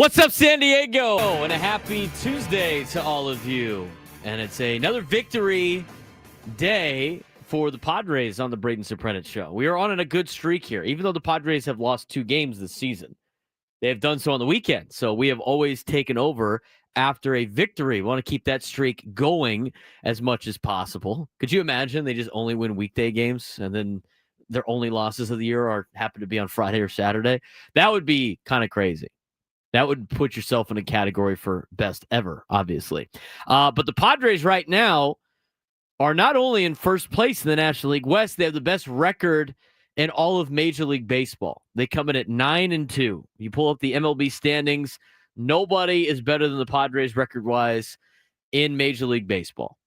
What's up, San Diego? And a happy Tuesday to all of you. And it's another victory day for the Padres on the Braden Surprenant show. We are on a good streak here, even though the Padres have lost 2 games this season. They have done so on the weekend, so we have always taken over after a victory. We want to keep that streak going as much as possible. Could you imagine they just only win weekday games and then their only losses of the year happen to be on Friday or Saturday? That would be kind of crazy. That would put yourself in a category for best ever, obviously. But the Padres right now are not only in first place in the National League West, they have the best record in all of Major League Baseball. They come in at 9-2. You pull up the MLB standings, nobody is better than the Padres record-wise in Major League Baseball.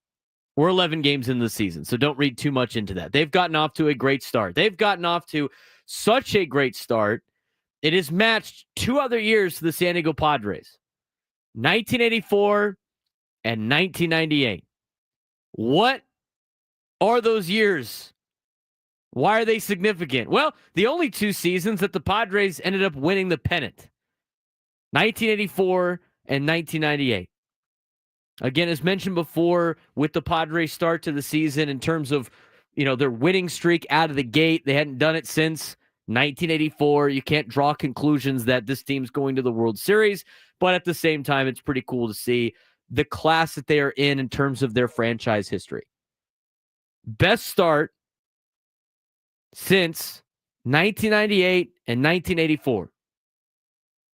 We're 11 games into the season, so don't read too much into that. They've gotten off to a great start. They've gotten off to such a great start. It has matched 2 other years to the San Diego Padres, 1984 and 1998. What are those years? Why are they significant? Well, the only 2 seasons that the Padres ended up winning the pennant, 1984 and 1998. Again, as mentioned before, with the Padres start to the season in terms of, their winning streak out of the gate, they hadn't done it since 1984. You can't draw conclusions that this team's going to the World Series, but at the same time, it's pretty cool to see the class that they are in terms of their franchise history. Best start since 1998 and 1984.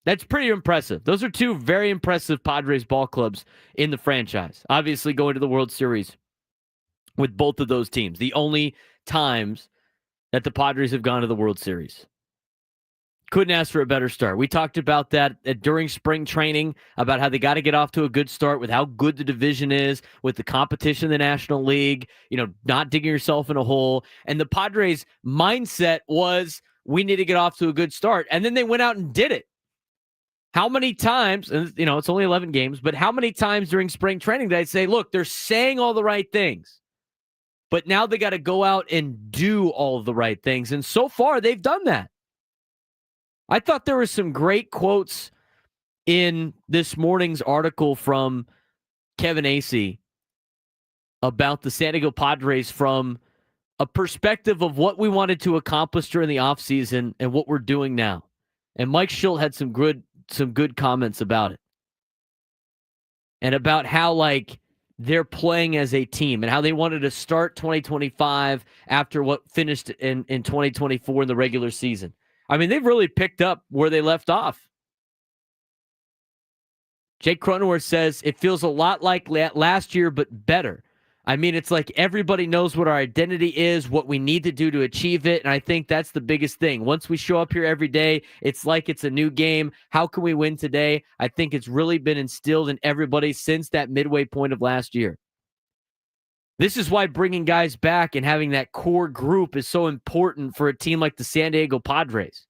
That's pretty impressive. Those are 2 very impressive Padres ball clubs in the franchise. Obviously, going to the World Series with both of those teams. The only times that the Padres have gone to the World Series. Couldn't ask for a better start. We talked about that during spring training, about how they got to get off to a good start with how good the division is, with the competition in the National League, not digging yourself in a hole. And the Padres' mindset was, we need to get off to a good start. And then they went out and did it. How many times, and it's only 11 games, but how many times during spring training did I say, look, they're saying all the right things, but now they got to go out and do all of the right things. And so far, they've done that. I thought there were some great quotes in this morning's article from Kevin Acee about the San Diego Padres from a perspective of what we wanted to accomplish during the offseason and what we're doing now. And Mike Schilt had some good comments about it. And about how, they're playing as a team and how they wanted to start 2025 after what finished in 2024 in the regular season. I mean, they've really picked up where they left off. Jake Cronenworth says, it feels a lot like last year, but better. I mean, it's like everybody knows what our identity is, what we need to do to achieve it, and I think that's the biggest thing. Once we show up here every day, it's like it's a new game. How can we win today? I think it's really been instilled in everybody since that midway point of last year. This is why bringing guys back and having that core group is so important for a team like the San Diego Padres.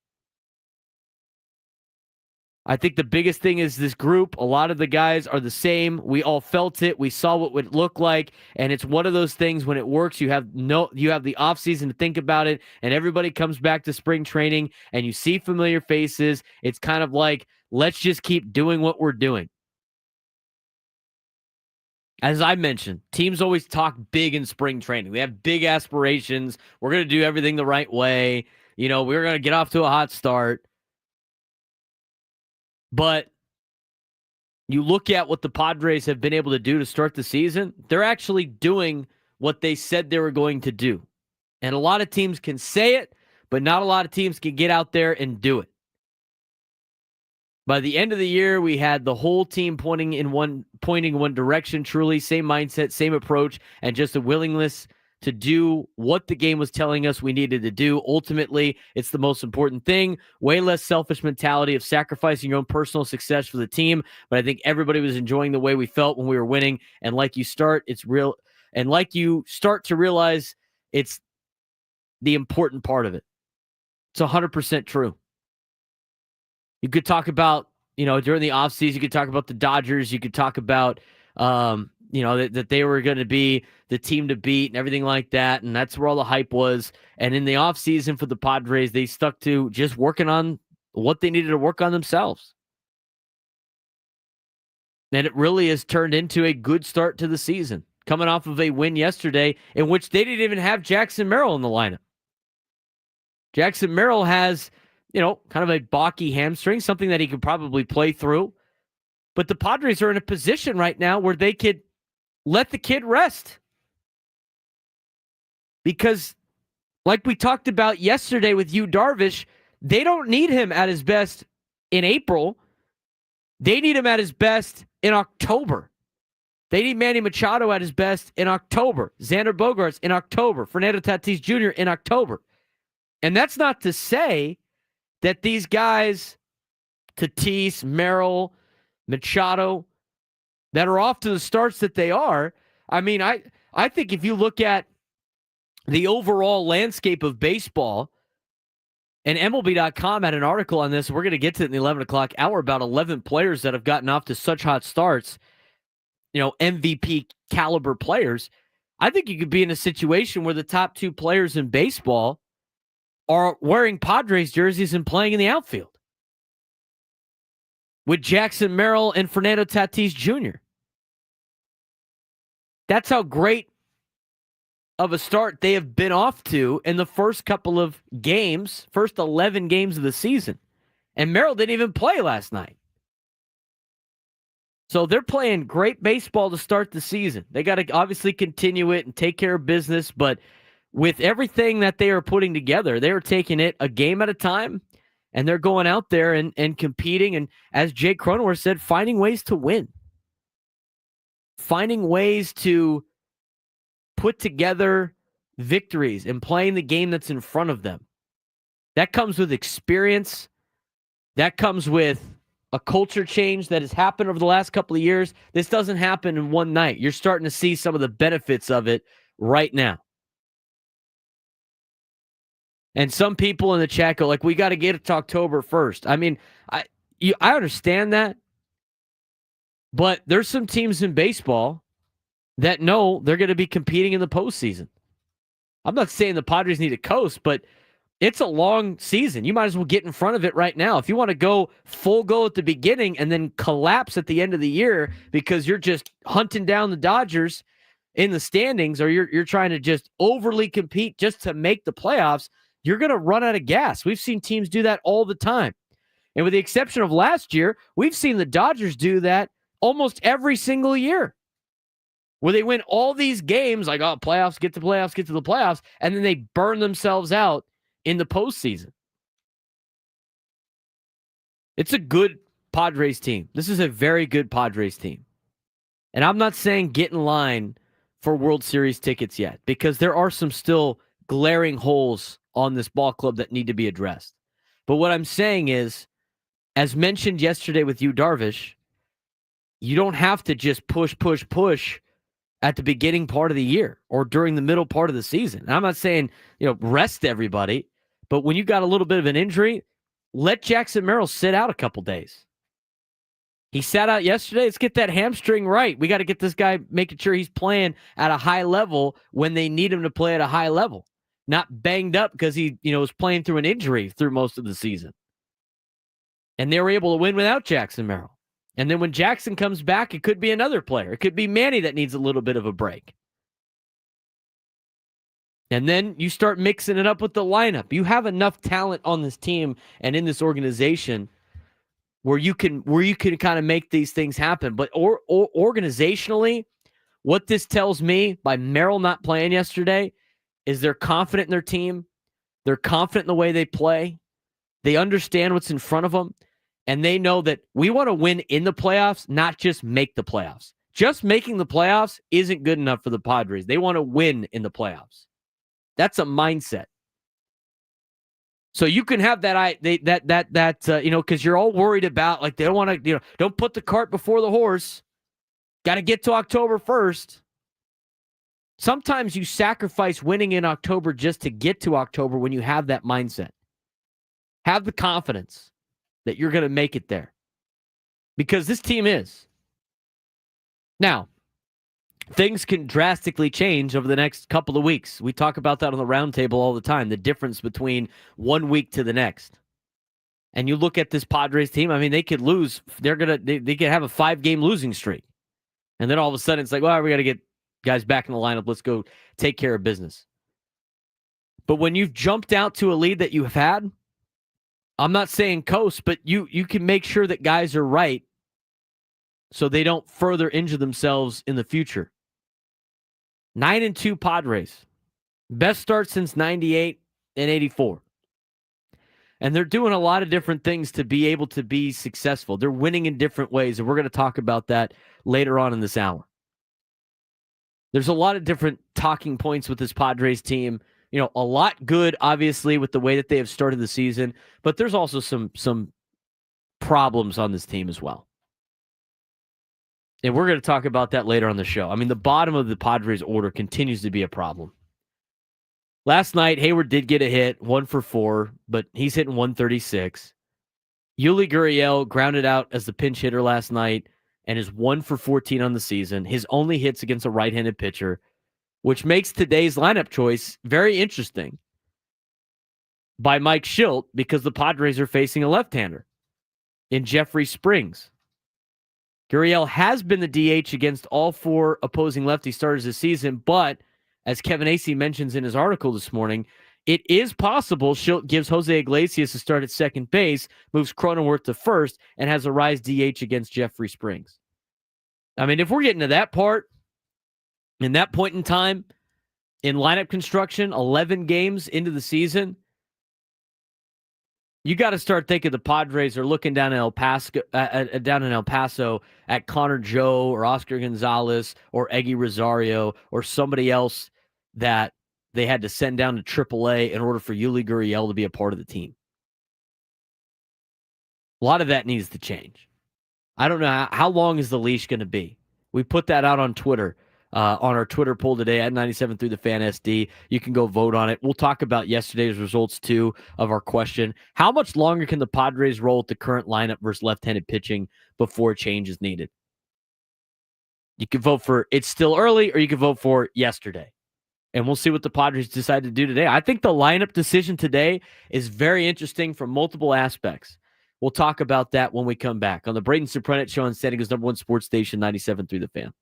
I think the biggest thing is this group. A lot of the guys are the same. We all felt it. We saw what it would look like. And it's one of those things when it works, you have the offseason to think about it, and everybody comes back to spring training and you see familiar faces. It's kind of like, let's just keep doing what we're doing. As I mentioned, teams always talk big in spring training. They have big aspirations. We're going to do everything the right way. We're going to get off to a hot start. But you look at what the Padres have been able to do to start the season, they're actually doing what they said they were going to do. And a lot of teams can say it, but not a lot of teams can get out there and do it. By the end of the year, we had the whole team pointing in one direction, truly, same mindset, same approach, and just a willingness to do what the game was telling us we needed to do. Ultimately, it's the most important thing. Way less selfish mentality of sacrificing your own personal success for the team. But I think everybody was enjoying the way we felt when we were winning. And like you start to realize it's the important part of it. It's 100% true. You could talk about, during the offseason, you could talk about the Dodgers. You could talk about, that they were going to be the team to beat and everything like that. And that's where all the hype was. And in the offseason for the Padres, they stuck to just working on what they needed to work on themselves. And it really has turned into a good start to the season, coming off of a win yesterday in which they didn't even have Jackson Merrill in the lineup. Jackson Merrill has, kind of a balky hamstring, something that he could probably play through. But the Padres are in a position right now where they could let the kid rest. Because, like we talked about yesterday with Yu Darvish, they don't need him at his best in April. They need him at his best in October. They need Manny Machado at his best in October. Xander Bogaerts in October. Fernando Tatís Jr. in October. And that's not to say that these guys, Tatis, Merrill, Machado, that are off to the starts that they are. I mean, I think if you look at the overall landscape of baseball, and MLB.com had an article on this. We're going to get to it in the 11 o'clock hour about 11 players that have gotten off to such hot starts, MVP caliber players. I think you could be in a situation where the top two players in baseball are wearing Padres jerseys and playing in the outfield with Jackson Merrill and Fernando Tatís Jr. That's how great of a start they have been off to in the first couple of games, first 11 games of the season. And Merrill didn't even play last night. So they're playing great baseball to start the season. They got to obviously continue it and take care of business, but with everything that they are putting together, they are taking it a game at a time, and they're going out there and competing, and as Jake Cronenworth said, finding ways to win. Finding ways to put together victories and playing the game that's in front of them. That comes with experience. That comes with a culture change that has happened over the last couple of years. This doesn't happen in one night. You're starting to see some of the benefits of it right now. And some people in the chat go like, we got to get it to October 1st. I mean, I understand that. But there's some teams in baseball that know they're going to be competing in the postseason. I'm not saying the Padres need to coast, but it's a long season. You might as well get in front of it right now. If you want to go full go at the beginning and then collapse at the end of the year because you're just hunting down the Dodgers in the standings, or you're trying to just overly compete just to make the playoffs, you're going to run out of gas. We've seen teams do that all the time. And with the exception of last year, we've seen the Dodgers do that almost every single year, where they win all these games like, oh, playoffs, get to the playoffs, and then they burn themselves out in the postseason. It's a good Padres team. This is a very good Padres team. And I'm not saying get in line for World Series tickets yet, because there are some still glaring holes on this ball club that need to be addressed. But what I'm saying is, as mentioned yesterday with Yu Darvish, you don't have to just push at the beginning part of the year or during the middle part of the season. And I'm not saying, rest everybody, but when you got a little bit of an injury, let Jackson Merrill sit out a couple days. He sat out yesterday. Let's get that hamstring right. We got to get this guy making sure he's playing at a high level when they need him to play at a high level, not banged up because he, was playing through an injury through most of the season. And they were able to win without Jackson Merrill. And then when Jackson comes back, it could be another player. It could be Manny that needs a little bit of a break. And then you start mixing it up with the lineup. You have enough talent on this team and in this organization where you can kind of make these things happen. But organizationally, what this tells me by Merrill not playing yesterday is they're confident in their team. They're confident in the way they play. They understand what's in front of them. And they know that we want to win in the playoffs, not just make the playoffs. Just making the playoffs isn't good enough for the Padres. They want to win in the playoffs. That's a mindset. So you can have that, because you're all worried about, like, they don't want to, don't put the cart before the horse. Got to get to October 1st. Sometimes you sacrifice winning in October just to get to October when you have that mindset. Have the confidence that you're going to make it there. Because this team is. Now, things can drastically change over the next couple of weeks. We talk about that on the roundtable all the time, the difference between 1 week to the next. And you look at this Padres team, I mean, they could lose. They could have a 5-game losing streak. And then all of a sudden it's like, well, we got to get guys back in the lineup. Let's go take care of business. But when you've jumped out to a lead that you have had, I'm not saying coast, but you can make sure that guys are right so they don't further injure themselves in the future. 9-2 Padres. Best start since 98 and 84. And they're doing a lot of different things to be able to be successful. They're winning in different ways, and we're going to talk about that later on in this hour. There's a lot of different talking points with this Padres team. You know, a lot good, obviously, with the way that they have started the season, but there's also some problems on this team as well. And we're going to talk about that later on the show. I mean, the bottom of the Padres order continues to be a problem. Last night, Hayward did get a hit, 1 for 4, but he's hitting 136. Yuli Gurriel grounded out as the pinch hitter last night and is 1 for 14 on the season. His only hits against a right-handed pitcher, which makes today's lineup choice very interesting by Mike Schilt because the Padres are facing a left-hander in Jeffrey Springs. Gurriel has been the DH against all 4 opposing lefty starters this season, but as Kevin Acee mentions in his article this morning, it is possible Schilt gives Jose Iglesias a start at second base, moves Cronenworth to first, and has a rise DH against Jeffrey Springs. I mean, if we're getting to that part, in that point in time, in lineup construction, 11 games into the season, you got to start thinking the Padres are looking down in El Paso at Connor Joe or Oscar Gonzalez or Eggy Rosario or somebody else that they had to send down to AAA in order for Yuli Gurriel to be a part of the team. A lot of that needs to change. I don't know how long is the leash going to be. We put that out on Twitter, on our Twitter poll today at 97 through the Fan SD. You can go vote on it. We'll talk about yesterday's results, too, of our question. How much longer can the Padres roll with the current lineup versus left-handed pitching before change is needed? You can vote for it's still early, or you can vote for yesterday. And we'll see what the Padres decide to do today. I think the lineup decision today is very interesting from multiple aspects. We'll talk about that when we come back on the Braden Surprenant Show on San Diego's #1 sports station, 97 through the Fan.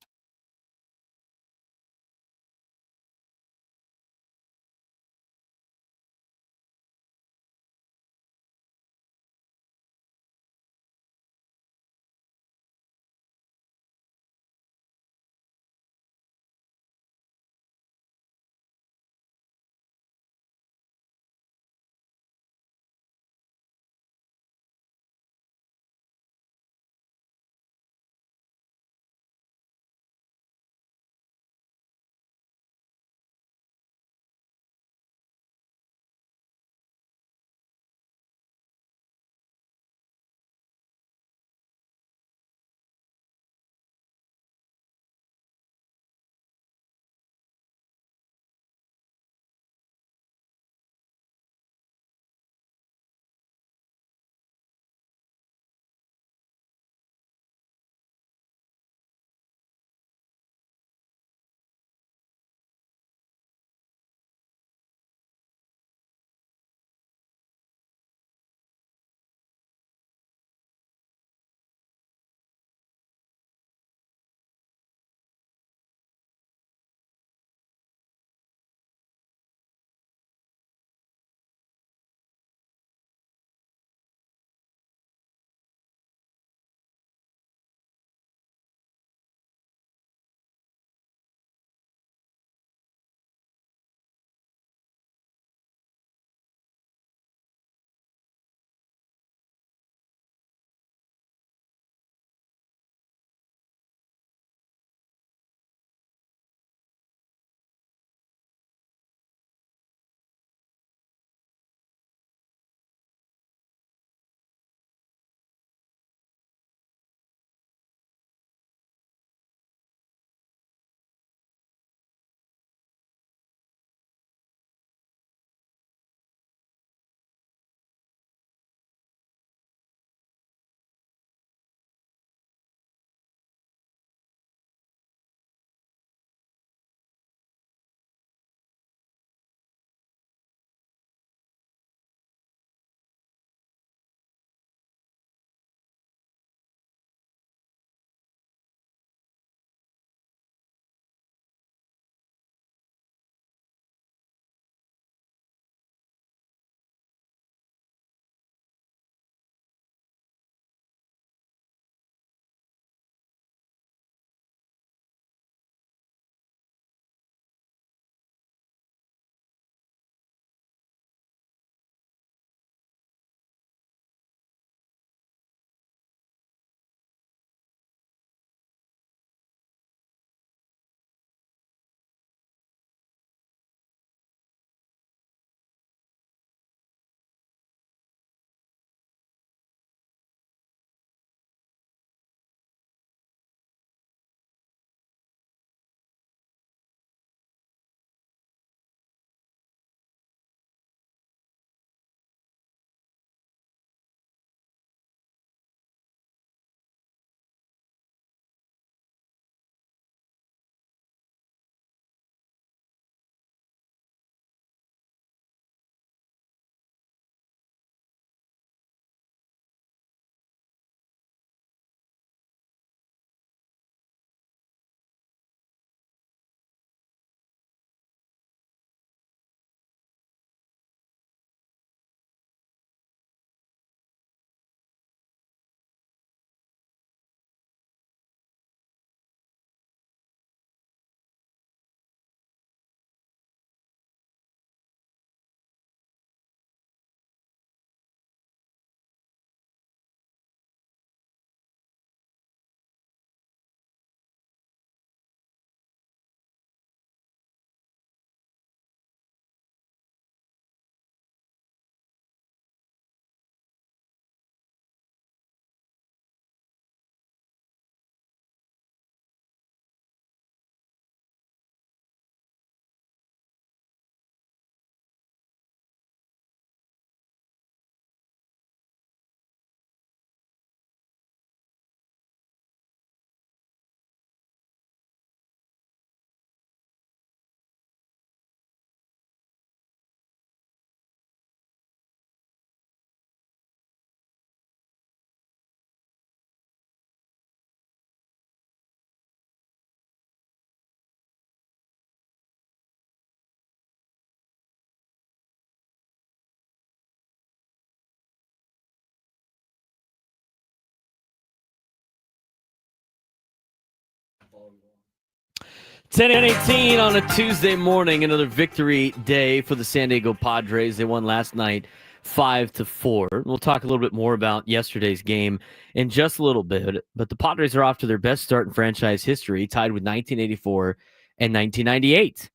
10:18 on a Tuesday morning, another victory day for the San Diego Padres. They won last night 5-4. We'll talk a little bit more about yesterday's game in just a little bit, but the Padres are off to their best start in franchise history, tied with 1984 and 1998.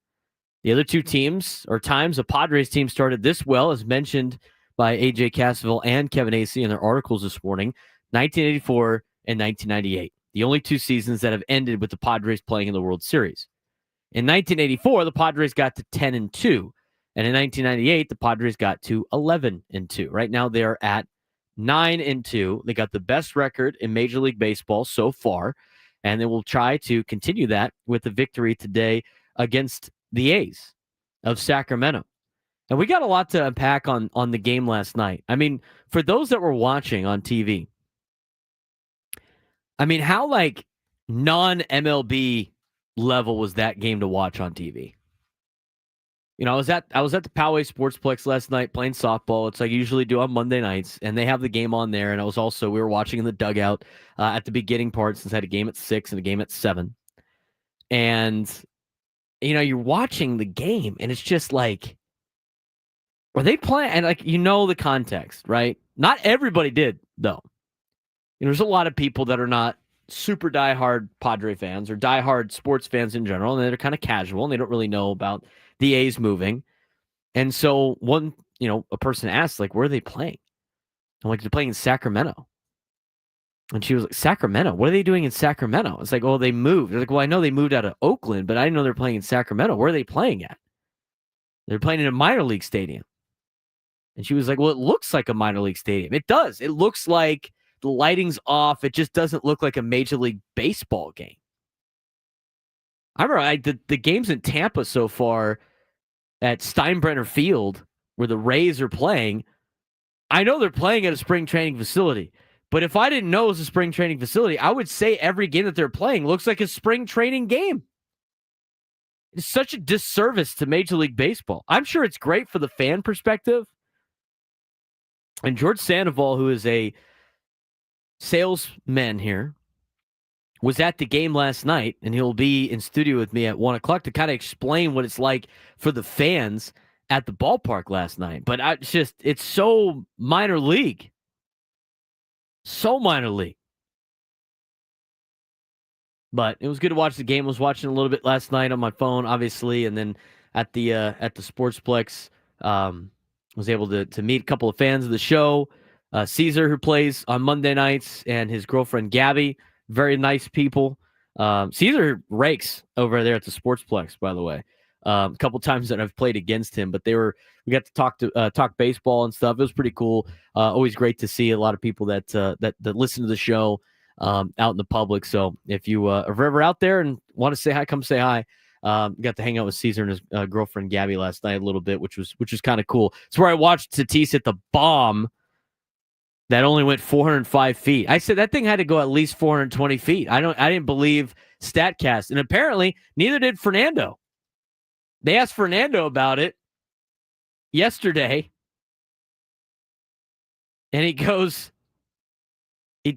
The other two teams or times a Padres team started this well, as mentioned by AJ Cassavell and Kevin Acee in their articles this morning, 1984 and 1998. The only two seasons that have ended with the Padres playing in the World Series. In 1984, the Padres got to 10-2, and in 1998, the Padres got to 11-2. Right now, they are at 9-2. They got the best record in Major League Baseball so far, and they will try to continue that with the victory today against the A's of Sacramento. And we got a lot to unpack on the game last night. I mean, for those that were watching on TV, I mean, how non-MLB level was that game to watch on TV? You know, I was at the Poway Sportsplex last night playing softball. It's like I usually do on Monday nights, and they have the game on there. And we were watching in the dugout at the beginning part, since I had a game at 6 and a game at 7. And, you know, you're watching the game, and it's just like, were they playing? And the context, right? Not everybody did, though. There's a lot of people that are not super diehard Padre fans or diehard sports fans in general, and they're kind of casual, and they don't really know about the A's moving. And so a person asked, where are they playing? I'm like, they're playing in Sacramento. And she was like, Sacramento? What are they doing in Sacramento? It's like, oh, they moved. They're like, well, I know they moved out of Oakland, but I didn't know they're playing in Sacramento. Where are they playing at? They're playing in a minor league stadium. And she was like, well, it looks like a minor league stadium. It does. It looks like the lighting's off. It just doesn't look like a Major League Baseball game. I remember the games in Tampa so far at Steinbrenner Field, where the Rays are playing. I know they're playing at a spring training facility, but if I didn't know it was a spring training facility, I would say every game that they're playing looks like a spring training game. It's such a disservice to Major League Baseball. I'm sure it's great for the fan perspective. And George Sandoval, who is a salesman here, was at the game last night, and he'll be in studio with me at 1 o'clock to kind of explain what it's like for the fans at the ballpark last night. But it's so minor league. So minor league. But it was good to watch the game. I was watching a little bit last night on my phone, obviously, and then at the Sportsplex, was able to meet a couple of fans of the show. Caesar, who plays on Monday nights, and his girlfriend Gabby, very nice people. Caesar rakes over there at the Sportsplex, by the way. A couple times that I've played against him, but we got to talk baseball and stuff. It was pretty cool. Always great to see a lot of people that listen to the show out in the public. So if you are ever out there and want to say hi, come say hi. Got to hang out with Caesar and his girlfriend Gabby last night a little bit, which was kind of cool. It's where I watched Tatis hit the bomb that only went 405 feet. I said that thing had to go at least 420 feet. I didn't believe StatCast, and apparently neither did Fernando. They asked Fernando about it yesterday, and he goes,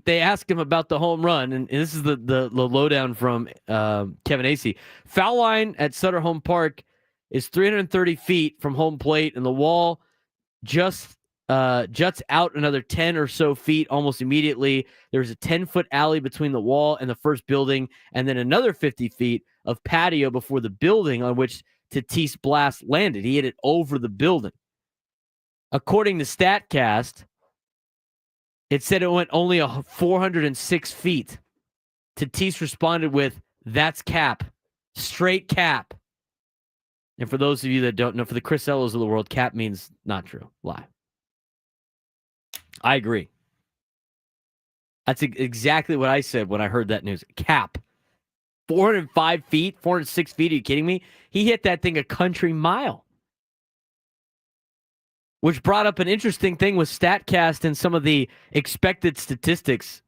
they asked him about the home run, and this is the lowdown from Kevin Acee. Foul line at Sutter Home Park is 330 feet from home plate, and the wall just juts out another 10 or so feet almost immediately. There's a 10-foot alley between the wall and the first building, and then another 50 feet of patio before the building on which Tatis blast landed. He hit it over the building. According to StatCast, it said it went only 406 feet. Tatis responded with, "That's cap. Straight cap." And for those of you that don't know, for the Chris Ellos of the world, cap means not true. Lie. I agree. That's exactly what I said when I heard that news. Cap. 405 feet, 406 feet. Are you kidding me? He hit that thing a country mile. Which brought up an interesting thing with StatCast and some of the expected statistics.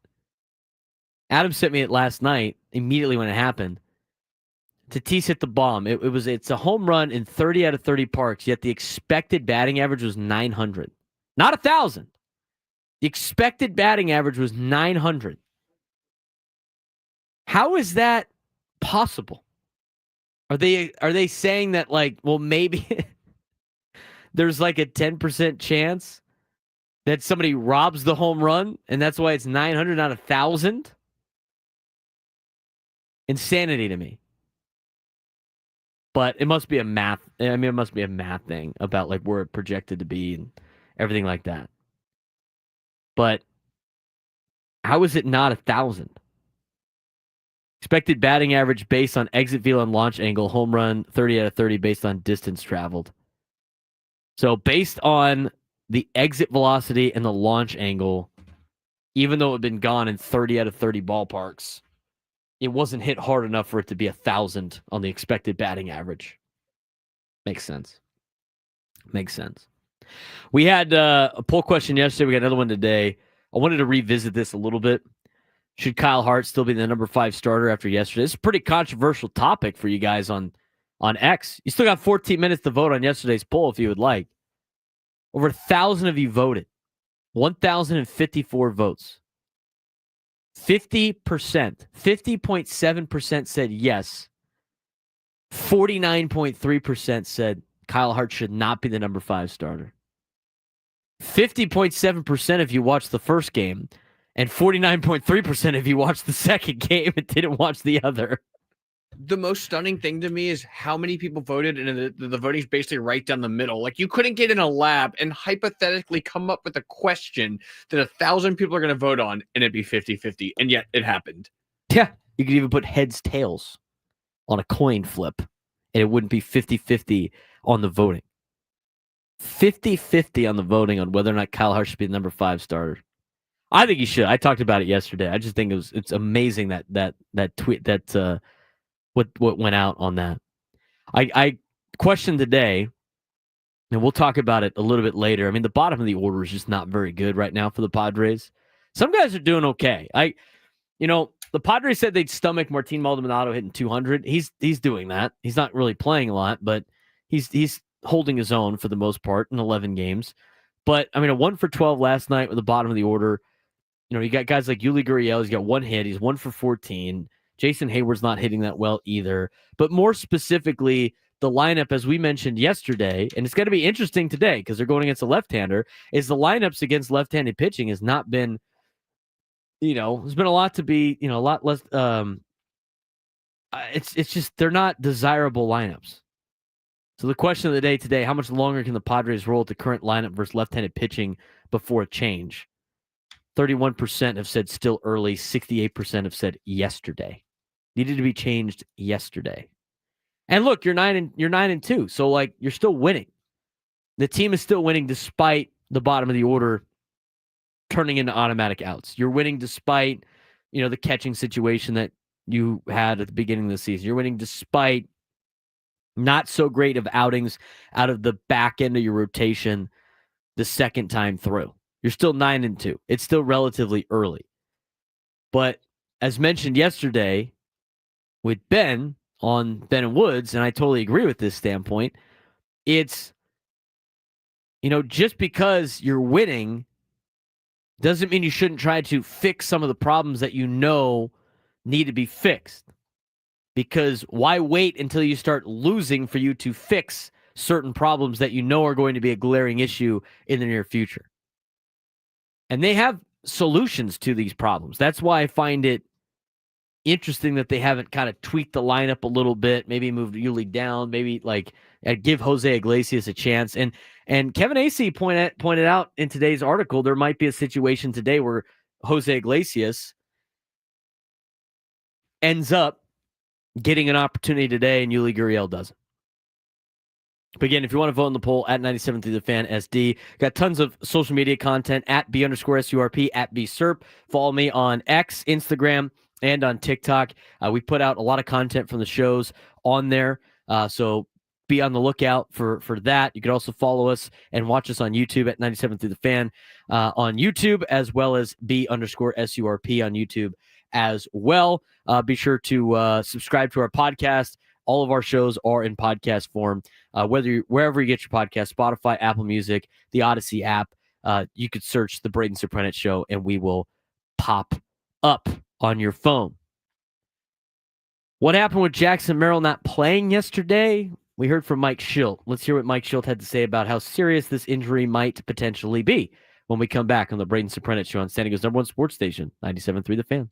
Adam sent me it last night, immediately when it happened. Tatis hit the bomb. It's a home run in 30 out of 30 parks, yet the expected batting average was 900. Not 1,000. The expected batting average was 900. How is that possible? Are they saying that, like, well, maybe there's like a 10% chance that somebody robs the home run and that's why it's 900, not 1,000? Insanity to me. But it must be a math. I mean, it must be a math thing about like where it projected to be and everything like that. But how is it not 1,000? Expected batting average based on exit velo and launch angle, home run 30 out of 30 based on distance traveled. So based on the exit velocity and the launch angle, even though it had been gone in 30 out of 30 ballparks, it wasn't hit hard enough for it to be 1,000 on the expected batting average. Makes sense. Makes sense. We had a poll question yesterday. We got another one today. I wanted to revisit this a little bit. Should Kyle Hart still be the number 5 starter after yesterday? It's a pretty controversial topic for you guys on X. You still got 14 minutes to vote on yesterday's poll if you would like. Over 1,000 of you voted. 1,054 votes. 50%, 50.7% said yes. 49.3% said Kyle Hart should not be the number 5 starter. 50.7% of you watched the first game, and 49.3% of you watched the second game and didn't watch the other. The most stunning thing to me is how many people voted, and the voting's basically right down the middle. Like, you couldn't get in a lab and hypothetically come up with a question that 1,000 people are going to vote on, and it'd be 50-50, and yet it happened. Yeah, you could even put heads, tails on a coin flip, and it wouldn't be 50-50 on the voting. 50-50 on the voting on whether or not Kyle Hart should be the number 5 starter. I think he should. I talked about it yesterday. I just think it's amazing that tweet that what went out on that. I questioned today, and we'll talk about it a little bit later. I mean, the bottom of the order is just not very good right now for the Padres. Some guys are doing okay. The Padres said they'd stomach Martin Maldonado hitting 200. He's doing that. He's not really playing a lot, but he's holding his own for the most part in 11 games. But I mean, a 1 for 12 last night with the bottom of the order. You got guys like Yuli Gurriel. He's got 1 hit. He's 1 for 14. Jason Hayward's not hitting that well either. But more specifically, the lineup, as we mentioned yesterday, and it's going to be interesting today because they're going against a left-hander, is the lineups against left-handed pitching has not been, there's been a lot to be, a lot less. It's just they're not desirable lineups. So the question of the day today, how much longer can the Padres roll with the current lineup versus left-handed pitching before a change? 31% have said still early. 68% have said yesterday. Needed to be changed yesterday. And look, you're 9-2, so like you're still winning. The team is still winning despite the bottom of the order turning into automatic outs. You're winning despite, the catching situation that you had at the beginning of the season. You're winning despite not so great of outings out of the back end of your rotation the second time through. You're still 9-2. It's still relatively early. But as mentioned yesterday with Ben on Ben and Woods, and I totally agree with this standpoint, it's, just because you're winning doesn't mean you shouldn't try to fix some of the problems that need to be fixed. Because why wait until you start losing for you to fix certain problems that are going to be a glaring issue in the near future? And they have solutions to these problems. That's why I find it interesting that they haven't kind of tweaked the lineup a little bit, maybe moved Yuli down, maybe like give Jose Iglesias a chance. And Kevin Acee pointed out in today's article, there might be a situation today where Jose Iglesias ends up getting an opportunity today and Yuli Gurriel doesn't. But again, if you want to vote in the poll, at 97 through the fan SD. Got tons of social media content at B_SURP, at BSURP. Follow me on X, Instagram, and on TikTok. We put out a lot of content from the shows on there. So be on the lookout for that. You can also follow us and watch us on YouTube at 97 through the fan on YouTube, as well as B_SURP on YouTube as well. Be sure to subscribe to our podcast. All of our shows are in podcast form. Wherever you get your podcast, Spotify, Apple Music, the Odyssey app, you could search the Braden Surprenant Show, and we will pop up on your phone. What happened with Jackson Merrill not playing yesterday? We heard from Mike Schilt. Let's hear what Mike Schilt had to say about how serious this injury might potentially be when we come back on the Braden Surprenant Show on San Diego's #1 sports station, 97.3 The Fan.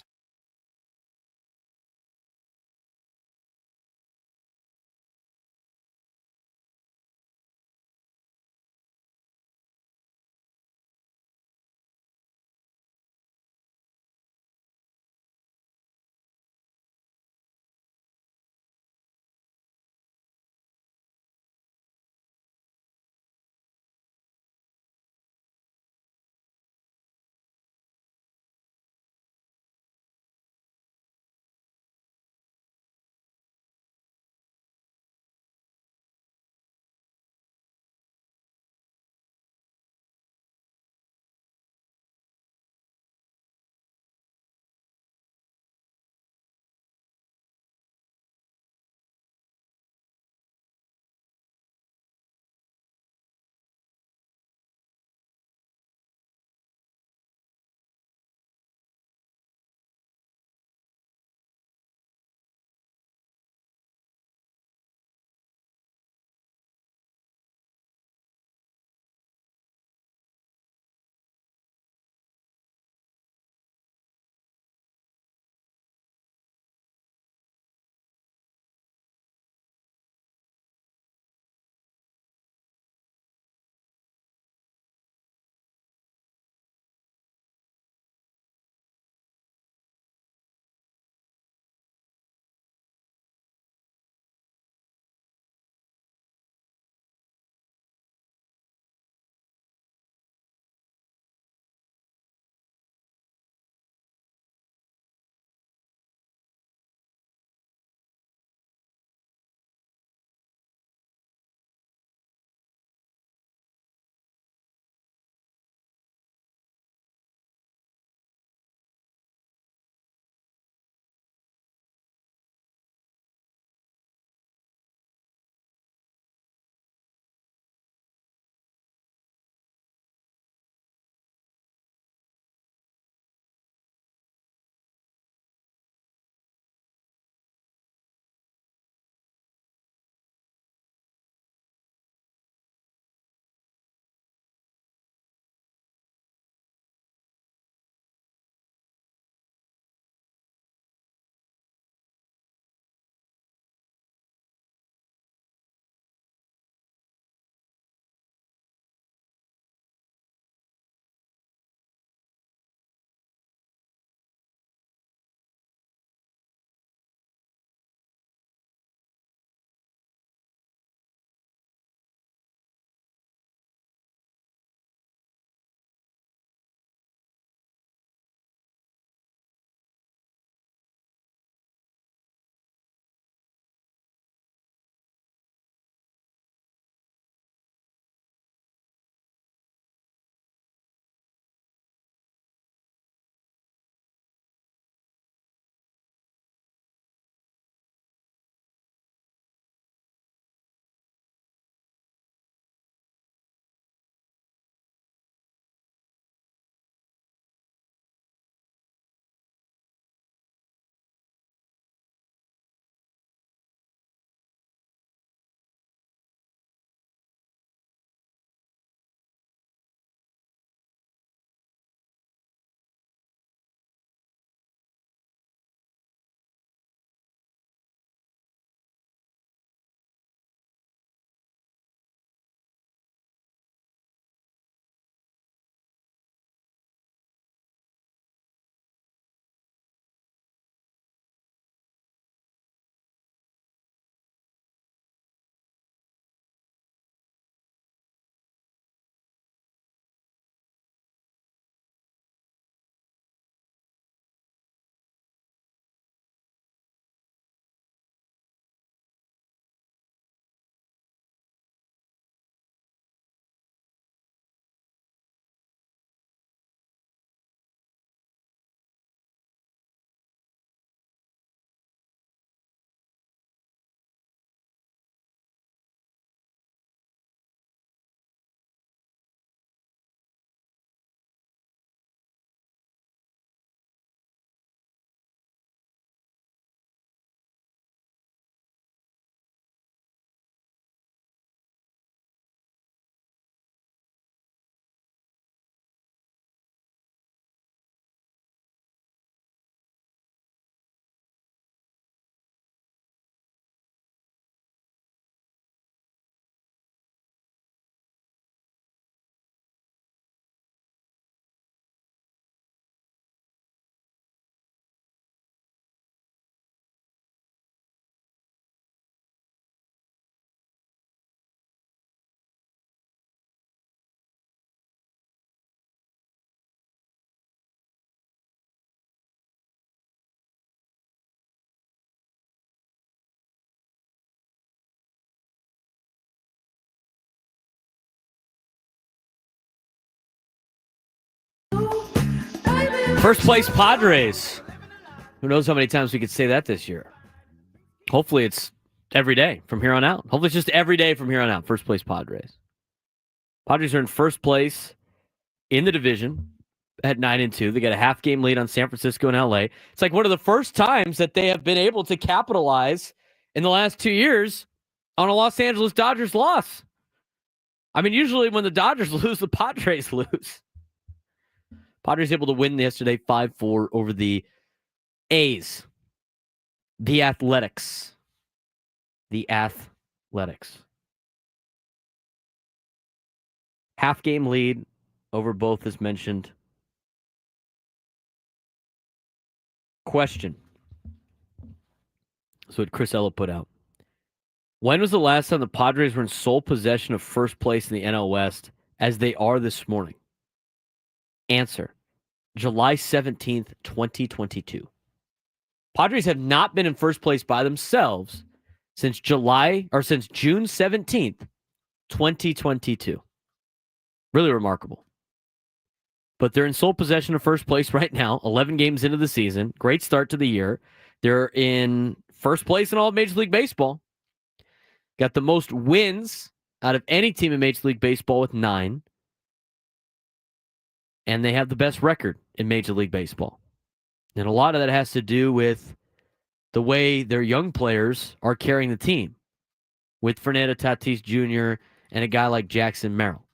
First place Padres. Who knows how many times we could say that this year? Hopefully it's every day from here on out. Hopefully it's just every day from here on out. First place Padres. Padres are in first place in the division at 9-2. They got a half game lead on San Francisco and LA. It's like one of the first times that they have been able to capitalize in the last 2 years on a Los Angeles Dodgers loss. I mean, usually when the Dodgers lose, the Padres lose. Padres able to win yesterday 5-4 over the A's. The Athletics. The Athletics. Half game lead over both, as mentioned. Question. So what Chris Ella put out. When was the last time the Padres were in sole possession of first place in the NL West as they are this morning? Answer. July 17th, 2022. Padres have not been in first place by themselves since June 17th, 2022. Really remarkable. But they're in sole possession of first place right now, 11 games into the season. Great start to the year. They're in first place in all of Major League Baseball. Got the most wins out of any team in Major League Baseball with 9. And they have the best record in Major League Baseball. And a lot of that has to do with the way their young players are carrying the team with Fernando Tatís Jr. and a guy like Jackson Merrill.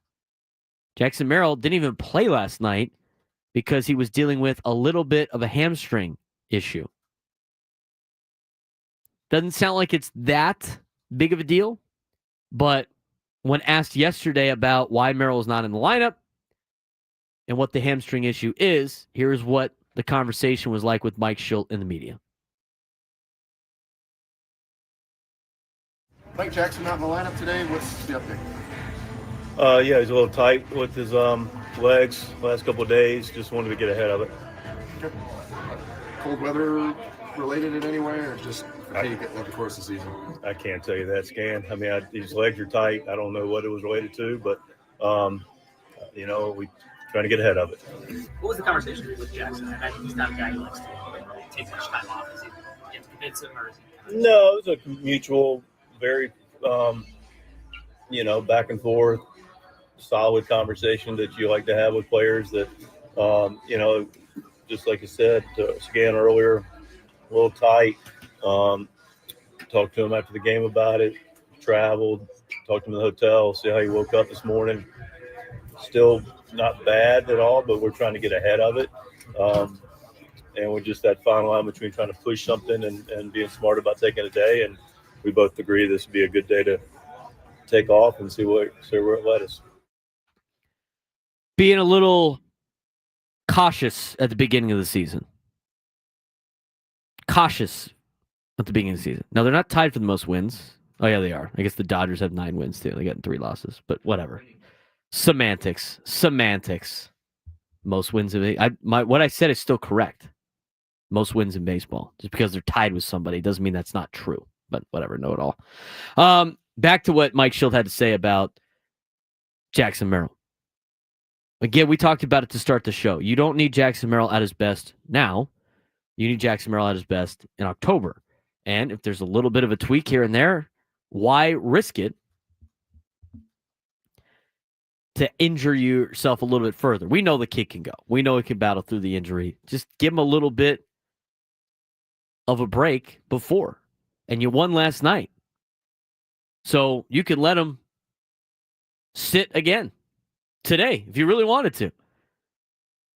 Jackson Merrill didn't even play last night because he was dealing with a little bit of a hamstring issue. Doesn't sound like it's that big of a deal, but when asked yesterday about why Merrill is not in the lineup and what the hamstring issue is, here's what the conversation was like with Mike Shildt in the media. Mike Jackson not in the lineup today. What's the update? Yeah, he's a little tight with his legs last couple of days. Just wanted to get ahead of it. Okay. Cold weather related in any way, or just fatigue at the course of the season? I can't tell you that, Scan. I mean, his legs are tight. I don't know what it was related to, but we trying to get ahead of it. What was the conversation with Jackson? I imagine he's not a guy who likes to take much time off. Is he you have to convince him, or is he No, it was a mutual, very, back and forth, solid conversation that you like to have with players that, just like you said, Scan earlier, a little tight. Talked to him after the game about it, traveled, talked to him in the hotel, see how he woke up this morning. Still not bad at all, but we're trying to get ahead of it. And we're just that fine line between trying to push something and being smart about taking a day. And we both agree this would be a good day to take off and see where it led us. Being a little cautious at the beginning of the season. Cautious at the beginning of the season. Now, they're not tied for the most wins. Oh, yeah, they are. I guess the Dodgers have 9 wins, too. They got 3 losses, but whatever. Semantics. Most wins what I said is still correct. Most wins in baseball. Just because they're tied with somebody doesn't mean that's not true. But whatever, know it all. Back to what Mike Shildt had to say about Jackson Merrill. Again, we talked about it to start the show. You don't need Jackson Merrill at his best now. You need Jackson Merrill at his best in October. And if there's a little bit of a tweak here and there, why risk it to injure yourself a little bit further? We know the kid can go. We know he can battle through the injury. Just give him a little bit of a break before. And you won last night. So you could let him sit again today if you really wanted to.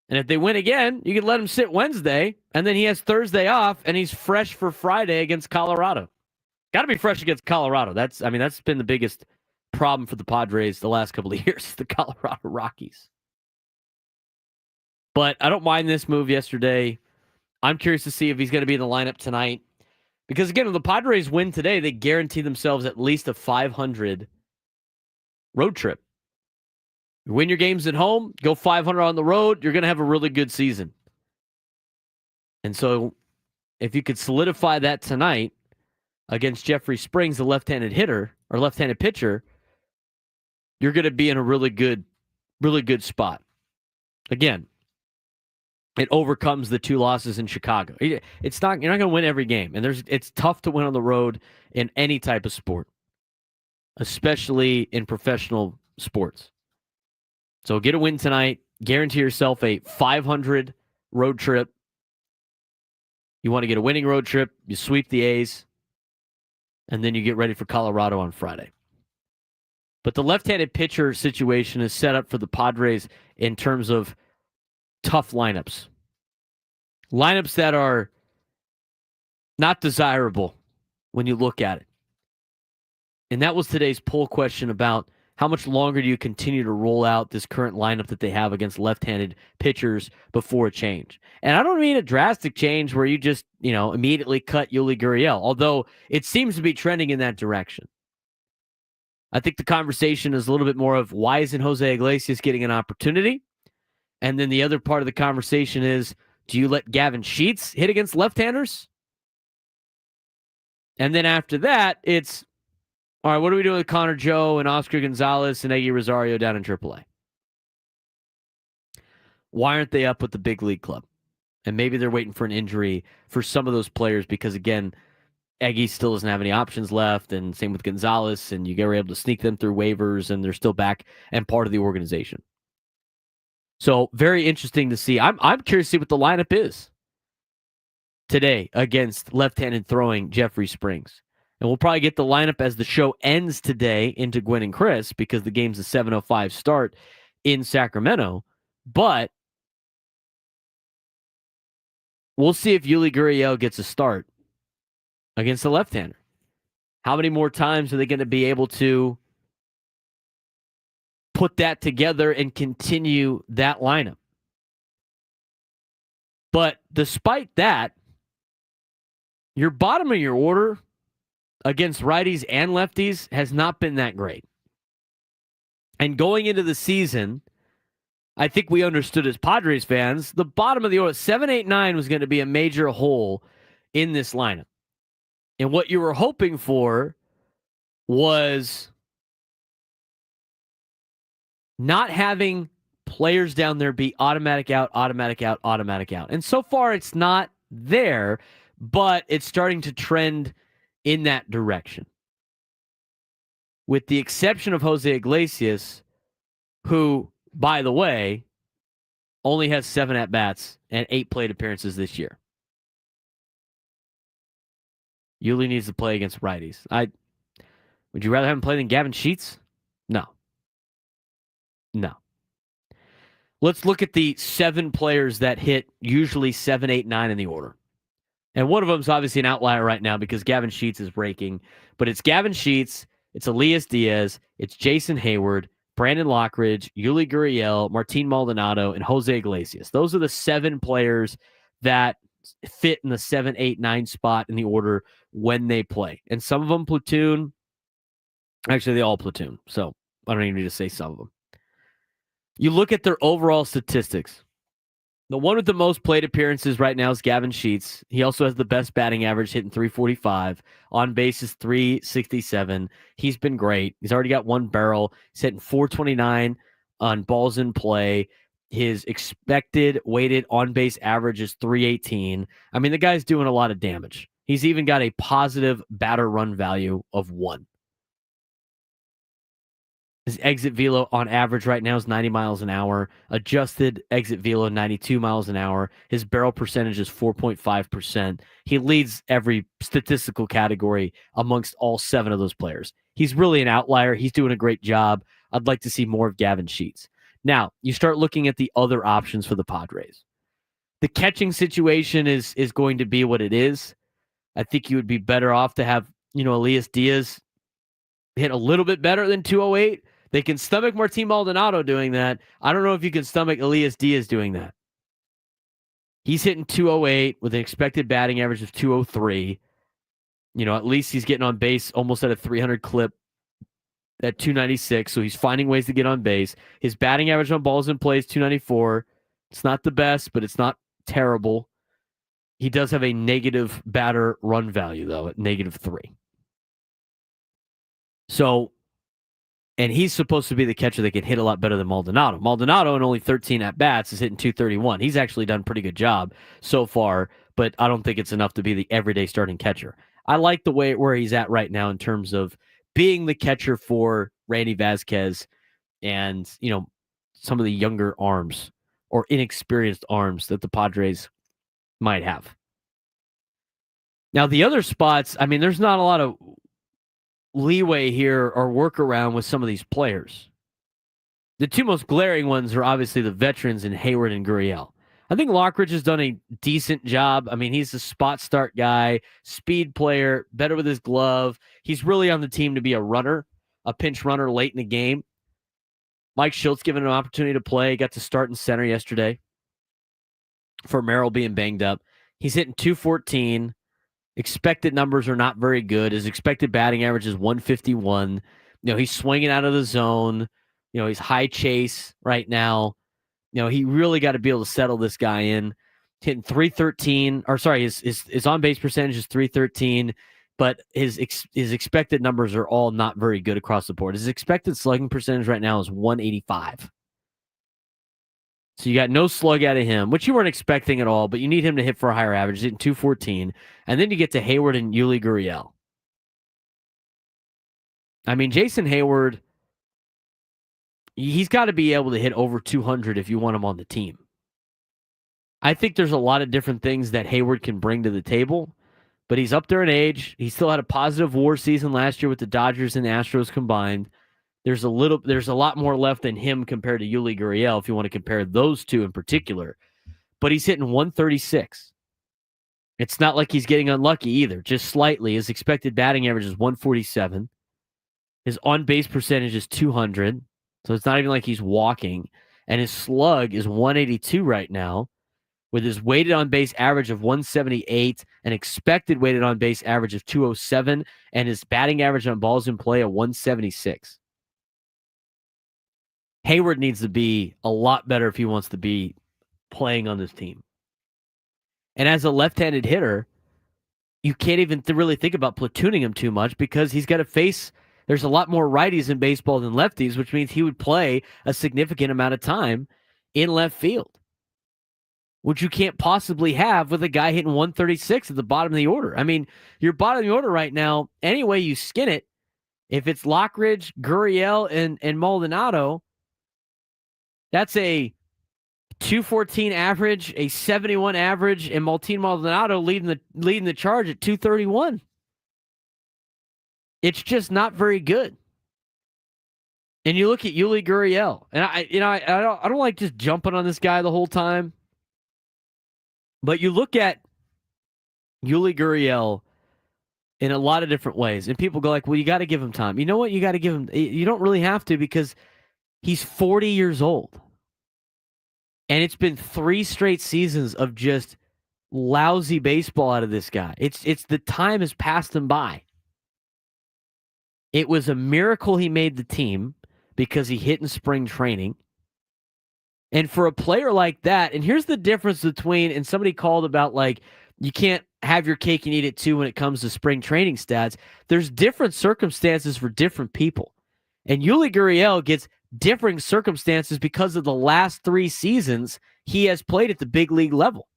And if they win again, you could let him sit Wednesday, and then he has Thursday off, and he's fresh for Friday against Colorado. Got to be fresh against Colorado. That's been the biggest problem for the Padres the last couple of years, the Colorado Rockies. But I don't mind this move yesterday. I'm curious to see if he's going to be in the lineup tonight. Because, again, if the Padres win today, they guarantee themselves at least a 500 road trip. You win your games at home, go 500 on the road, you're going to have a really good season. And so if you could solidify that tonight against Jeffrey Springs, the left-handed hitter or left-handed pitcher, you're going to be in a really good spot. Again, it overcomes the 2 losses in Chicago. It's not you're not going to win every game, and it's tough to win on the road in any type of sport, especially in professional sports. So get a win tonight. Guarantee yourself a 500 road trip. You want to get a winning road trip, you sweep the A's, and then you get ready for Colorado on Friday. But the left-handed pitcher situation is set up for the Padres in terms of tough lineups. Lineups that are not desirable when you look at it. And that was today's poll question about how much longer do you continue to roll out this current lineup that they have against left-handed pitchers before a change? And I don't mean a drastic change where you just, immediately cut Yuli Gurriel, although it seems to be trending in that direction. I think the conversation is a little bit more of why isn't Jose Iglesias getting an opportunity? And then the other part of the conversation is, do you let Gavin Sheets hit against left-handers? And then after that, it's, all right, what are we doing with Connor Joe and Oscar Gonzalez and Eggy Rosario down in AAA? Why aren't they up with the big league club? And maybe they're waiting for an injury for some of those players because, again, Eggy still doesn't have any options left, and same with Gonzalez, and you were able to sneak them through waivers, and they're still back and part of the organization. So very interesting to see. I'm curious to see what the lineup is today against left-handed throwing Jeffrey Springs. And we'll probably get the lineup as the show ends today into Gwen and Chris because the game's a 7:05 start in Sacramento. But we'll see if Yuli Gurriel gets a start against the left-hander. How many more times are they going to be able to put that together and continue that lineup? But despite that, your bottom of your order against righties and lefties has not been that great. And going into the season, I think we understood as Padres fans, the bottom of the order, 7, 8, 9 was going to be a major hole in this lineup. And what you were hoping for was not having players down there be automatic out, automatic out, automatic out. And so far it's not there, but it's starting to trend in that direction. With the exception of Jose Iglesias, who, by the way, only has 7 at-bats and 8 plate appearances this year. Yuli needs to play against righties. Would you rather have him play than Gavin Sheets? No. Let's look at the 7 players that hit usually 7, 8, 9 in the order. And one of them is obviously an outlier right now because Gavin Sheets is breaking. But it's Gavin Sheets, it's Elias Diaz, it's Jason Hayward, Brandon Lockridge, Yuli Gurriel, Martin Maldonado, and Jose Iglesias. Those are the 7 players that fit in the 7, 8, 9 spot in the order when they play. And some of them platoon. Actually, they all platoon. So I don't even need to say some of them. You look at their overall statistics. The one with the most plate appearances right now is Gavin Sheets. He also has the best batting average, hitting 345. On base is 367. He's been great. He's already got 1 barrel. He's hitting 429 on balls in play. His expected weighted on-base average is 318. I mean, the guy's doing a lot of damage. He's even got a positive batter run value of 1. His exit velo on average right now is 90 miles an hour. Adjusted exit velo, 92 miles an hour. His barrel percentage is 4.5%. He leads every statistical category amongst all 7 of those players. He's really an outlier. He's doing a great job. I'd like to see more of Gavin Sheets. Now, you start looking at the other options for the Padres. The catching situation is going to be what it is. I think you would be better off to have, Elias Diaz hit a little bit better than 208. They can stomach Martin Maldonado doing that. I don't know if you can stomach Elias Diaz doing that. He's hitting 208 with an expected batting average of 203. At least he's getting on base almost at a 300 clip at 296, so he's finding ways to get on base. His batting average on balls in play is 294. It's not the best, but it's not terrible. He does have a negative batter run value, though, at -3. So And he's supposed to be the catcher that can hit a lot better than Maldonado. Maldonado, in only 13 at-bats, is hitting 231. He's actually done a pretty good job so far, but I don't think it's enough to be the everyday starting catcher. I like the way where he's at right now in terms of being the catcher for Randy Vasquez and, some of the younger arms or inexperienced arms that the Padres might have. Now, the other spots, there's not a lot of leeway here or workaround with some of these players. The two most glaring ones are obviously the veterans in Hayward and Gurriel. I think Lockridge has done a decent job. He's a spot start guy, speed player, better with his glove. He's really on the team to be a runner, a pinch runner late in the game. Mike Schultz given an opportunity to play, got to start in center yesterday for Merrill being banged up. He's hitting 214. Expected numbers are not very good. His expected batting average is 151. He's swinging out of the zone. He's high chase right now. He really got to be able to settle this guy in. Hitting 313, or sorry, his on-base percentage is 313, but his expected numbers are all not very good across the board. His expected slugging percentage right now is 185. So you got no slug out of him, which you weren't expecting at all, but you need him to hit for a higher average. He's hitting 214. And then you get to Hayward and Yuli Gurriel. Jason Hayward, he's got to be able to hit over 200 if you want him on the team. I think there's a lot of different things that Hayward can bring to the table, but he's up there in age. He still had a positive WAR season last year with the Dodgers and Astros combined. There's a lot more left in him compared to Yuli Gurriel if you want to compare those two in particular. But he's hitting 136. It's not like he's getting unlucky either, just slightly. His expected batting average is 147. His on-base percentage is 200, so it's not even like he's walking. And his slug is 182 right now, with his weighted on-base average of 178, an expected weighted on-base average of 207, and his batting average on balls in play of 176. Hayward needs to be a lot better if he wants to be playing on this team. And as a left-handed hitter, you can't even really think about platooning him too much because he's got to face, there's a lot more righties in baseball than lefties, which means he would play a significant amount of time in left field, which you can't possibly have with a guy hitting 136 at the bottom of the order. Your bottom of the order right now, any way you skin it, if it's Lockridge, Gurriel, and Maldonado, that's a 214 average, a 71 average, and Martin Maldonado leading the charge at 231. It's just not very good. And you look at Yuli Gurriel, and I don't like just jumping on this guy the whole time, but you look at Yuli Gurriel in a lot of different ways, and people go like, "Well, you got to give him time." You know what? You got to give him. You don't really have to because he's 40 years old. And it's been 3 straight seasons of just lousy baseball out of this guy. It's the time has passed him by. It was a miracle he made the team because he hit in spring training. And for a player like that, and here's the difference between, and somebody called about like, you can't have your cake and eat it too when it comes to spring training stats. There's different circumstances for different people. And Yuli Gurriel gets differing circumstances because of the last 3 seasons he has played at the big league level.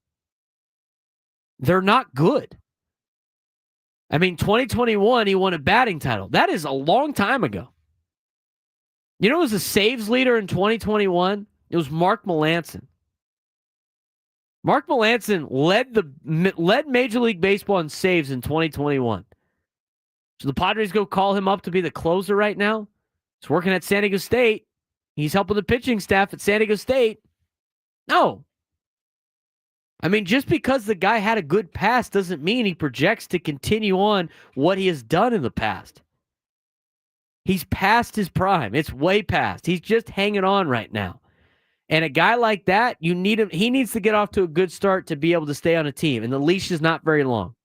They're not good. 2021, he won a batting title. That is a long time ago. You know who was the saves leader in 2021? It was Mark Melancon. Mark Melancon led Major League Baseball in saves in 2021. So the Padres go call him up to be the closer right now? He's working at San Diego State. He's helping the pitching staff at San Diego State. No. Just because the guy had a good past doesn't mean he projects to continue on what he has done in the past. He's past his prime. It's way past. He's just hanging on right now. And a guy like that, you need him. He needs to get off to a good start to be able to stay on a team. And the leash is not very long.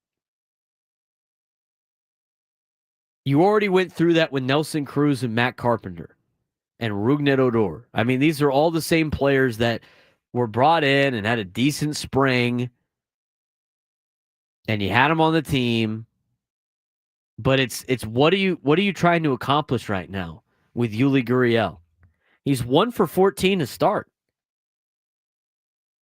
You already went through that with Nelson Cruz and Matt Carpenter and Rougned Odor. These are all the same players that were brought in and had a decent spring. And you had them on the team. But it's what are you trying to accomplish right now? with Yuli Gurriel. He's 1 for 14 to start.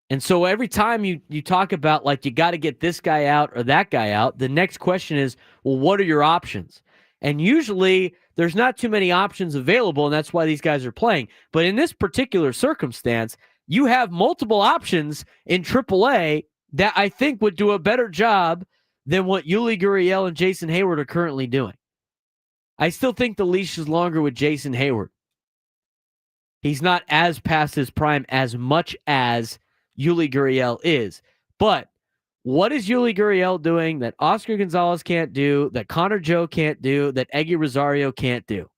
And so every time you talk about, like, you got to get this guy out or that guy out, the next question is, well, what are your options? And usually there's not too many options available, and that's why these guys are playing. But in this particular circumstance, you have multiple options in AAA that I think would do a better job than what Yuli Gurriel and Jason Hayward are currently doing. I still think the leash is longer with Jason Hayward. He's not as past his prime as much as Yuli Gurriel is. But what is Yuli Gurriel doing that Oscar Gonzalez can't do, that Connor Joe can't do, that Eggy Rosario can't do?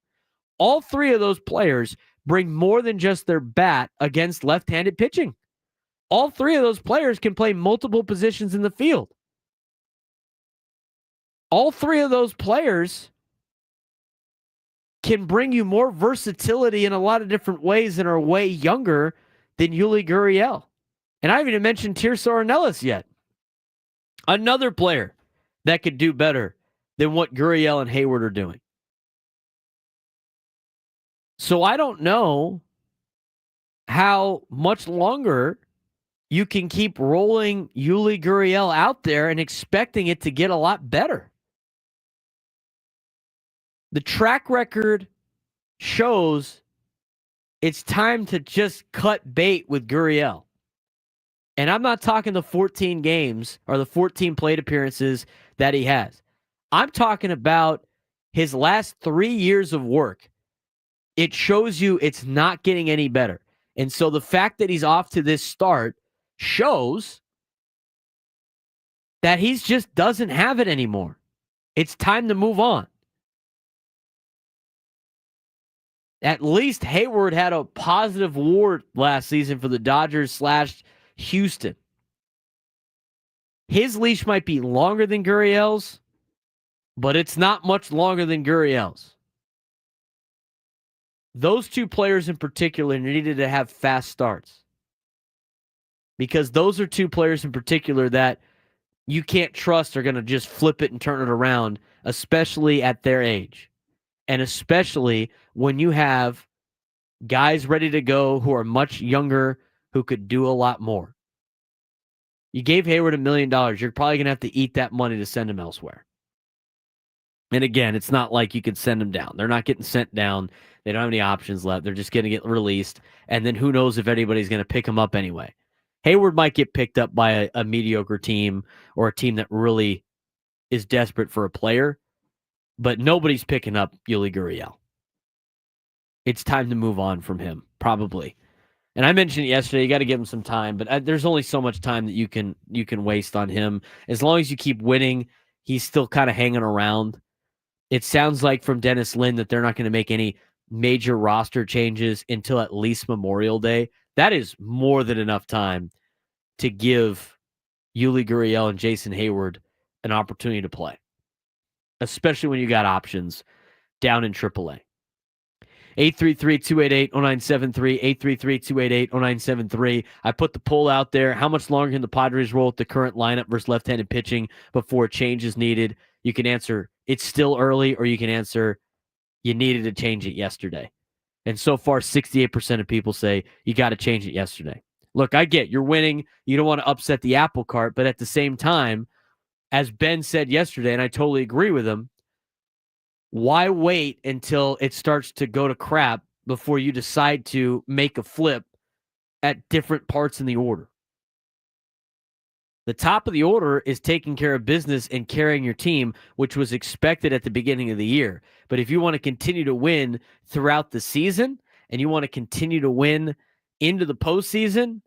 All three of those players bring more than just their bat against left-handed pitching. All three of those players can play multiple positions in the field. All three of those players can bring you more versatility in a lot of different ways and are way younger than Yuli Gurriel. And I haven't even mentioned Tirso Ornelas yet. Another player that could do better than what Gurriel and Hayward are doing. So I don't know how much longer you can keep rolling Yuli Gurriel out there and expecting it to get a lot better. The track record shows it's time to just cut bait with Gurriel. And I'm not talking the 14 games or the 14 plate appearances that he has. I'm talking about his last 3 years of work. It shows you it's not getting any better. And so the fact that he's off to this start shows that he just doesn't have it anymore. It's time to move on. At least Hayward had a positive WAR last season for the Dodgers / Houston. His leash might be longer than Gurriel's, but it's not much longer than Gurriel's. Those two players in particular needed to have fast starts, because those are two players in particular that you can't trust are going to just flip it and turn it around, especially at their age. And especially when you have guys ready to go who are much younger, who could do a lot more. You gave Hayward $1 million. You're probably going to have to eat that money to send him elsewhere. And again, it's not like you can send them down. They're not getting sent down. They don't have any options left. They're just going to get released. And then who knows if anybody's going to pick them up anyway. Hayward might get picked up by a mediocre team or a team that really is desperate for a player. But nobody's picking up Yuli Gurriel. It's time to move on from him, probably. And I mentioned it yesterday, you got to give him some time, but there's only so much time that you can waste on him. As long as you keep winning, he's still kind of hanging around. It sounds like from Dennis Lin that they're not going to make any major roster changes until at least Memorial Day. That is more than enough time to give Yuli Gurriel and Jason Hayward an opportunity to play, especially when you got options down in AAA. 833-288-0973, 833-288-0973. I put the poll out there. How much longer can the Padres roll with the current lineup versus left-handed pitching before a change is needed? You can answer, it's still early, or you can answer, you needed to change it yesterday. And so far, 68% of people say you got to change it yesterday. Look, I get you're winning. You don't want to upset the apple cart, but at the same time, as Ben said yesterday, and I totally agree with him, why wait until it starts to go to crap before you decide to make a flip at different parts in the order? The top of the order is taking care of business and carrying your team, which was expected at the beginning of the year. But if you want to continue to win throughout the season and you want to continue to win into the postseason,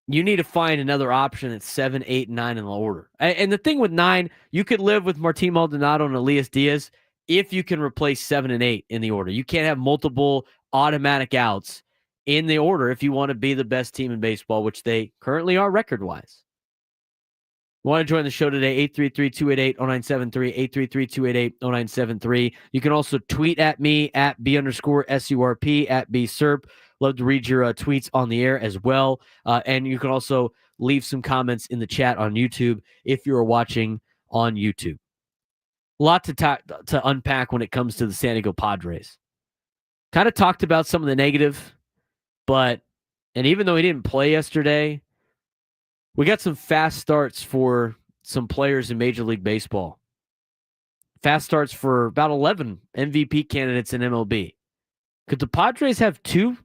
you need to find another option at 7, 8, 9 in the order. And the thing with 9, you could live with Martín Maldonado and Elias Diaz if you can replace 7 and 8 in the order. You can't have multiple automatic outs in the order if you want to be the best team in baseball, which they currently are record-wise. You want to join the show today, 833-288-0973, 833-288-0973. You can also tweet at me at B_SURP, at BSURP. Love to read your tweets on the air as well. And you can also leave some comments in the chat on YouTube if you're watching on YouTube. A lot to unpack when it comes to the San Diego Padres. Kind of talked about some of the negative, and even though he didn't play yesterday, we got some fast starts for some players in Major League Baseball. Fast starts for about 11 MVP candidates in MLB. Could the Padres have 2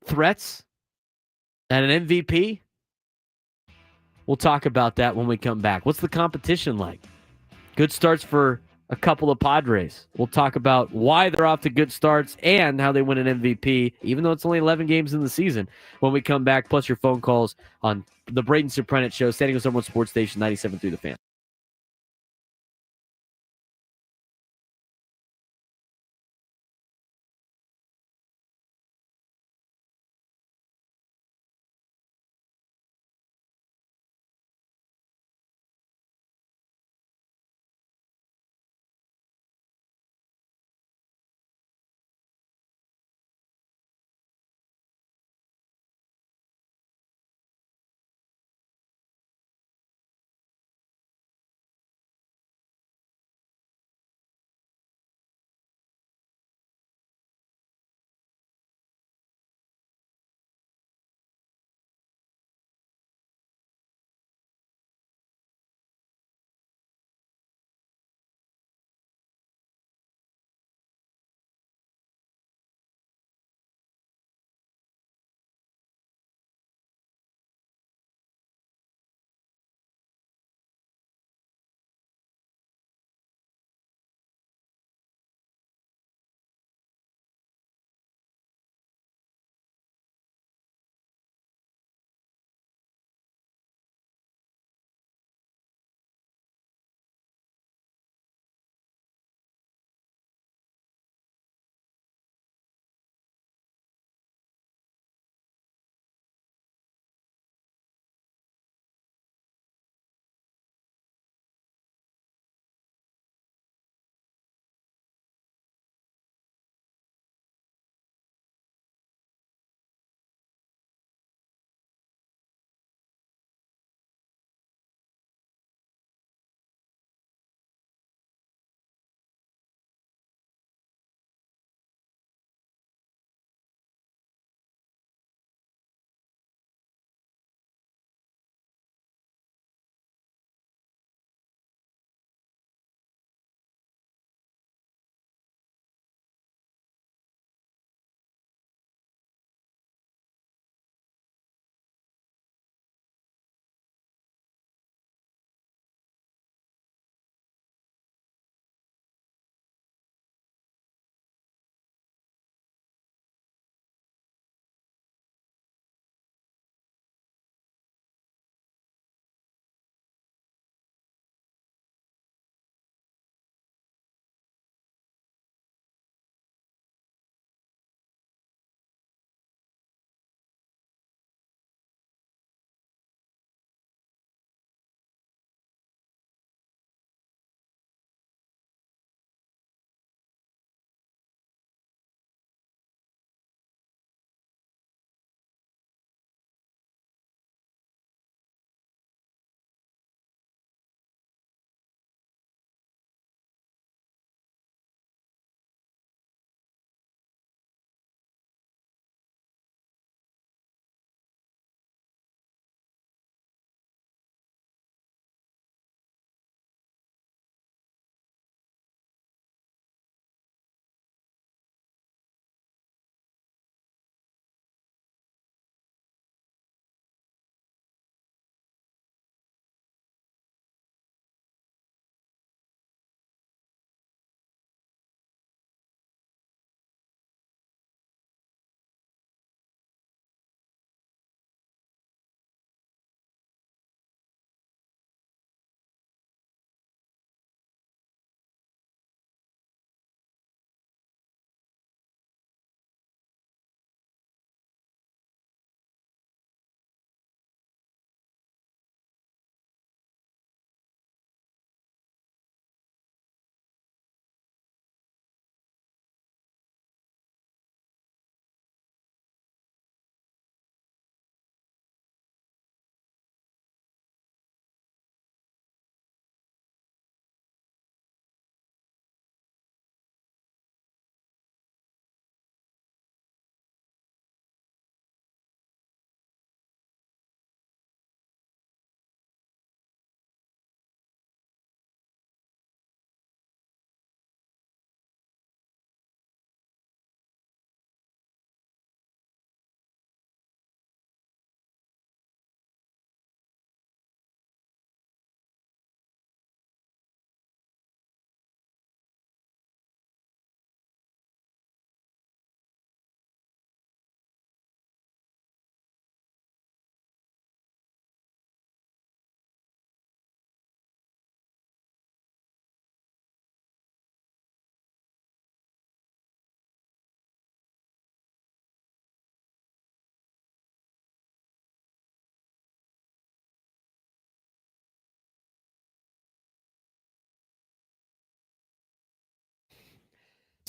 threats at an MVP? We'll talk about that when we come back. What's the competition like? Good starts for a couple of Padres. We'll talk about why they're off to good starts and how they win an MVP, even though it's only 11 games in the season, when we come back, plus your phone calls on the Braden Surprenant Show, San Diego #1 Sports Station 97.3 The Fan.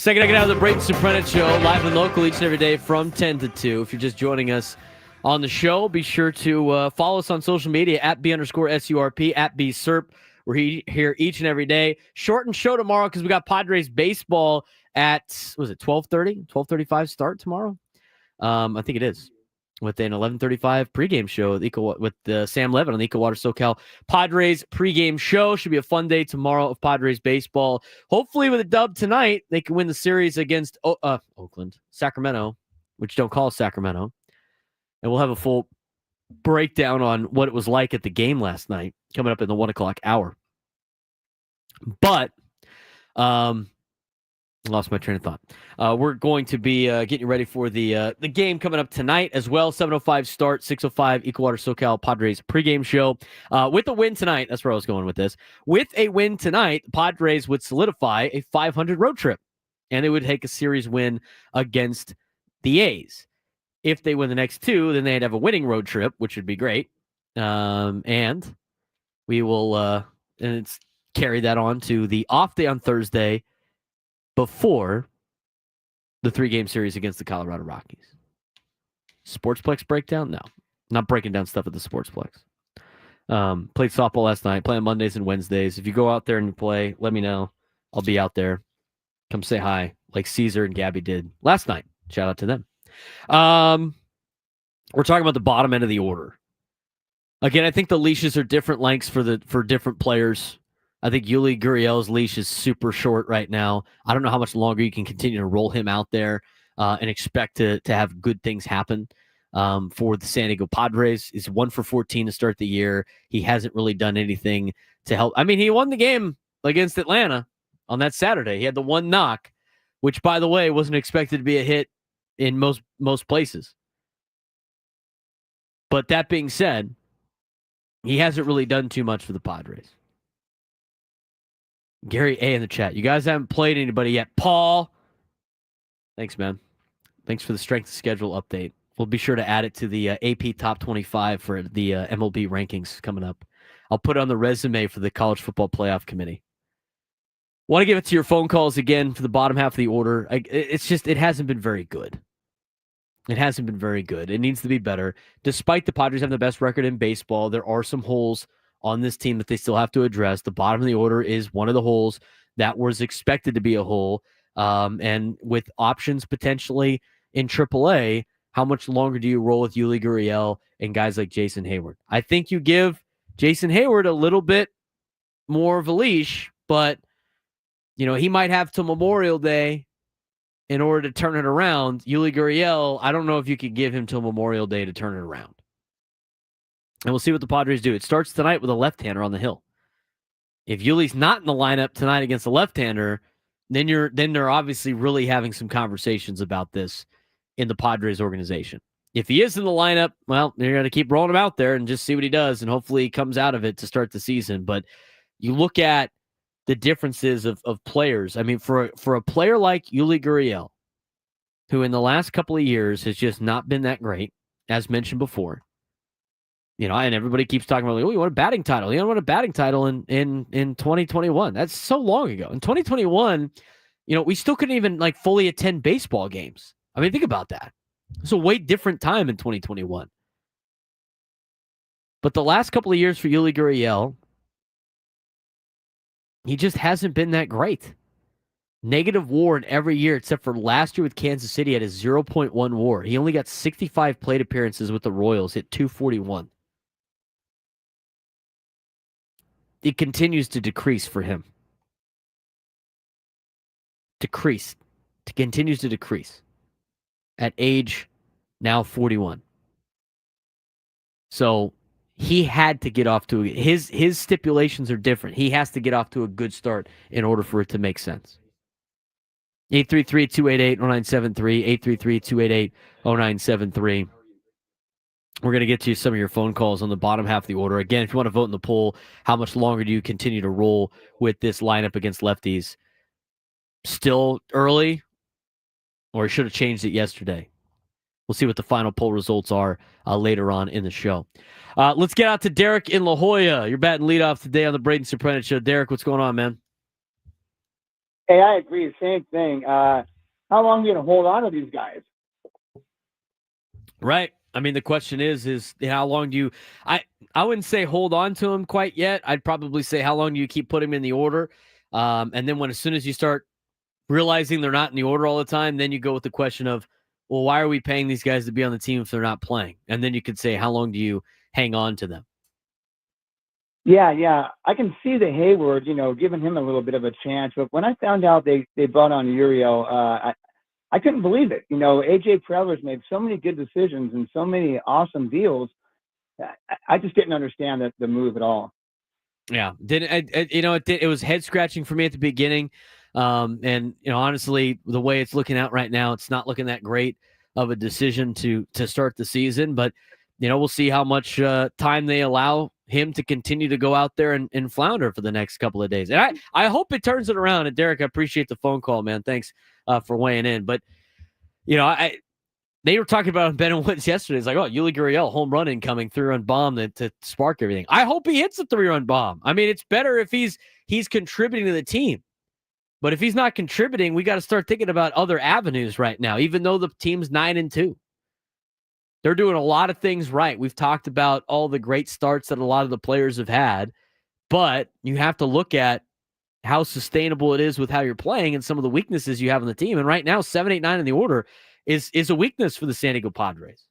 Second half of the Braden Surprenant Show, live and local each and every day from 10 to 2. If you're just joining us on the show, be sure to follow us on social media at B_SURP, at BSURP. We're here each and every day. Shortened show tomorrow because we got Padres baseball at, was it 12:30? 12:35 start tomorrow? I think it is. With an 11:35 pregame show with Sam Levin on the Eco Water SoCal Padres pregame show. Should be a fun day tomorrow of Padres baseball. Hopefully with a dub tonight, they can win the series against Sacramento, which don't call Sacramento. And we'll have a full breakdown on what it was like at the game last night coming up in the 1 o'clock hour. But lost my train of thought. We're going to be getting you ready for the game coming up tonight as well. 7:05 start, 6:05 Eco Water SoCal Padres pregame show. With a win tonight, that's where I was going with this. With a win tonight, the Padres would solidify a 500 road trip, and they would take a series win against the A's. If they win the next two, then they'd have a winning road trip, which would be great. And we will carry that on to the off day on Thursday, before the 3-game series against the Colorado Rockies. Sportsplex breakdown? No. Not breaking down stuff at the Sportsplex. Played softball last night. Play on Mondays and Wednesdays. If you go out there and you play, let me know. I'll be out there. Come say hi, like Caesar and Gabby did last night. Shout out to them. We're talking about the bottom end of the order. Again, I think the leashes are different lengths for different players. I think Yuli Gurriel's leash is super short right now. I don't know how much longer you can continue to roll him out there and expect to have good things happen for the San Diego Padres. He's 1 for 14 to start the year. He hasn't really done anything to help. I mean, he won the game against Atlanta on that Saturday. He had the one knock, which, by the way, wasn't expected to be a hit in most places. But that being said, he hasn't really done too much for the Padres. Gary A in the chat. You guys haven't played anybody yet. Paul. Thanks, man. Thanks for the strength of schedule update. We'll be sure to add it to the AP Top 25 for the MLB rankings coming up. I'll put it on the resume for the College Football Playoff Committee. Want to give it to your phone calls again for the bottom half of the order. It hasn't been very good. It hasn't been very good. It needs to be better. Despite the Padres having the best record in baseball, there are some holes on this team that they still have to address. The bottom of the order is one of the holes that was expected to be a hole. And with options potentially in AAA, how much longer do you roll with Yuli Gurriel and guys like Jason Hayward? I think you give Jason Hayward a little bit more of a leash, but he might have till Memorial Day in order to turn it around. Yuli Gurriel, I don't know if you could give him till Memorial Day to turn it around. And we'll see what the Padres do. It starts tonight with a left-hander on the hill. If Yuli's not in the lineup tonight against a left-hander, then they're obviously really having some conversations about this in the Padres organization. If he is in the lineup, well, they're going to keep rolling him out there and just see what he does, and hopefully he comes out of it to start the season. But you look at the differences of players. I mean, for a player like Yuli Gurriel, who in the last couple of years has just not been that great, as mentioned before, and everybody keeps talking about, you want a batting title. You want a batting title in 2021. That's so long ago. In 2021, we still couldn't even fully attend baseball games. I mean, think about that. It's a way different time in 2021. But the last couple of years for Yuli Gurriel, he just hasn't been that great. Negative WAR in every year except for last year with Kansas City at a 0.1 WAR. He only got 65 plate appearances with the Royals, hit 241. It continues to decrease for him. Continues to decrease. At age now 41. So he had to get off to his stipulations are different. He has to get off to a good start in order for it to make sense. 833-288-0973, 833-288-0973. We're going to get to some of your phone calls on the bottom half of the order. Again, if you want to vote in the poll, how much longer do you continue to roll with this lineup against lefties? Still early, or should have changed it yesterday? We'll see what the final poll results are later on in the show. Let's get out to Derek in La Jolla. You're batting leadoff today on the Braden Surprenant Show. Derek, what's going on, man? Hey, I agree. Same thing. How long are you going to hold on to these guys? Right. I mean, the question is how long do you I wouldn't say hold on to him quite yet. I'd probably say how long do you keep putting him in the order? And then as soon as you start realizing they're not in the order all the time, then you go with the question of, well, why are we paying these guys to be on the team if they're not playing? And then you could say, how long do you hang on to them? Yeah. I can see the Hayward, giving him a little bit of a chance. But when I found out they brought on Uriel, I couldn't believe it. AJ Preller's made so many good decisions and so many awesome deals. I just didn't understand the move at all. Yeah, it was head scratching for me at the beginning, and honestly, the way it's looking out right now, it's not looking that great of a decision to start the season. But we'll see how much time they allow him to continue to go out there and flounder for the next couple of days. And I hope it turns it around. And Derek, I appreciate the phone call, man. Thanks for weighing in. But they were talking about Ben and Woods yesterday. It's like, oh, Yuli Gurriel, home run incoming, 3-run bomb to spark everything. I hope he hits a 3-run bomb. I mean, it's better if he's contributing to the team. But if he's not contributing, we got to start thinking about other avenues right now, even though the team's 9-2. They're doing a lot of things right. We've talked about all the great starts that a lot of the players have had, but you have to look at how sustainable it is with how you're playing and some of the weaknesses you have on the team. And right now, 7, 8, 9 in the order is a weakness for the San Diego Padres.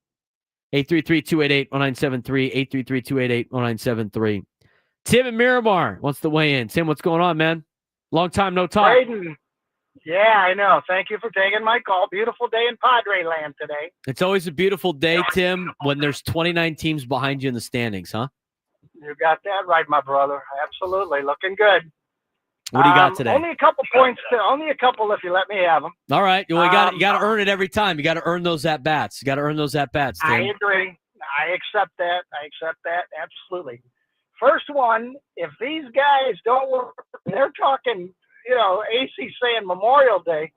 833-288-1973, 833-288-1973. Tim in Miramar wants to weigh in. Tim, what's going on, man? Long time no talk. Braden. Yeah, I know. Thank you for taking my call. Beautiful day in Padre land today. It's always a beautiful day, Tim, when there's 29 teams behind you in the standings, huh? You got that right, my brother. Absolutely. Looking good. What do you got today? Only a couple points. Only a couple if you let me have them. All right. Well, you got to earn it every time. You got to earn those at-bats. You got to earn those at-bats, Tim. I agree. I accept that. Absolutely. First one, if these guys don't work, they're talking, AC saying Memorial Day,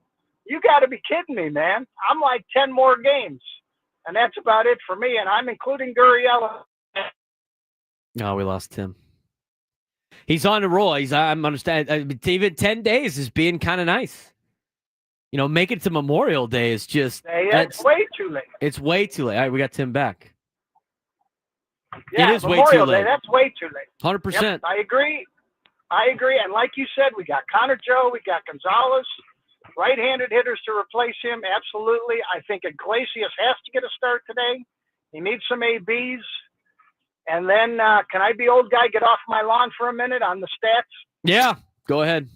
you got to be kidding me, man. I'm like 10 more games, and that's about it for me, and I'm including Gurriel. No, we lost Tim. He's on the roll. I'm understand. Even 10 days is being kind of nice. Make it to Memorial Day is just. It's way too late. It's way too late. All right, we got Tim back. Yeah, it is Memorial way too Day, late. that's way too late. 100%. Yep, I agree. And like you said, we got Connor Joe, we got Gonzalez, right-handed hitters to replace him. Absolutely. I think Iglesias has to get a start today. He needs some ABs. And then can I be old guy, get off my lawn for a minute on the stats? Yeah, go ahead.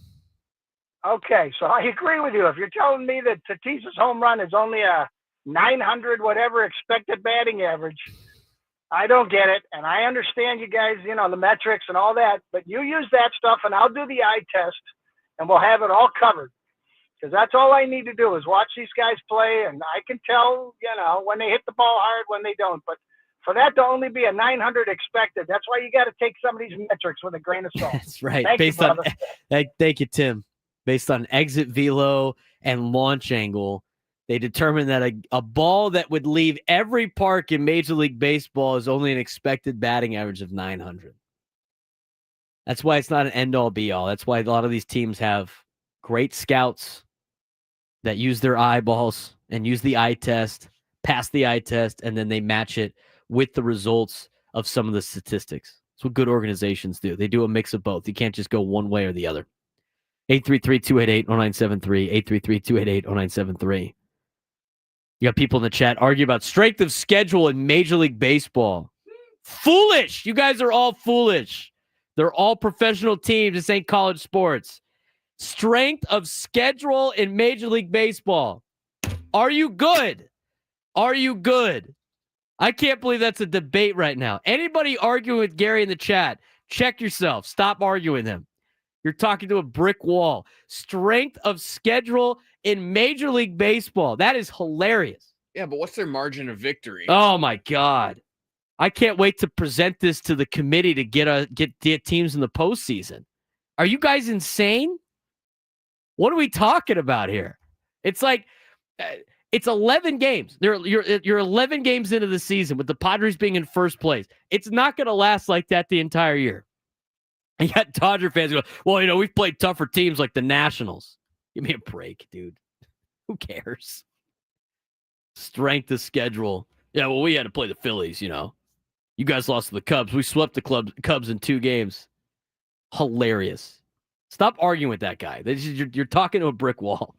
Okay, so I agree with you. If you're telling me that Tatis' home run is only a 900 whatever expected batting average, I don't get it. And I understand you guys, the metrics and all that, but you use that stuff and I'll do the eye test and we'll have it all covered. Because that's all I need to do is watch these guys play and I can tell, when they hit the ball hard, when they don't. But for that to only be a 900 expected, that's why you got to take some of these metrics with a grain of salt. That's right. Thank you, Tim. Based on exit velo and launch angle, they determined that a ball that would leave every park in Major League Baseball is only an expected batting average of 900. That's why it's not an end-all, be-all. That's why a lot of these teams have great scouts that use their eyeballs and use the eye test, pass the eye test, and then they match it with the results of some of the statistics. That's what good organizations do. They do a mix of both. You can't just go one way or the other. 833-288-0973, 833-288-0973. You got people in the chat argue about strength of schedule in Major League Baseball. Foolish. You guys are all foolish. They're all professional teams. This ain't college sports. Strength of schedule in Major League Baseball. Are you good? Are you good? I can't believe that's a debate right now. Anybody arguing with Gary in the chat, check yourself. Stop arguing them. You're talking to a brick wall. Strength of schedule in Major League Baseball. That is hilarious. Yeah, but what's their margin of victory? Oh, my God. I can't wait to present this to the committee to get teams in the postseason. Are you guys insane? What are we talking about here? It's like it's 11 games. You're 11 games into the season with the Padres being in first place. It's not going to last like that the entire year. And you got Dodger fans go, well, we've played tougher teams like the Nationals. Give me a break, dude. Who cares? Strength of schedule. Yeah, well, we had to play the Phillies, you know. You guys lost to the Cubs. We swept the Cubs in 2 games. Hilarious. Stop arguing with that guy. You're talking to a brick wall.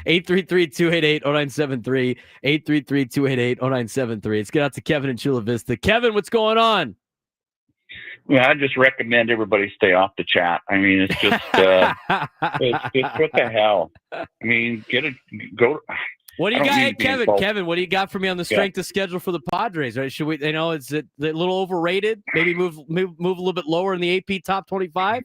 833-288-0973. 833-288-0973. Let's get out to Kevin in Chula Vista. Kevin, what's going on? Yeah, I just recommend everybody stay off the chat. I mean, it's just, it's what the hell. I mean, go. What do you got, hey, Kevin? Kevin, what do you got for me on the strength of schedule for the Padres? Right? Should we? You know, is it a little overrated? Maybe move a little bit lower in the AP top 25.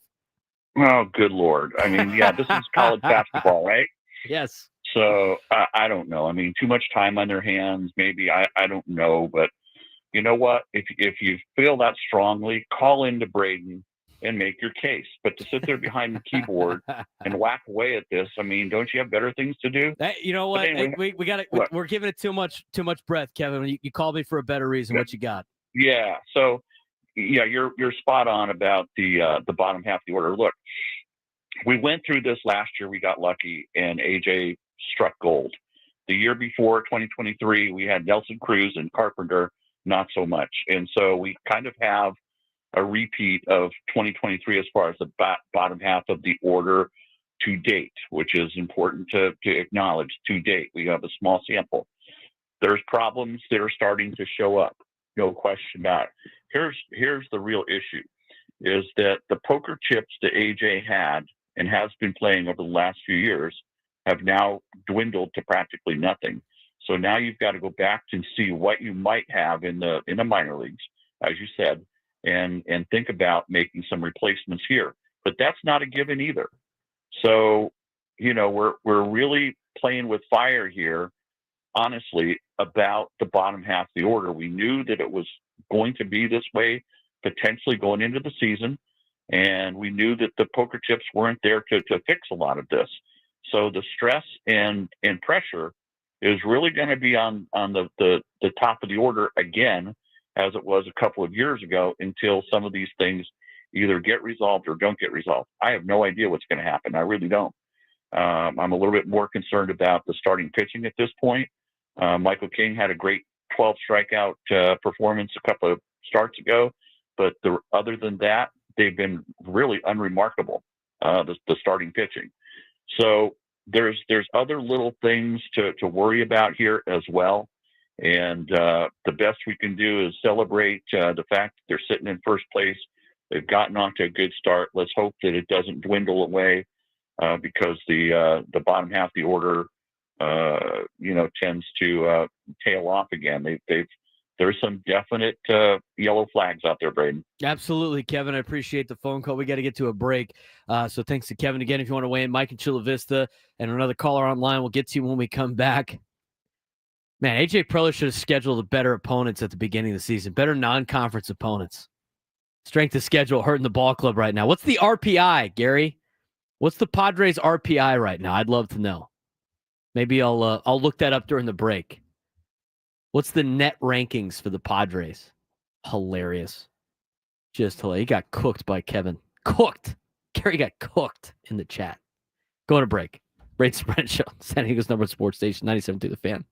Oh, good Lord! I mean, yeah, this is college basketball, right? Yes. So I don't know. I mean, too much time on their hands. Maybe I don't know, but you know what? If you feel that strongly, call into Braden and make your case. But to sit there behind the keyboard and whack away at this, I mean, don't you have better things to do? You know what? Anyway, we got it. We're giving it too much breath, Kevin. You called me for a better reason. What you got? Yeah. So, yeah, you're spot on about the bottom half of the order. Look, we went through this last year. We got lucky, and AJ struck gold. The year before, 2023, we had Nelson Cruz and Carpenter, not so much. And so we kind of have a repeat of 2023 as far as the bottom half of the order to date, which is important to acknowledge. To date, we have a small sample. There's problems that are starting to show up, no question about it. Here's the real issue, is that the poker chips that AJ had and has been playing over the last few years have now dwindled to practically nothing. So now you've got to go back and see what you might have in the minor leagues, as you said, and think about making some replacements here. But that's not a given either. So, you know, we're really playing with fire here, honestly, about the bottom half of the order. We knew that it was going to be this way, potentially going into the season, and we knew that the poker chips weren't there to fix a lot of this. So the stress and pressure is really going to be on the top of the order again, as it was a couple of years ago, until some of these things either get resolved or don't get resolved. I have no idea what's going to happen. I really don't. I'm a little bit more concerned about the starting pitching at this point. Michael King had a great 12 strikeout performance a couple of starts ago, but other than that, they've been really unremarkable, the starting pitching. So there's other little things to worry about here as well. And the best we can do is celebrate the fact that they're sitting in first place. They've gotten off to a good start. Let's hope that it doesn't dwindle away because the bottom half of the order, tends to tail off again. There's some definite yellow flags out there, Braden. Absolutely, Kevin. I appreciate the phone call. We got to get to a break. So thanks to Kevin again. If you want to weigh in, Mike in Chula Vista and another caller online, we'll get to you when we come back. Man, AJ Preller should have scheduled better opponents at the beginning of the season, better non-conference opponents. Strength of schedule hurting the ball club right now. What's the RPI, Gary? What's the Padres RPI right now? I'd love to know. Maybe I'll look that up during the break. What's the net rankings for the Padres? Hilarious. Just hilarious. He got cooked by Kevin. Cooked. Gary got cooked in the chat. Going to break. Braden Surprenant Show. San Diego's number one sports station, 97.2 The Fan.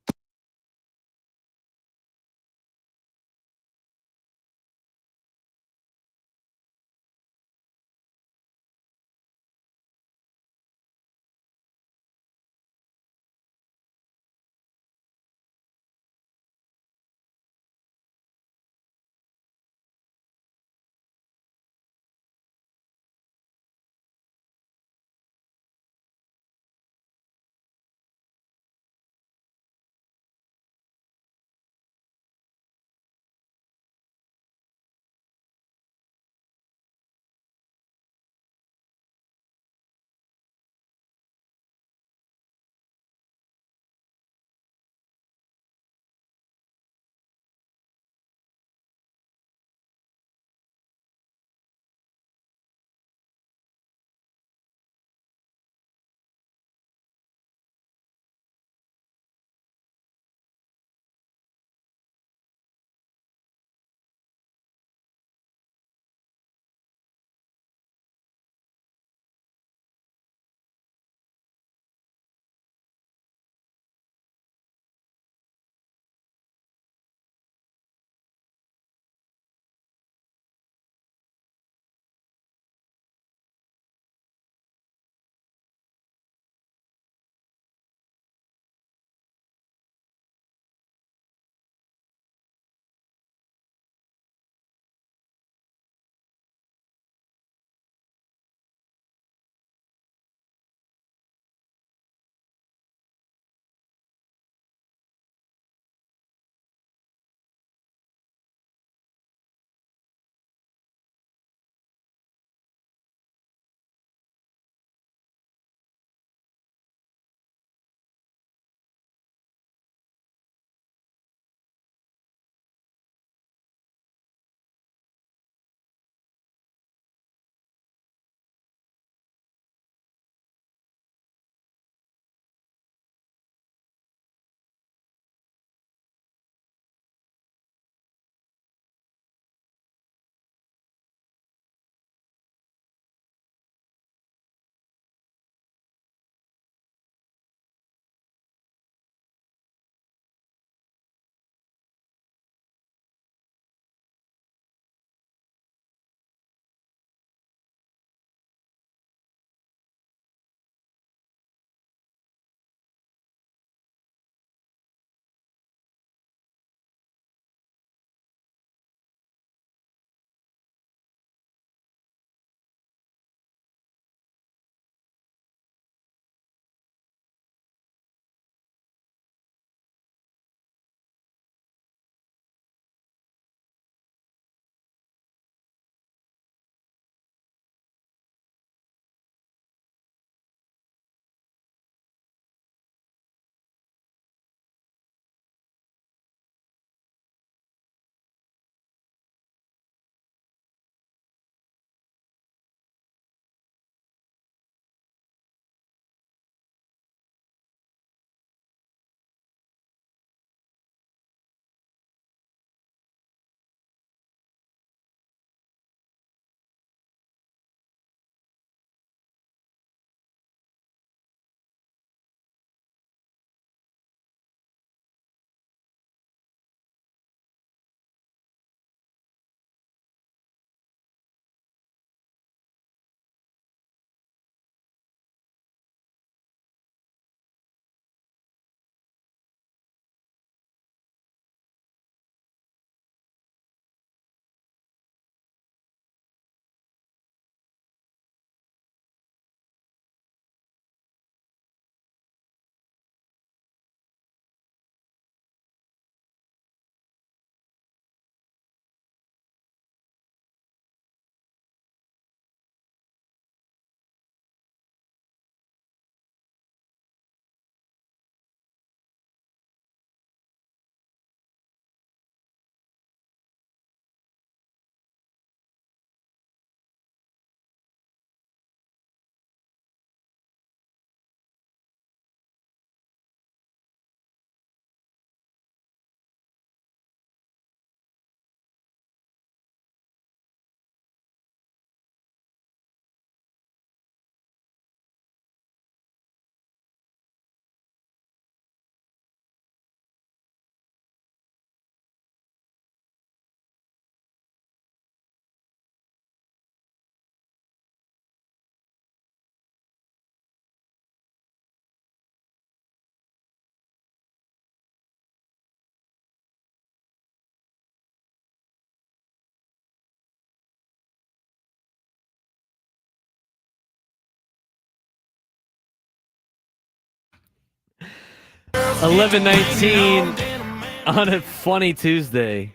11:19 on a funny Tuesday.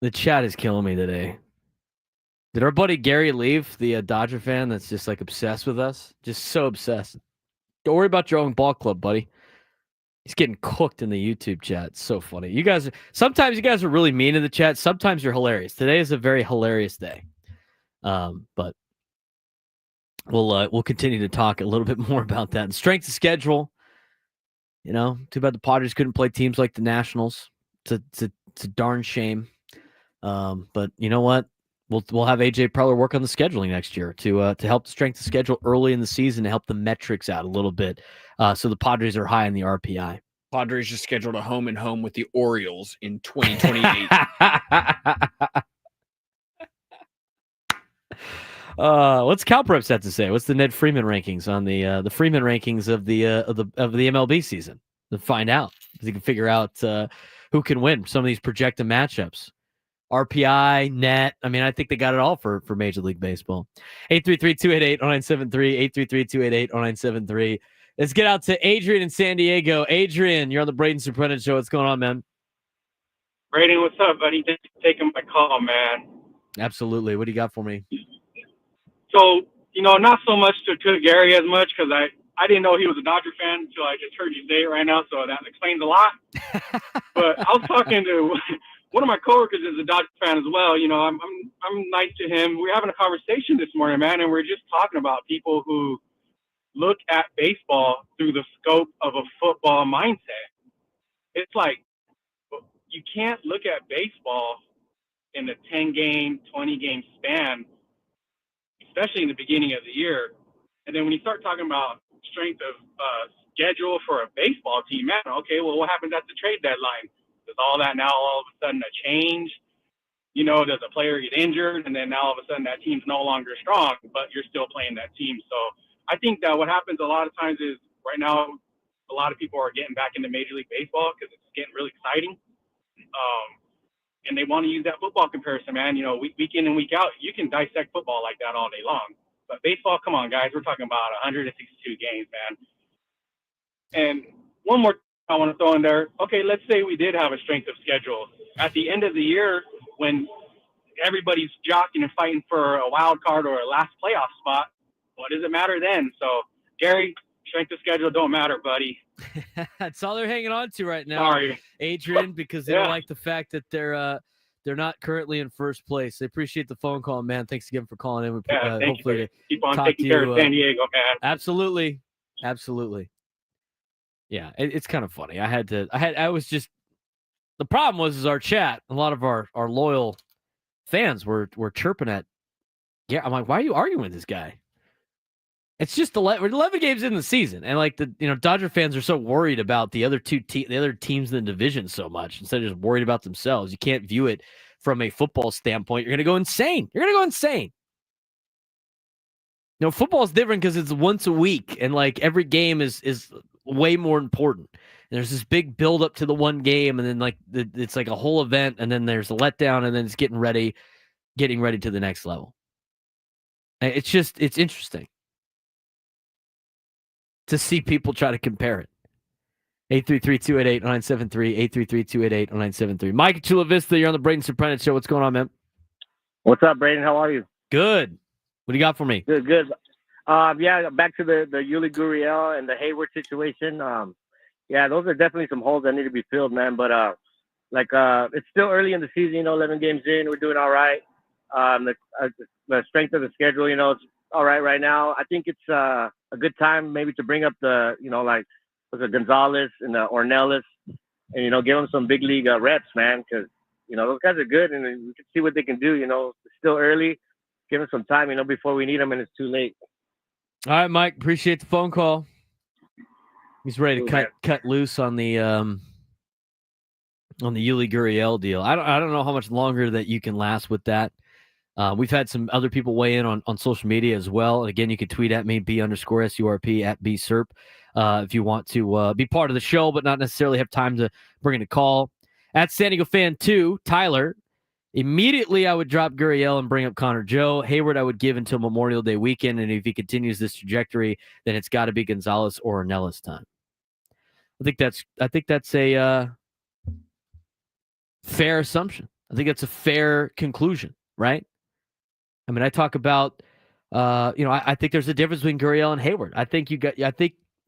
The chat is killing me today. Did our buddy Gary leave, the Dodger fan that's just like obsessed with us? Just so obsessed. Don't worry about your own ball club, buddy. He's getting cooked in the YouTube chat. It's so funny. Sometimes you guys are really mean in the chat. Sometimes you're hilarious. Today is a very hilarious day. But we'll continue to talk a little bit more about that. And strength of schedule. You know, too bad the Padres couldn't play teams like the Nationals. It's a darn shame. But you know what? We'll have AJ Preller work on the scheduling next year to help the strength of schedule early in the season to help the metrics out a little bit. So the Padres are high in the RPI. Padres just scheduled a home and home with the Orioles in 2028. What's CalPreps have to say? What's the Ned Freeman rankings on the Freeman rankings of the MLB season? To find out, because you can figure out who can win some of these projected matchups. RPI, net. I mean, I think they got it all for Major League Baseball. 833-288-0973, 833-288-0973. Let's get out to Adrian in San Diego. Adrian, you're on the Braden Surprenant show. What's going on, man? Braden, what's up, buddy? Thanks for taking my call, man. Absolutely. What do you got for me? So, not so much to Gary as much because I didn't know he was a Dodger fan until I just heard you say it right now, so that explains a lot. But I was talking to one of my coworkers is a Dodger fan as well. I'm nice to him. We're having a conversation this morning, man, and we're just talking about people who look at baseball through the scope of a football mindset. It's like you can't look at baseball in a 10-game, 20-game span, especially in the beginning of the year. And then when you start talking about strength of schedule for a baseball team, man, okay, well, what happens at the trade deadline? Does all that now all of a sudden a change? Does a player get injured and then now all of a sudden that team's no longer strong, but you're still playing that team? So I think that what happens a lot of times is right now a lot of people are getting back into Major League Baseball because it's getting really exciting. And they want to use that football comparison, man. Week in and week out, you can dissect football like that all day long. But baseball, come on, guys. We're talking about 162 games, man. And one more I want to throw in there. Okay, let's say we did have a strength of schedule. At the end of the year, when everybody's jockeying and fighting for a wild card or a last playoff spot, what does it matter then? So, Gary, strength of schedule don't matter, buddy. That's all they're hanging on to right now. Sorry, Adrian, because they don't like the fact that they're not currently in first place. They appreciate the phone call, man. Thanks again for calling in. Thank Hopefully you. Keep on taking care of San Diego, man. Absolutely. Yeah, it's kind of funny. The problem was our chat. A lot of our loyal fans were chirping at. Yeah, I'm like, why are you arguing with this guy? It's just we're 11 games in the season, and like Dodger fans are so worried about the other the other teams in the division so much instead of just worried about themselves. You can't view it from a football standpoint. You're gonna go insane. Football is different because it's once a week, and like every game is way more important. And there's this big build up to the one game, and then like it's like a whole event, and then there's a letdown, and then it's getting ready to the next level. It's interesting to see people try to compare it. 833-288-0973, 833-288-0973. Mike at Chula Vista, you're on the Braden Surprenant show. What's going on, man? What's up, Braden? How are you? Good. What do you got for me? Good. Yeah, back to the Yuli Gurriel and the Hayward situation. Yeah, those are definitely some holes that need to be filled, man. But it's still early in the season. 11 games in, we're doing all right. The strength of the schedule, it's all right now. I think it's a good time maybe to bring up the Gonzalez and the Ornelas, and give them some big league reps, man, because those guys are good and we can see what they can do. It's still early. Give them some time, before we need them and it's too late. All right, Mike. Appreciate the phone call. He's ready to cut loose on the Yuli Gurriel deal. I don't know how much longer that you can last with that. We've had some other people weigh in on social media as well. And again, you can tweet at me, B_SURP at BSURP, if you want to be part of the show, but not necessarily have time to bring in a call. At San Diego Fan 2, Tyler, immediately I would drop Gurriel and bring up Connor Joe. Hayward I would give until Memorial Day weekend, and if he continues this trajectory, then it's got to be Gonzalez or Ornelas time. I think that's a fair assumption. I think that's a fair conclusion, right? I mean, I talk about, I think there's a difference between Gurriel and Hayward. I think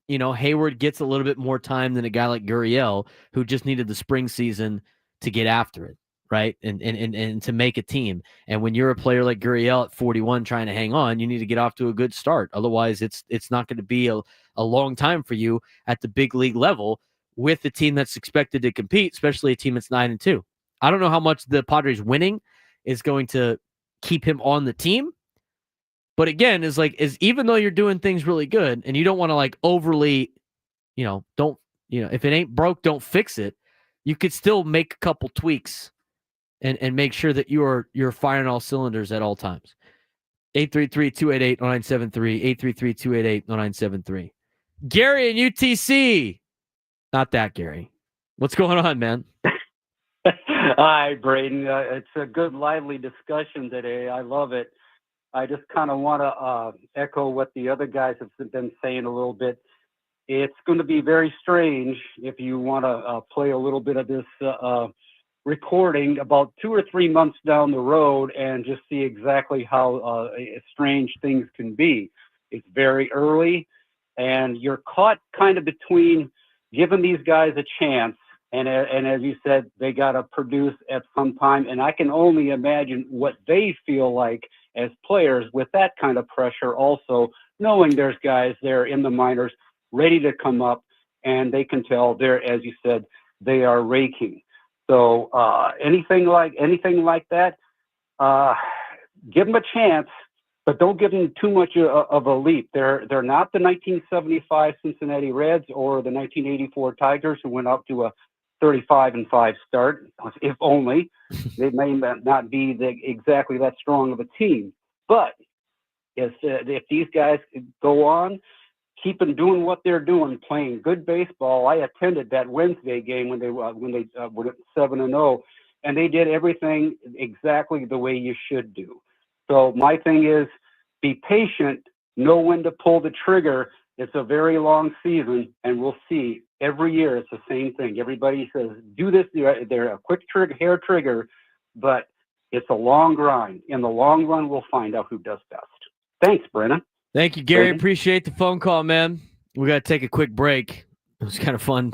Hayward gets a little bit more time than a guy like Gurriel, who just needed the spring season to get after it, right? And to make a team. And when you're a player like Gurriel at 41 trying to hang on, you need to get off to a good start. Otherwise, it's not going to be a long time for you at the big league level with a team that's expected to compete, especially a team that's 9-2. I don't know how much the Padres winning is going to keep him on the team. But again, is even though you're doing things really good and you don't want to overly, if it ain't broke, don't fix it. You could still make a couple tweaks and make sure that you're firing all cylinders at all times. 833-288-0973, 833-288-0973. Gary and UTC. Not that Gary. What's going on, man? Hi, Braden. It's a good, lively discussion today. I love it. I just kind of want to echo what the other guys have been saying a little bit. It's going to be very strange if you want to play a little bit of this recording about 2 or 3 months down the road and just see exactly how strange things can be. It's very early, and you're caught kind of between giving these guys a chance. And as you said, they got to produce at some time. And I can only imagine what they feel like as players with that kind of pressure also, knowing there's guys there in the minors ready to come up, and they can tell they're, as you said, they are raking. So anything like that, give them a chance, but don't give them too much of a leap. They're not the 1975 Cincinnati Reds or the 1984 Tigers who went up to a 35-5 start. If only. They may not be exactly that strong of a team. But if these guys go on, keep them doing what they're doing, playing good baseball. I attended that Wednesday game when they were 7-0, and they did everything exactly the way you should do. So my thing is, be patient, know when to pull the trigger. It's a very long season, and we'll see. Every year it's the same thing. Everybody says, do this. They're a quick hair trigger, but it's a long grind. In the long run, we'll find out who does best. Thanks, Brennan. Thank you, Gary. Braden? Appreciate the phone call, man. We got to take a quick break. It was kind of fun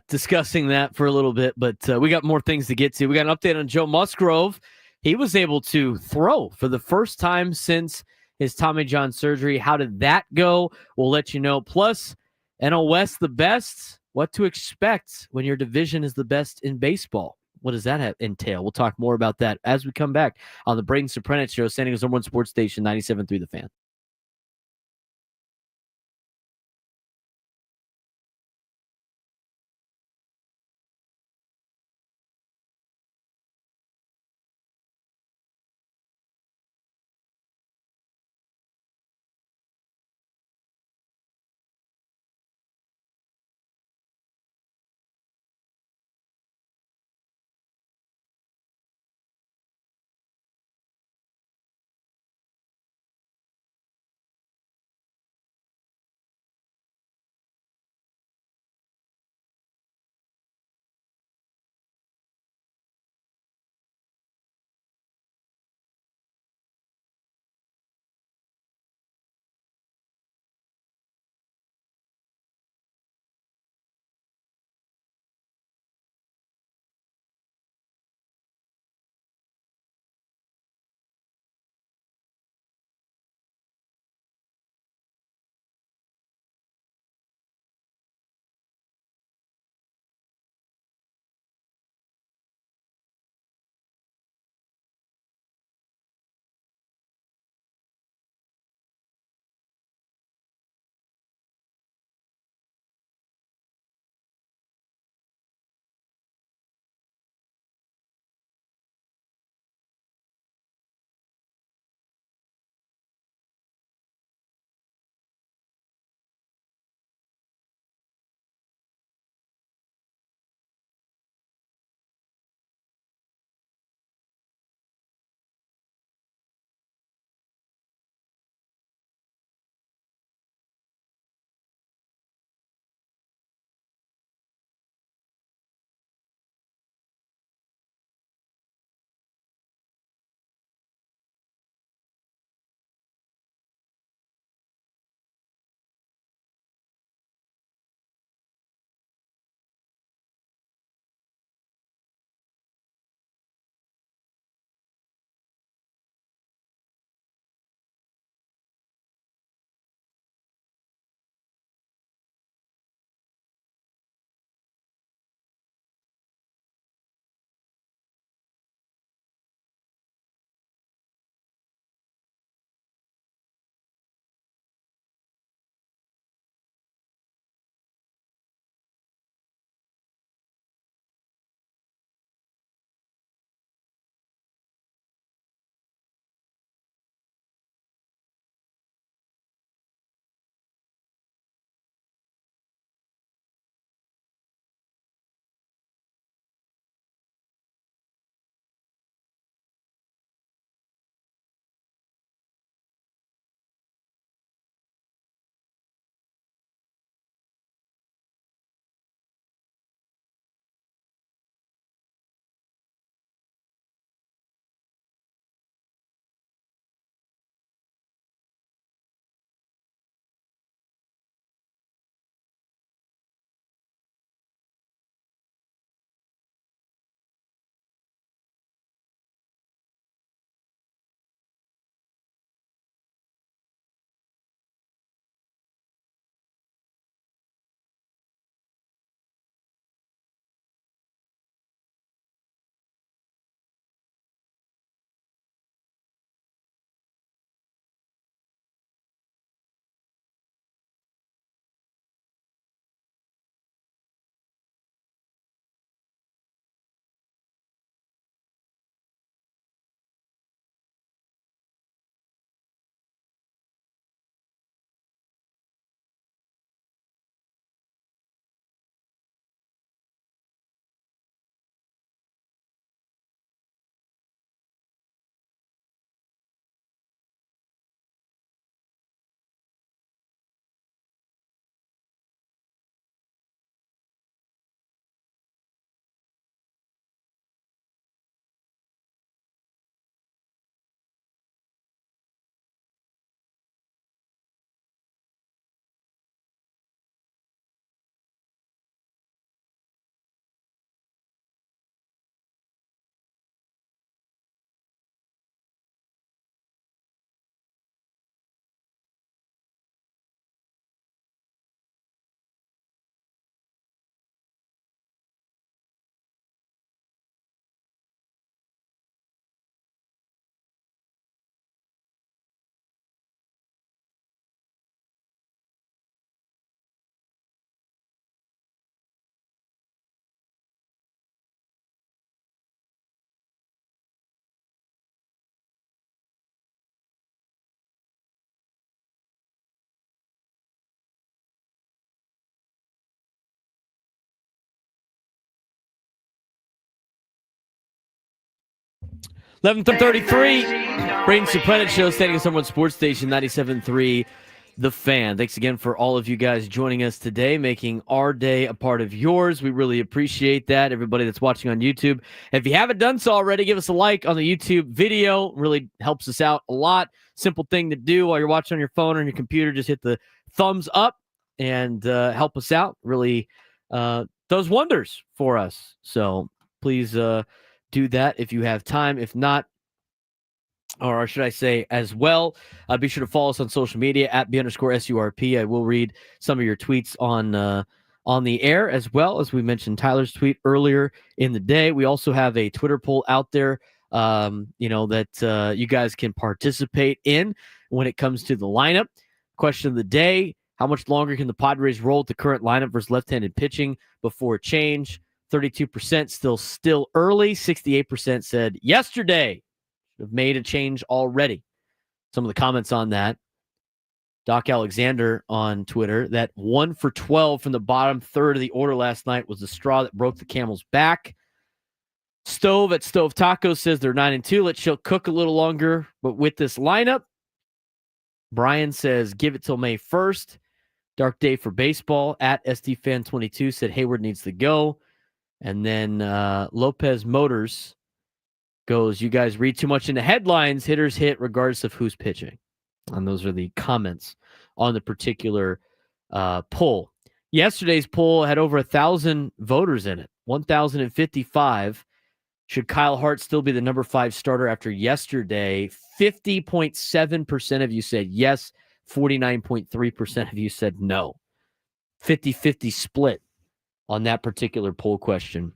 discussing that for a little bit, but we got more things to get to. We got an update on Joe Musgrove. He was able to throw for the first time since his Tommy John surgery. How did that go? We'll let you know. Plus, NL West, the best. What to expect when your division is the best in baseball? What does that entail? We'll talk more about that as we come back on the Braden Surprenant Show, San Diego's #1 sports station, 97.3 The Fan. 11:33. Braden Surprenant Show, standing on someone's sports station, 97.3 The Fan. Thanks again for all of you guys joining us today, making our day a part of yours. We really appreciate that. Everybody that's watching on YouTube, if you haven't done so already, give us a like on the YouTube video. It really helps us out a lot. Simple thing to do while you're watching on your phone or on your computer. Just hit the thumbs up and help us out. Really does wonders for us. So please do that if you have time. If not, or should I say as well, be sure to follow us on social media at @B_SURP. I will read some of your tweets on the air, as well as we mentioned Tyler's tweet earlier in the day. We also have a Twitter poll out there, that you guys can participate in when it comes to the lineup. Question of the day: how much longer can the Padres roll with the current lineup versus left-handed pitching before change? 32% still early. 68% said yesterday. Have made a change already. Some of the comments on that. Doc Alexander on Twitter, that 1 for 12 from the bottom third of the order last night was the straw that broke the camel's back. Stove at Stove Taco says they're 9-2. Let Schilt cook a little longer, but with this lineup. Brian says give it till May 1st. Dark day for baseball at SDFan22 said Hayward needs to go. And then Lopez Motors goes, you guys read too much into headlines. Hitters hit regardless of who's pitching. And those are the comments on the particular poll. Yesterday's poll had over 1,000 voters in it, 1,055. Should Kyle Hart still be the number 5 starter after yesterday? 50.7% of you said yes. 49.3% of you said no. 50-50 split on that particular poll question,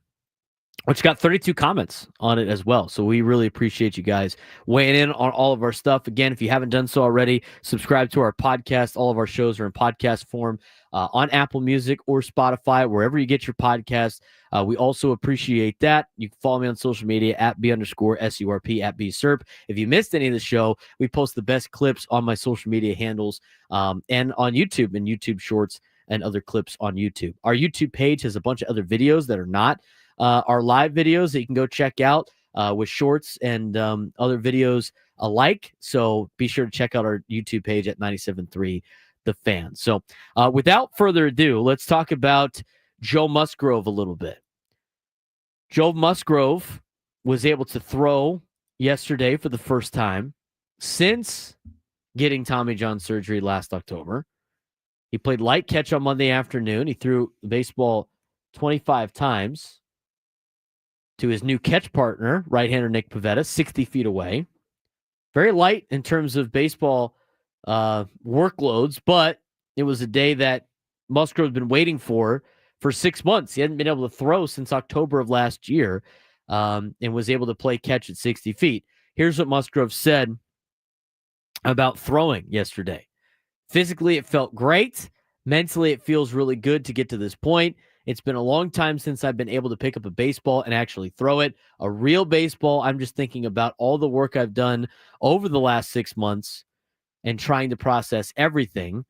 which got 32 comments on it as well. So we really appreciate you guys weighing in on all of our stuff. Again, if you haven't done so already, subscribe to our podcast. All of our shows are in podcast form on Apple Music or Spotify, wherever you get your podcasts. We also appreciate that. You can follow me on social media at @B_SURP, at @BSURP. If you missed any of the show, we post the best clips on my social media handles and on YouTube and YouTube Shorts and other clips on YouTube. Our YouTube page has a bunch of other videos that are not our live videos that you can go check out with shorts and other videos alike. So be sure to check out our YouTube page at 97.3 The Fan. So without further ado, let's talk about Joe Musgrove a little bit. Joe Musgrove was able to throw yesterday for the first time since getting Tommy John surgery last October. He played light catch on Monday afternoon. He threw the baseball 25 times to his new catch partner, right-hander Nick Pivetta, 60 feet away. Very light in terms of baseball workloads, but it was a day that Musgrove's been waiting for 6 months. He hadn't been able to throw since October of last year and was able to play catch at 60 feet. Here's what Musgrove said about throwing yesterday. Physically, it felt great. Mentally, it feels really good to get to this point. It's been a long time since I've been able to pick up a baseball and actually throw it. A real baseball. I'm just thinking about all the work I've done over the last 6 months and trying to process everything.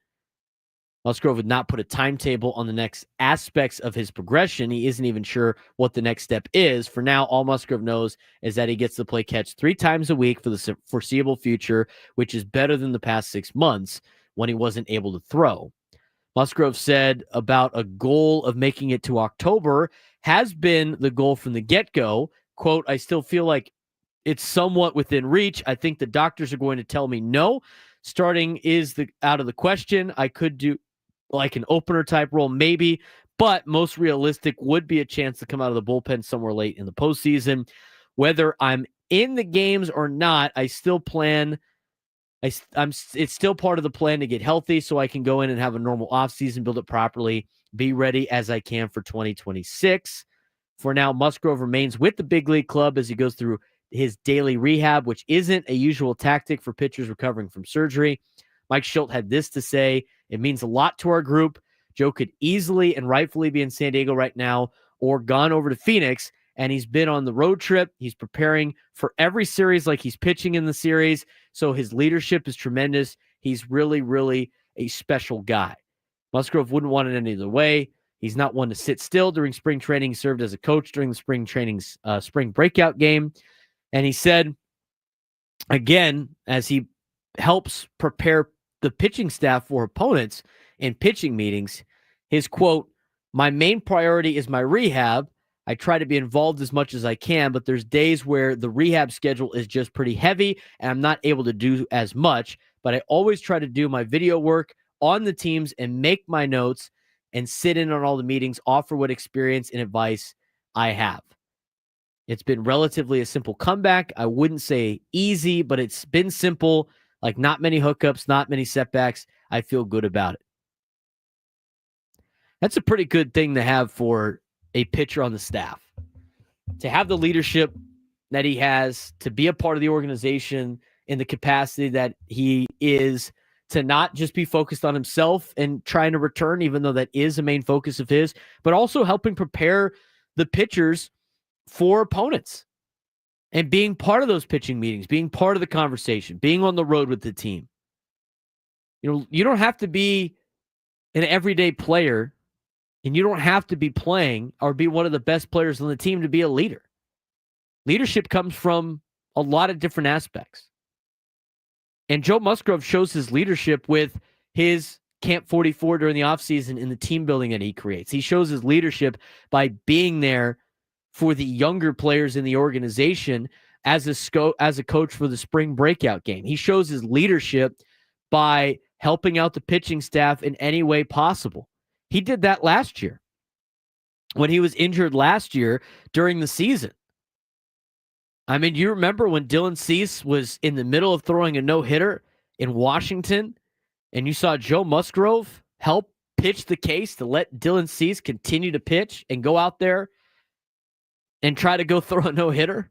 Musgrove would not put a timetable on the next aspects of his progression. He isn't even sure what the next step is. For now, all Musgrove knows is that he gets to play catch 3 times a week for the foreseeable future, which is better than the past 6 months when he wasn't able to throw. Musgrove said about a goal of making it to October has been the goal from the get-go. Quote, I still feel like it's somewhat within reach. I think the doctors are going to tell me no. Starting is out of the question. I could do like an opener type role maybe, but most realistic would be a chance to come out of the bullpen somewhere late in the postseason. Whether I'm in the games or not, I still plan it's still part of the plan to get healthy so I can go in and have a normal offseason, build it properly, be ready as I can for 2026. For now, Musgrove remains with the big league club as he goes through his daily rehab, which isn't a usual tactic for pitchers recovering from surgery. Mike Schilt had this to say: it means a lot to our group. Joe could easily and rightfully be in San Diego right now or gone over to Phoenix, and he's been on the road trip. He's preparing for every series like he's pitching in the series. So his leadership is tremendous. He's really, really a special guy. Musgrove wouldn't want it any other way. He's not one to sit still during spring training. He served as a coach during the spring breakout game. And he said again, as he helps prepare the pitching staff for opponents in pitching meetings, his quote, "My main priority is my rehab. I try to be involved as much as I can, but there's days where the rehab schedule is just pretty heavy and I'm not able to do as much, but I always try to do my video work on the teams and make my notes and sit in on all the meetings, offer what experience and advice I have. It's been relatively a simple comeback. I wouldn't say easy, but it's been simple, like not many hookups, not many setbacks. I feel good about it." That's a pretty good thing to have for a pitcher on the staff. To have the leadership that he has, to be a part of the organization in the capacity that he is, to not just be focused on himself and trying to return, even though that is a main focus of his, but also helping prepare the pitchers for opponents and being part of those pitching meetings, being part of the conversation, being on the road with the team. You know, you don't have to be an everyday player, and you don't have to be playing or be one of the best players on the team to be a leader. Leadership comes from a lot of different aspects. And Joe Musgrove shows his leadership with his Camp 44 during the offseason in the team building that he creates. He shows his leadership by being there for the younger players in the organization as a coach for the spring breakout game. He shows his leadership by helping out the pitching staff in any way possible. He did that last year when he was injured last year during the season. I mean, you remember when Dylan Cease was in the middle of throwing a no-hitter in Washington, and you saw Joe Musgrove help pitch the case to let Dylan Cease continue to pitch and go out there and try to go throw a no-hitter?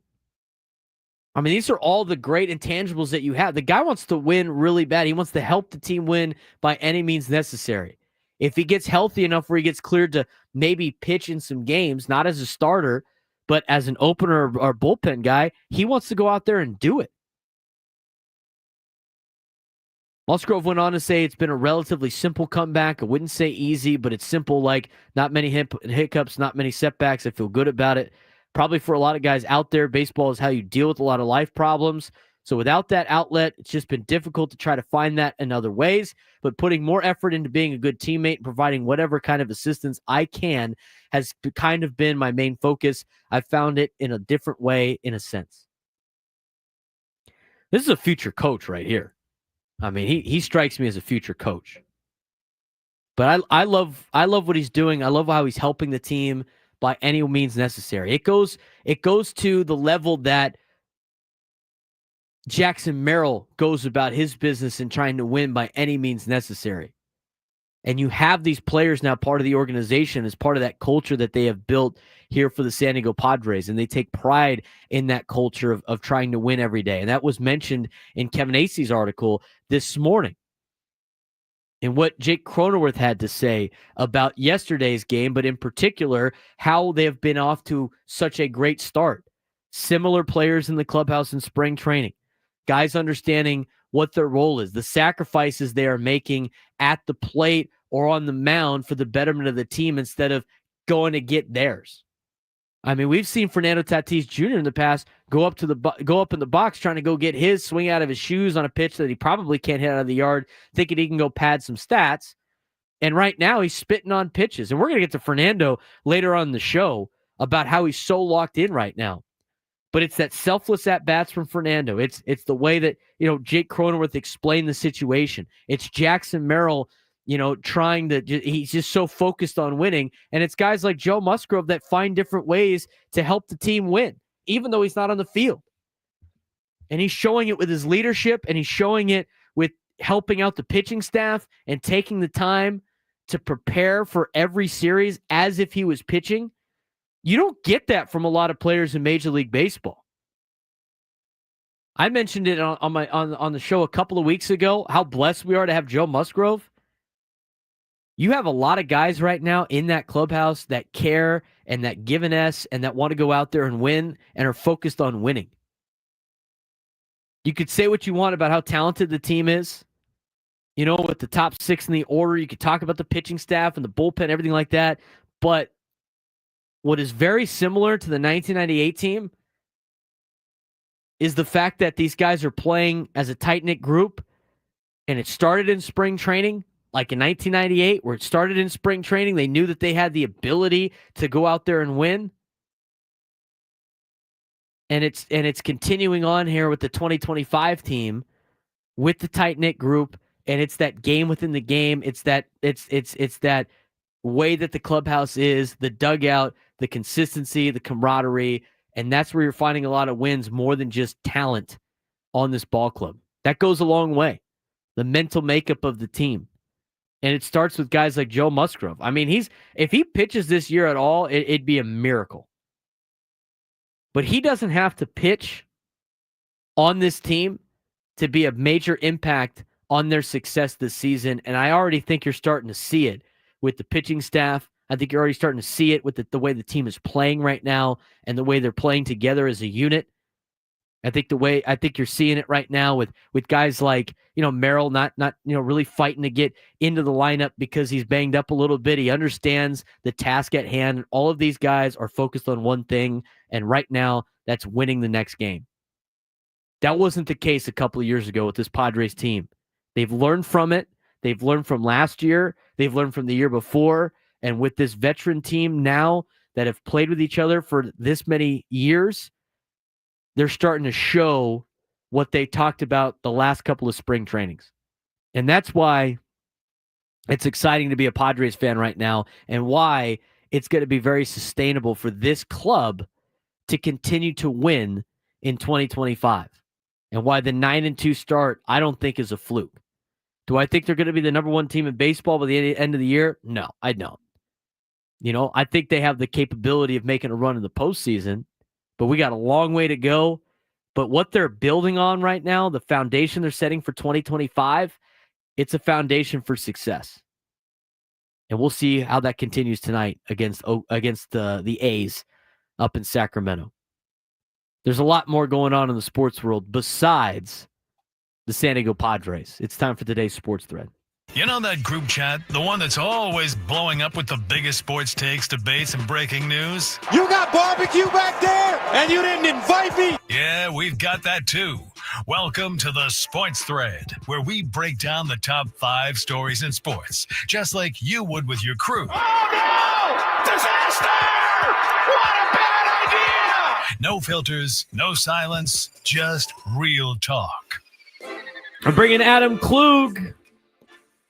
I mean, these are all the great intangibles that you have. The guy wants to win really bad. He wants to help the team win by any means necessary. If he gets healthy enough where he gets cleared to maybe pitch in some games, not as a starter, but as an opener or bullpen guy, he wants to go out there and do it. Musgrove went on to say it's been a relatively simple comeback. I wouldn't say easy, but it's simple, like not many hiccups, not many setbacks. I feel good about it. Probably for a lot of guys out there, baseball is how you deal with a lot of life problems. So without that outlet, it's just been difficult to try to find that in other ways. But putting more effort into being a good teammate and providing whatever kind of assistance I can has kind of been my main focus. I found it in a different way, in a sense. This is a future coach right here. I mean, he strikes me as a future coach. But I love what he's doing. I love how he's helping the team by any means necessary. It goes to the level that Jackson Merrill goes about his business in trying to win by any means necessary. And you have these players now part of the organization as part of that culture that they have built here for the San Diego Padres, and they take pride in that culture of trying to win every day. And that was mentioned in Kevin Acey's article this morning. And what Jake Cronenworth had to say about yesterday's game, but in particular, how they have been off to such a great start. Similar players in the clubhouse in spring training. Guys understanding what their role is, the sacrifices they are making at the plate or on the mound for the betterment of the team instead of going to get theirs. I mean, we've seen Fernando Tatís Jr. in the past go up in the box trying to go get his swing out of his shoes on a pitch that he probably can't hit out of the yard, thinking he can go pad some stats. And right now he's spitting on pitches. And we're going to get to Fernando later on in the show about how he's so locked in right now. But it's that selfless at-bats from Fernando. It's the way that, Jake Cronenworth explained the situation. It's Jackson Merrill, trying to, he's just so focused on winning. And it's guys like Joe Musgrove that find different ways to help the team win, even though he's not on the field. And he's showing it with his leadership, and he's showing it with helping out the pitching staff and taking the time to prepare for every series as if he was pitching. You don't get that from a lot of players in Major League Baseball. I mentioned it on the show a couple of weeks ago, how blessed we are to have Joe Musgrove. You have a lot of guys right now in that clubhouse that care and that give an S and that want to go out there and win and are focused on winning. You could say what you want about how talented the team is. With the top 6 in the order, you could talk about the pitching staff and the bullpen, everything like that. But what is very similar to the 1998 team is the fact that these guys are playing as a tight-knit group, and it started in spring training, like in 1998, where it started in spring training. They knew that they had the ability to go out there and win. And it's continuing on here with the 2025 team with the tight-knit group, and it's that game within the game. It's that way that the clubhouse is, the dugout, the consistency, the camaraderie, and that's where you're finding a lot of wins more than just talent on this ball club. That goes a long way. The mental makeup of the team. And it starts with guys like Joe Musgrove. I mean, if he pitches this year at all, it'd be a miracle. But he doesn't have to pitch on this team to be a major impact on their success this season. And I already think you're starting to see it with the pitching staff. I think you're already starting to see it with the way the team is playing right now and the way they're playing together as a unit. I think you're seeing it right now with guys like, Merrill not really fighting to get into the lineup because he's banged up a little bit. He understands the task at hand. All of these guys are focused on one thing, and right now that's winning the next game. That wasn't the case a couple of years ago with this Padres team. They've learned from it. They've learned from last year. They've learned from the year before. And with this veteran team now that have played with each other for this many years, they're starting to show what they talked about the last couple of spring trainings. And that's why it's exciting to be a Padres fan right now, and why it's going to be very sustainable for this club to continue to win in 2025. And why the 9-2 start, I don't think, is a fluke. Do I think they're going to be the number one team in baseball by the end of the year? No, I don't. I think they have the capability of making a run in the postseason, but we got a long way to go. But what they're building on right now, the foundation they're setting for 2025, it's a foundation for success. And we'll see how that continues tonight against the A's up in Sacramento. There's a lot more going on in the sports world besides the San Diego Padres. It's time for today's sports thread. You know that group chat? The one that's always blowing up with the biggest sports takes, debates, and breaking news? You got barbecue back there, and you didn't invite me? Yeah, we've got that too. Welcome to the Sports Thread, where we break down the top 5 stories in sports, just like you would with your crew. Oh, no! Disaster! What a bad idea! No filters, no silence, just real talk. I'm bringing Adam Klug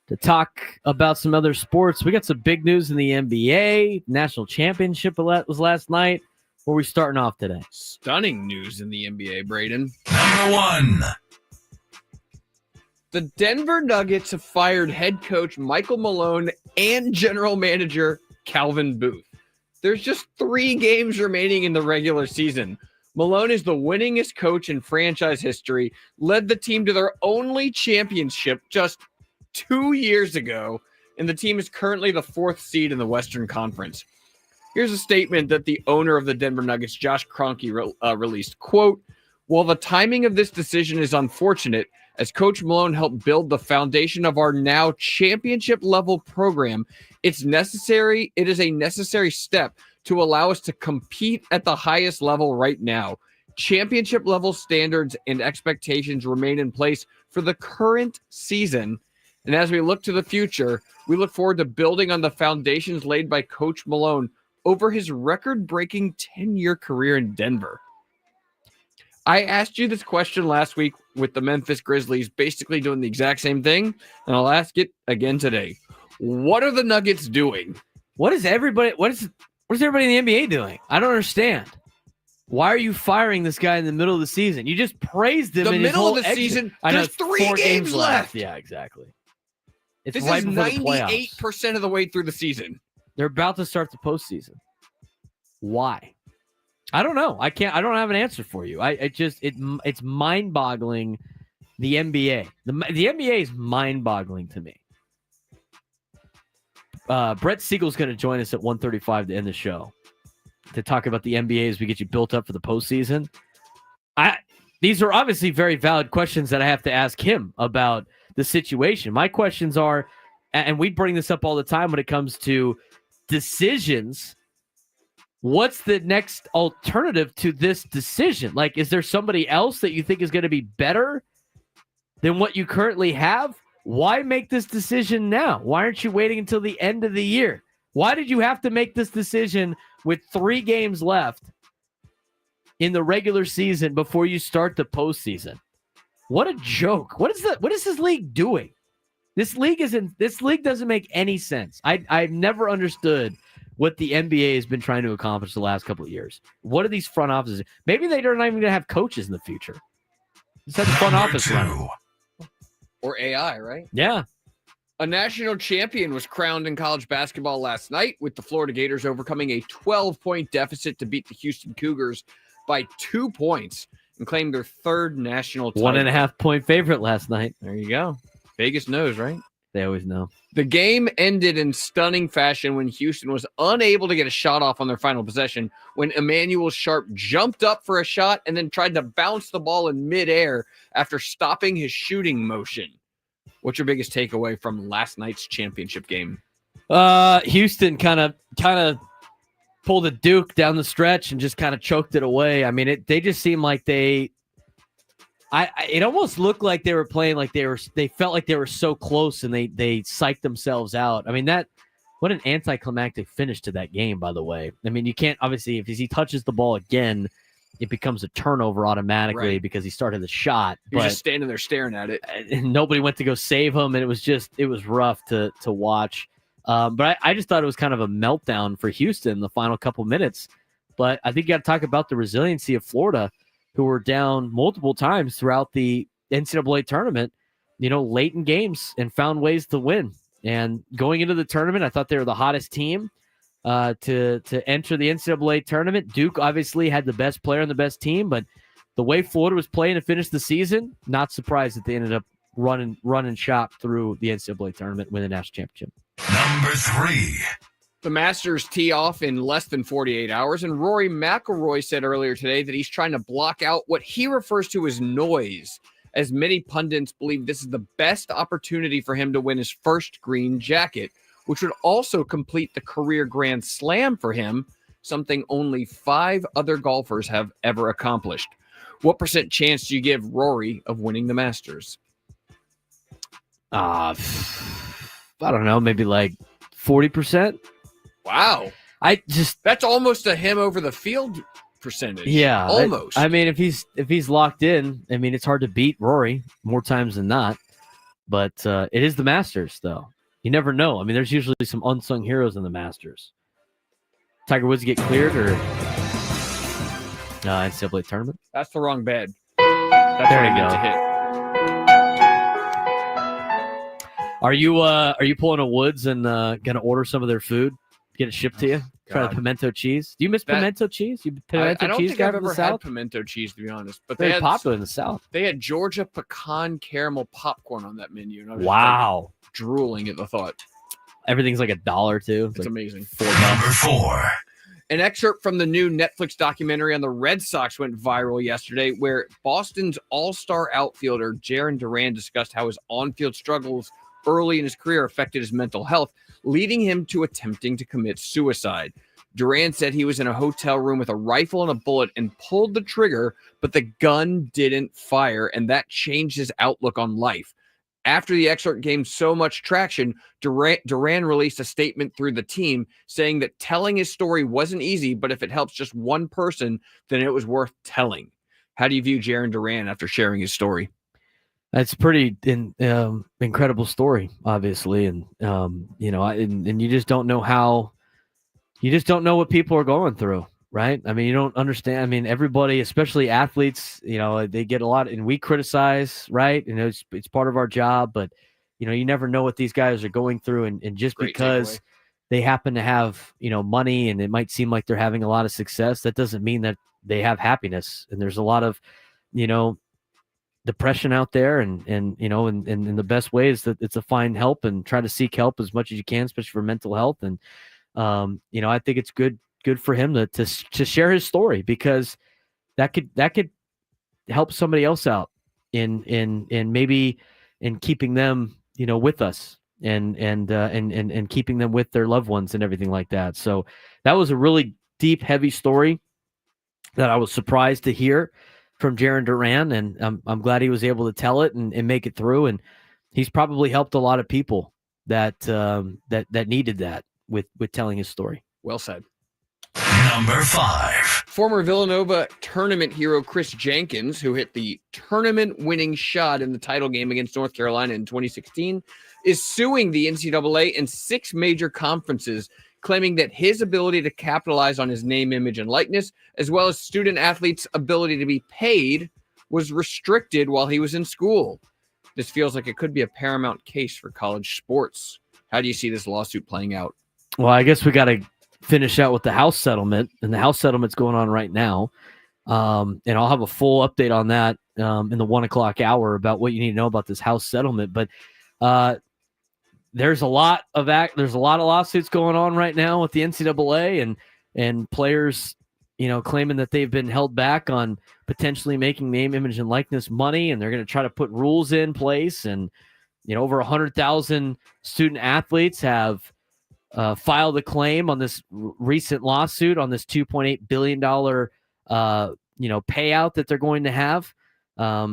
to talk about some other sports. We got some big news in the NBA. National championship was last night. Where are we starting off today? Stunning news in the NBA, Braden. Number 1. The Denver Nuggets have fired head coach Michael Malone and general manager Calvin Booth. There's just 3 games remaining in the regular season. Malone is the winningest coach in franchise history, led the team to their only championship just 2 years ago, and the team is currently the 4th seed in the Western Conference. Here's a statement that the owner of the Denver Nuggets, Josh Kroenke, released. Quote, "While the timing of this decision is unfortunate, as Coach Malone helped build the foundation of our now championship-level program, it is a necessary step to allow us to compete at the highest level right now. Championship-level standards and expectations remain in place for the current season. And as we look to the future, we look forward to building on the foundations laid by Coach Malone over his record-breaking 10-year career in Denver." I asked you this question last week with the Memphis Grizzlies basically doing the exact same thing, and I'll ask it again today. What are the Nuggets doing? What is everybody in the NBA doing? I don't understand. Why are you firing this guy in the middle of the season? You just praised him the in his middle whole of the season. I know, There's 3 games left. Yeah, exactly. It's This right is before the playoffs. 98% of the way through the season. They're about to start the postseason. Why? I don't know. I don't have an answer for you. It's mind-boggling. The NBA. The NBA is mind-boggling to me. Brett Siegel's going to join us at 1:35 to end the show to talk about the NBA as we get you built up for the postseason. These are obviously very valid questions that I have to ask him about the situation. My questions are, and we bring this up all the time when it comes to decisions what's the next alternative to this decision? Like, is there somebody else that you think is going to be better than what you currently have? Why make this decision now? Why aren't you waiting until the end of the year? Why did you have to make this decision with 3 games left in the regular season before you start the postseason? What a joke. What is this league doing? This league doesn't make any sense. I've never understood what the NBA has been trying to accomplish the last couple of years. What are these front offices? Maybe they're not even going to have coaches in the future. Just have the front office running. Or AI, right? Yeah. A national champion was crowned in college basketball last night with the Florida Gators overcoming a 12-point deficit to beat the Houston Cougars by 2 points and claim their 3rd national title. 1.5 point favorite last night. There you go. Vegas knows, right? They always know. The game ended in stunning fashion when Houston was unable to get a shot off on their final possession when Emmanuel Sharp jumped up for a shot and then tried to bounce the ball in midair after stopping his shooting motion. What's your biggest takeaway from last night's championship game? Houston kind of pulled a Duke down the stretch and just kind of choked it away. I mean, they just seemed like it almost looked like they were playing like they felt like they were so close and they psyched themselves out. I mean, what an anticlimactic finish to that game, by the way. I mean, you can't, obviously, if he touches the ball again, it becomes a turnover automatically because he started the shot. He was just standing there staring at it. And nobody went to go save him, and it was rough to watch. But I just thought it was kind of a meltdown for Houston the final couple minutes. But I think you got to talk about the resiliency of Florida, who were down multiple times throughout the NCAA tournament, late in games and found ways to win. And going into the tournament, I thought they were the hottest team to enter the NCAA tournament. Duke obviously had the best player and the best team, but the way Florida was playing to finish the season, not surprised that they ended up running shop through the NCAA tournament, win the national championship. Number 3. The Masters tee off in less than 48 hours, and Rory McIlroy said earlier today that he's trying to block out what he refers to as noise, as many pundits believe this is the best opportunity for him to win his first green jacket, which would also complete the career Grand Slam for him, something only 5 other golfers have ever accomplished. What % chance do you give Rory of winning the Masters? I don't know, maybe like 40%. Wow. That's almost a him over the field percentage. Yeah. Almost. I mean, if he's locked in, I mean, it's hard to beat Rory more times than not. But it is the Masters, though. You never know. I mean, there's usually some unsung heroes in the Masters. Tiger Woods get cleared or NCAA tournament? That's the wrong bed. That's there what you I go. meant to hit. Are you pulling a Woods and gonna order some of their food? Get it shipped to you? Try the pimento cheese. Do you miss pimento cheese? You pimento I don't cheese think guy I've from the ever had South? pimento cheese, to be honest. But Very they had popular in the South. They had Georgia pecan caramel popcorn on that menu. And I was just, Wow. drooling at the thought. Everything's like $1 too. It's amazing. Number 4. An excerpt from the new Netflix documentary on the Red Sox went viral yesterday, where Boston's all-star outfielder Jarren Duran discussed how his on-field struggles early in his career affected his mental health, leading him to attempting to commit suicide. Duran said he was in a hotel room with a rifle and a bullet and pulled the trigger, but the gun didn't fire, and that changed his outlook on life. After the excerpt gained so much traction, Duran released a statement through the team saying that telling his story wasn't easy, but if it helps just one person, then it was worth telling. How do you view Jarren Duran after sharing his story? That's a pretty incredible story, obviously, and and you just don't know what people are going through, right? I mean, you don't understand. I mean, everybody, especially athletes, they get a lot, and we criticize, right? It's part of our job, but you never know what these guys are going through, and just Great because takeaway. they happen to have money and it might seem like they're having a lot of success, that doesn't mean that they have happiness. And there's a lot of depression out there, and the best way is that it's to find help and try to seek help as much as you can, especially for mental health. And I think it's good for him to share his story, because that could help somebody else out in maybe in keeping them with us and keeping them with their loved ones and everything like that. So that was a really deep, heavy story that I was surprised to hear from Jaron Duran, and I'm glad he was able to tell it and make it through. And he's probably helped a lot of people that that needed that with telling his story. Well said. Number 5. Former Villanova tournament hero Chris Jenkins, who hit the tournament-winning shot in the title game against North Carolina in 2016, is suing the NCAA in 6 major conferences, claiming that his ability to capitalize on his name, image, and likeness, as well as student athletes' ability to be paid, was restricted while he was in school. This feels like it could be a paramount case for college sports. How do you see this lawsuit playing out? Well, I guess we got to finish out with the House settlement, and the House settlement's going on right now. And I'll have a full update on that in the 1 o'clock hour about what you need to know about this House settlement. But there's a lot of lawsuits going on right now with the NCAA and players, claiming that they've been held back on potentially making name, image, and likeness money, and they're going to try to put rules in place. And over 100,000 student athletes have filed a claim on this recent lawsuit on this $2.8 billion payout that they're going to have.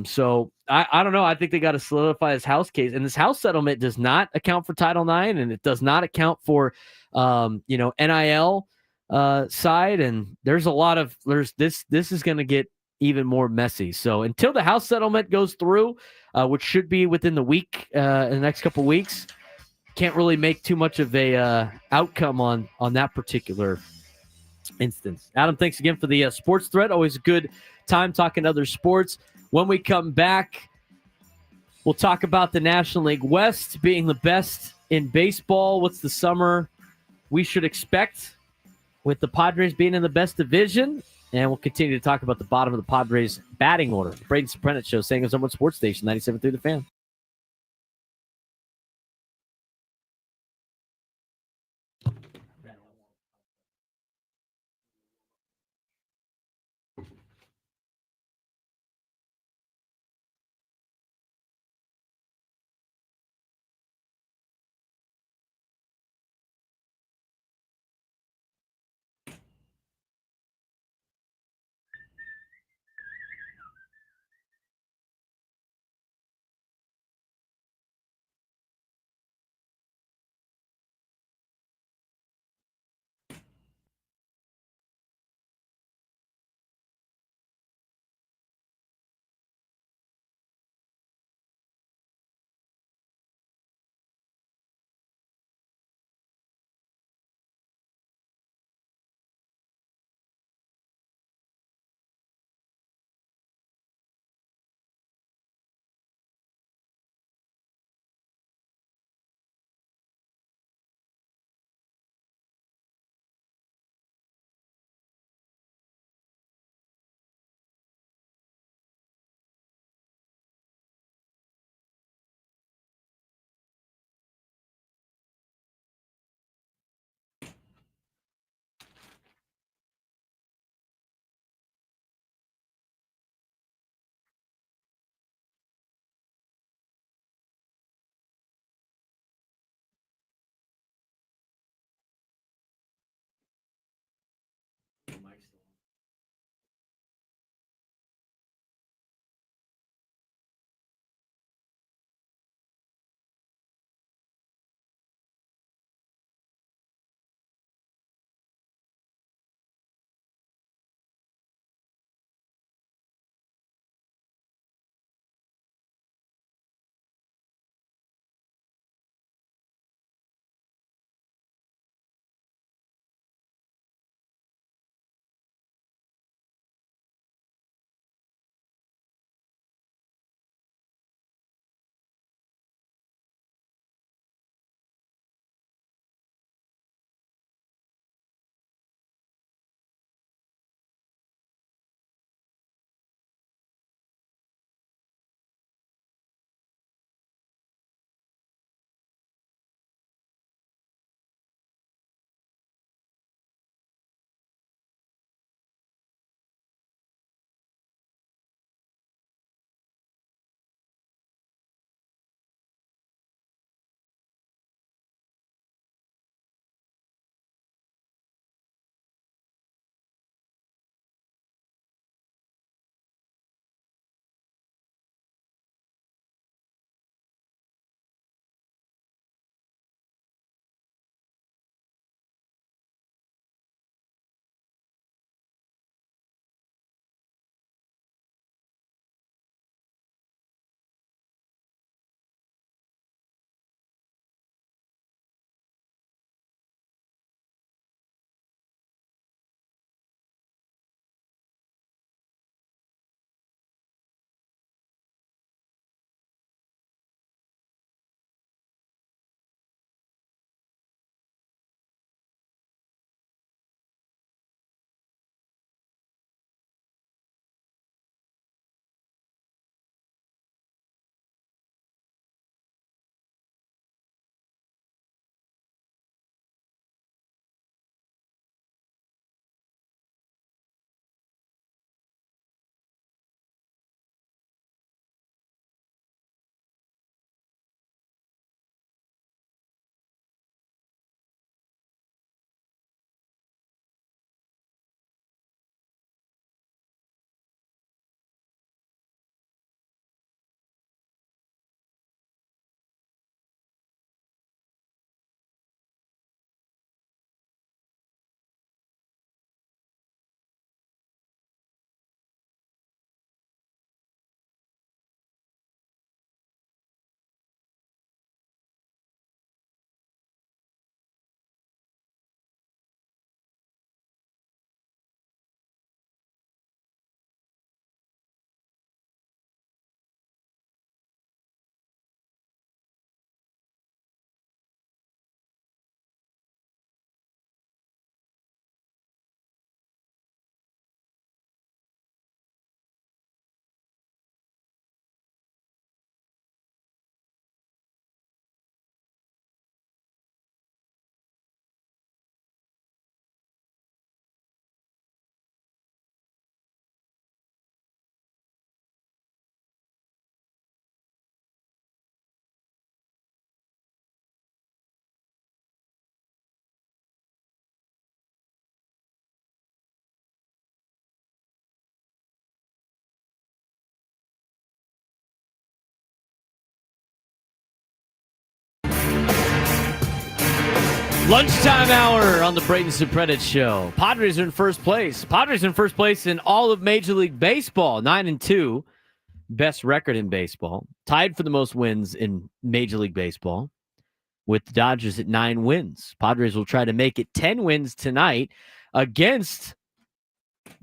So I don't know. I think they got to solidify this House case, and this House settlement does not account for Title IX, and it does not account for NIL side. And there's a lot of this is going to get even more messy. So until the House settlement goes through, which should be within the week, in the next couple weeks, can't really make too much of a outcome on that particular instance. Adam, thanks again for the sports thread. Always a good time talking other sports. When we come back, we'll talk about the National League West being the best in baseball. What's the summer we should expect with the Padres being in the best division? And we'll continue to talk about the bottom of the Padres batting order. The Braden Surprenant Show, saying it's on Sports Station 97.3 The Fan. Lunchtime hour on the Braden Surprenant Show. Padres are in first place. Padres are in first place in all of Major League Baseball. 9-2. Best record in baseball. Tied for the most wins in Major League Baseball with the Dodgers at 9 wins. Padres will try to make it 10 wins tonight against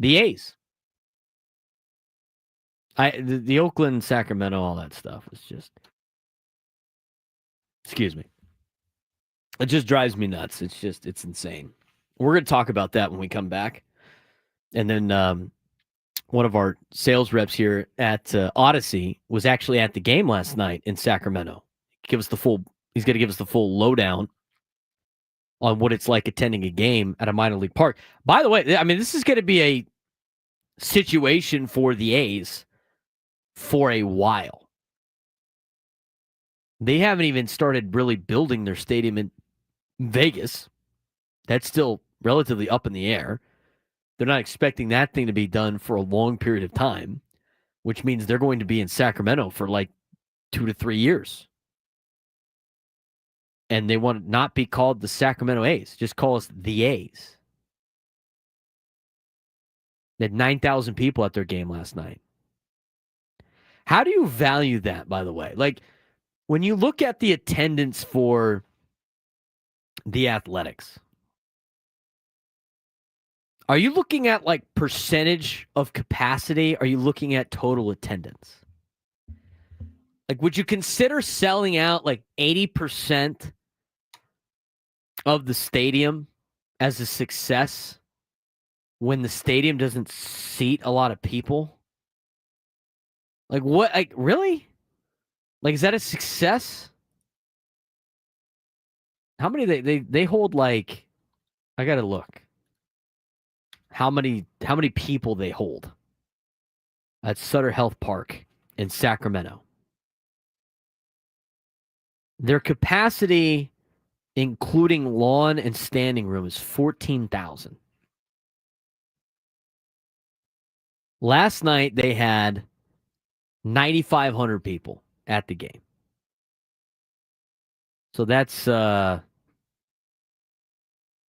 the A's. The Oakland, Sacramento, all that stuff is just... Excuse me. It just drives me nuts. It's insane. We're going to talk about that when we come back. And then one of our sales reps here at Odyssey was actually at the game last night in Sacramento. He's going to give us the full lowdown on what it's like attending a game at a minor league park. By the way, I mean, this is going to be a situation for the A's for a while. They haven't even started really building their stadium in Vegas. That's still relatively up in the air. They're not expecting that thing to be done for a long period of time, which means they're going to be in Sacramento for like 2 to 3 years. And they want to not be called the Sacramento A's. Just call us the A's. They had 9,000 people at their game last night. How do you value that, by the way? Like, when you look at the attendance for the Athletics, are you looking at like percentage of capacity? Are you looking at total attendance? Like, would you consider selling out like 80% of the stadium as a success when the stadium doesn't seat a lot of people? Like, what? Like, really? Like, is that a success? How many they hold? Like, I gotta look. How many people they hold at Sutter Health Park in Sacramento? Their capacity, including lawn and standing room, is 14,000. Last night they had 9,500 people at the game. So that's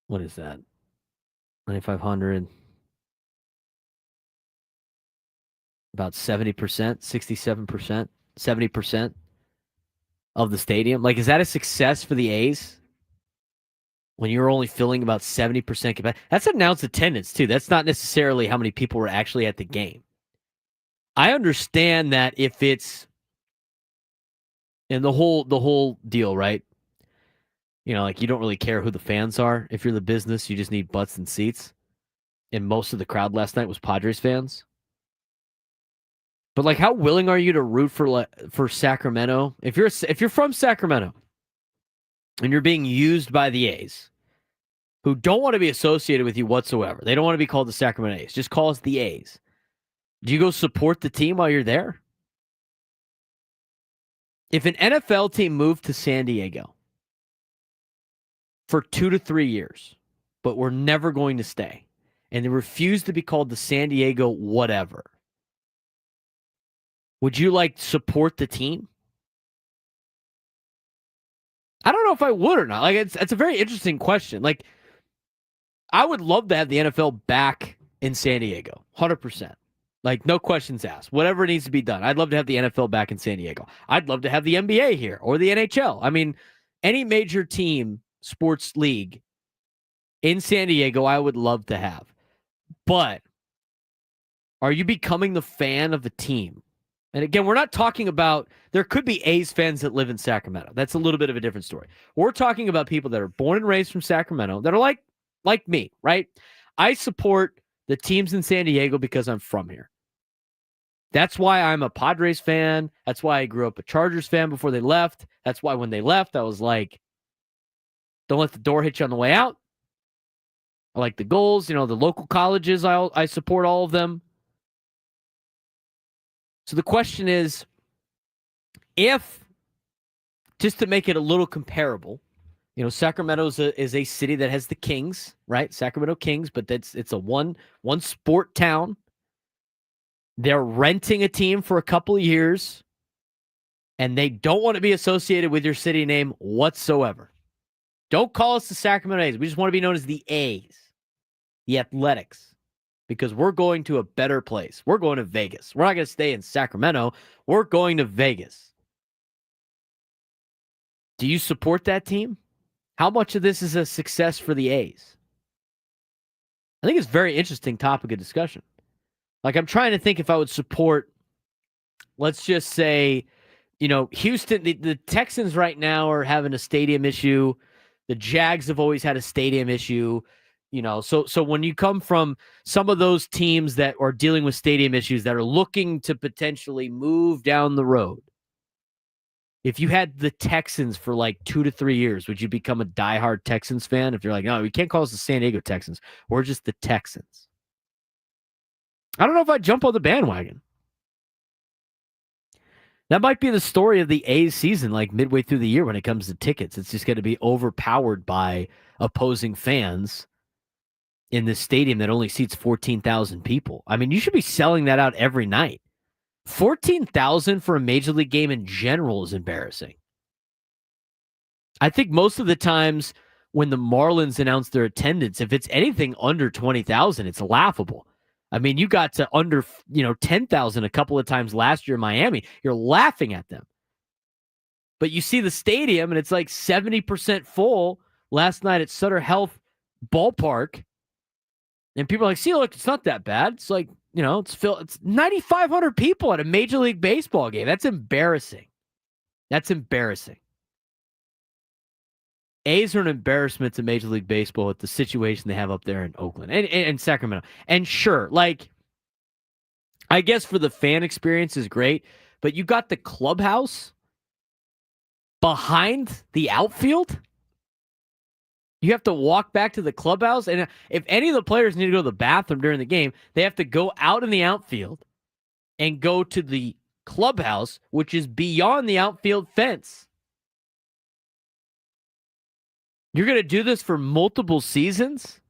what is that? 9,500. About 70%, 67%, 70% of the stadium. Like, is that a success for the A's? When you're only filling about 70% capacity. That's announced attendance, too. That's not necessarily how many people were actually at the game. I understand that if it's in the whole deal, right? You know, like, you don't really care who the fans are. If you're the business, you just need butts and seats. And most of the crowd last night was Padres fans. But, like, how willing are you to root for Sacramento? If you're from Sacramento and you're being used by the A's, who don't want to be associated with you whatsoever, they don't want to be called the Sacramento A's. Just call us the A's. Do you go support the team while you're there? If an NFL team moved to San Diego for 2 to 3 years, but we're never going to stay, and they refuse to be called the San Diego whatever, would you, like, support the team? I don't know if I would or not. Like, it's a very interesting question. Like, I would love to have the NFL back in San Diego, 100%. Like, no questions asked. Whatever needs to be done. I'd love to have the NFL back in San Diego. I'd love to have the NBA here or the NHL. I mean, any major team, sports league in San Diego, I would love to have. But are you becoming the fan of the team? And again, we're not talking about, there could be A's fans that live in Sacramento. That's a little bit of a different story. We're talking about people that are born and raised from Sacramento that are like me, right? I support the teams in San Diego because I'm from here. That's why I'm a Padres fan. That's why I grew up a Chargers fan before they left. That's why when they left, I was like, don't let the door hit you on the way out. I like the goals, the local colleges. I support all of them. So the question is, if, just to make it a little comparable, Sacramento is a city that has the Kings, right? Sacramento Kings, but it's a one sport town. They're renting a team for a couple of years, and they don't want to be associated with your city name whatsoever. Don't call us the Sacramento A's. We just want to be known as the A's, the Athletics, because we're going to a better place. We're going to Vegas. We're not going to stay in Sacramento. We're going to Vegas. Do you support that team? How much of this is a success for the A's? I think it's a very interesting topic of discussion. Like, I'm trying to think if I would support, let's just say, Houston, the Texans right now are having a stadium issue. The Jags have always had a stadium issue. So when you come from some of those teams that are dealing with stadium issues that are looking to potentially move down the road, if you had the Texans for like 2 to 3 years, would you become a diehard Texans fan? If you're like, no, we can't call us the San Diego Texans. We're just the Texans. I don't know if I'd jump on the bandwagon. That might be the story of the A's season, like midway through the year when it comes to tickets. It's just going to be overpowered by opposing fans in this stadium that only seats 14,000 people. I mean, you should be selling that out every night. 14,000 for a major league game in general is embarrassing. I think most of the times when the Marlins announce their attendance, if it's anything under 20,000, it's laughable. I mean, you got to under 10,000 a couple of times last year in Miami. You're laughing at them. But you see the stadium, and it's like 70% full last night at Sutter Health Ballpark. And people are like, see, look, it's not that bad. It's like, it's 9,500 people at a Major League Baseball game. That's embarrassing. That's embarrassing. A's are an embarrassment to Major League Baseball with the situation they have up there in Oakland and Sacramento. And sure, I guess for the fan experience is great, but you got the clubhouse behind the outfield. You have to walk back to the clubhouse, and if any of the players need to go to the bathroom during the game, they have to go out in the outfield and go to the clubhouse, which is beyond the outfield fence. You're going to do this for multiple seasons?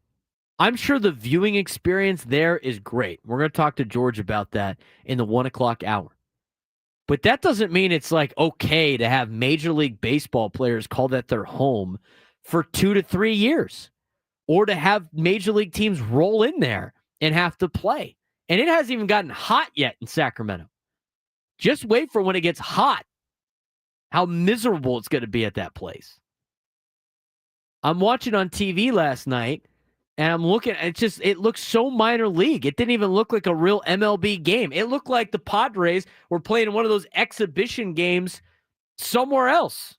I'm sure the viewing experience there is great. We're going to talk to George about that in the 1 o'clock hour. But that doesn't mean it's okay to have Major League Baseball players call that their home for 2 to 3 years, or to have Major League teams roll in there and have to play. And it hasn't even gotten hot yet in Sacramento. Just wait for when it gets hot, how miserable it's going to be at that place. I'm watching on TV last night, and I'm looking, it looks so minor league. It didn't even look like a real MLB game. It looked like the Padres were playing in one of those exhibition games somewhere else.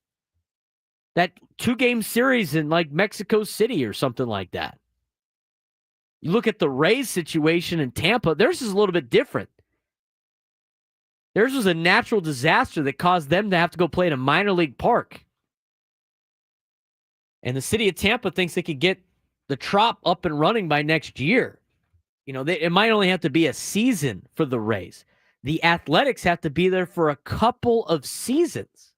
That 2-game series in Mexico City or something like that. You look at the Rays situation in Tampa, theirs is a little bit different. Theirs was a natural disaster that caused them to have to go play in a minor league park. And the city of Tampa thinks they could get the Trop up and running by next year. It might only have to be a season for the Rays. The Athletics have to be there for a couple of seasons.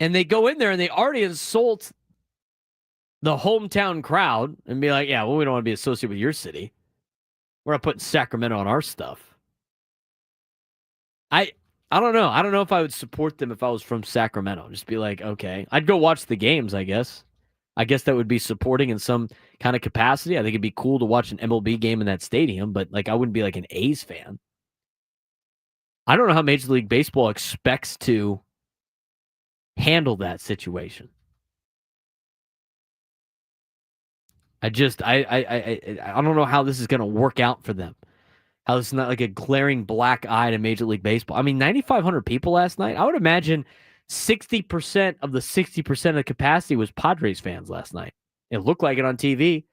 And they go in there and they already insult the hometown crowd and be like, yeah, well, we don't want to be associated with your city. We're not putting Sacramento on our stuff. I don't know. I don't know if I would support them if I was from Sacramento. Just be like, okay. I'd go watch the games, I guess. I guess that would be supporting in some kind of capacity. I think it'd be cool to watch an MLB game in that stadium, but I wouldn't be like an A's fan. I don't know how Major League Baseball expects to handle that situation. I don't know how this is going to work out for them. How this is not like a glaring black eye to Major League Baseball. I mean, 9,500 people last night. I would imagine 60% of the 60% of the capacity was Padres fans last night. It looked like it on TV.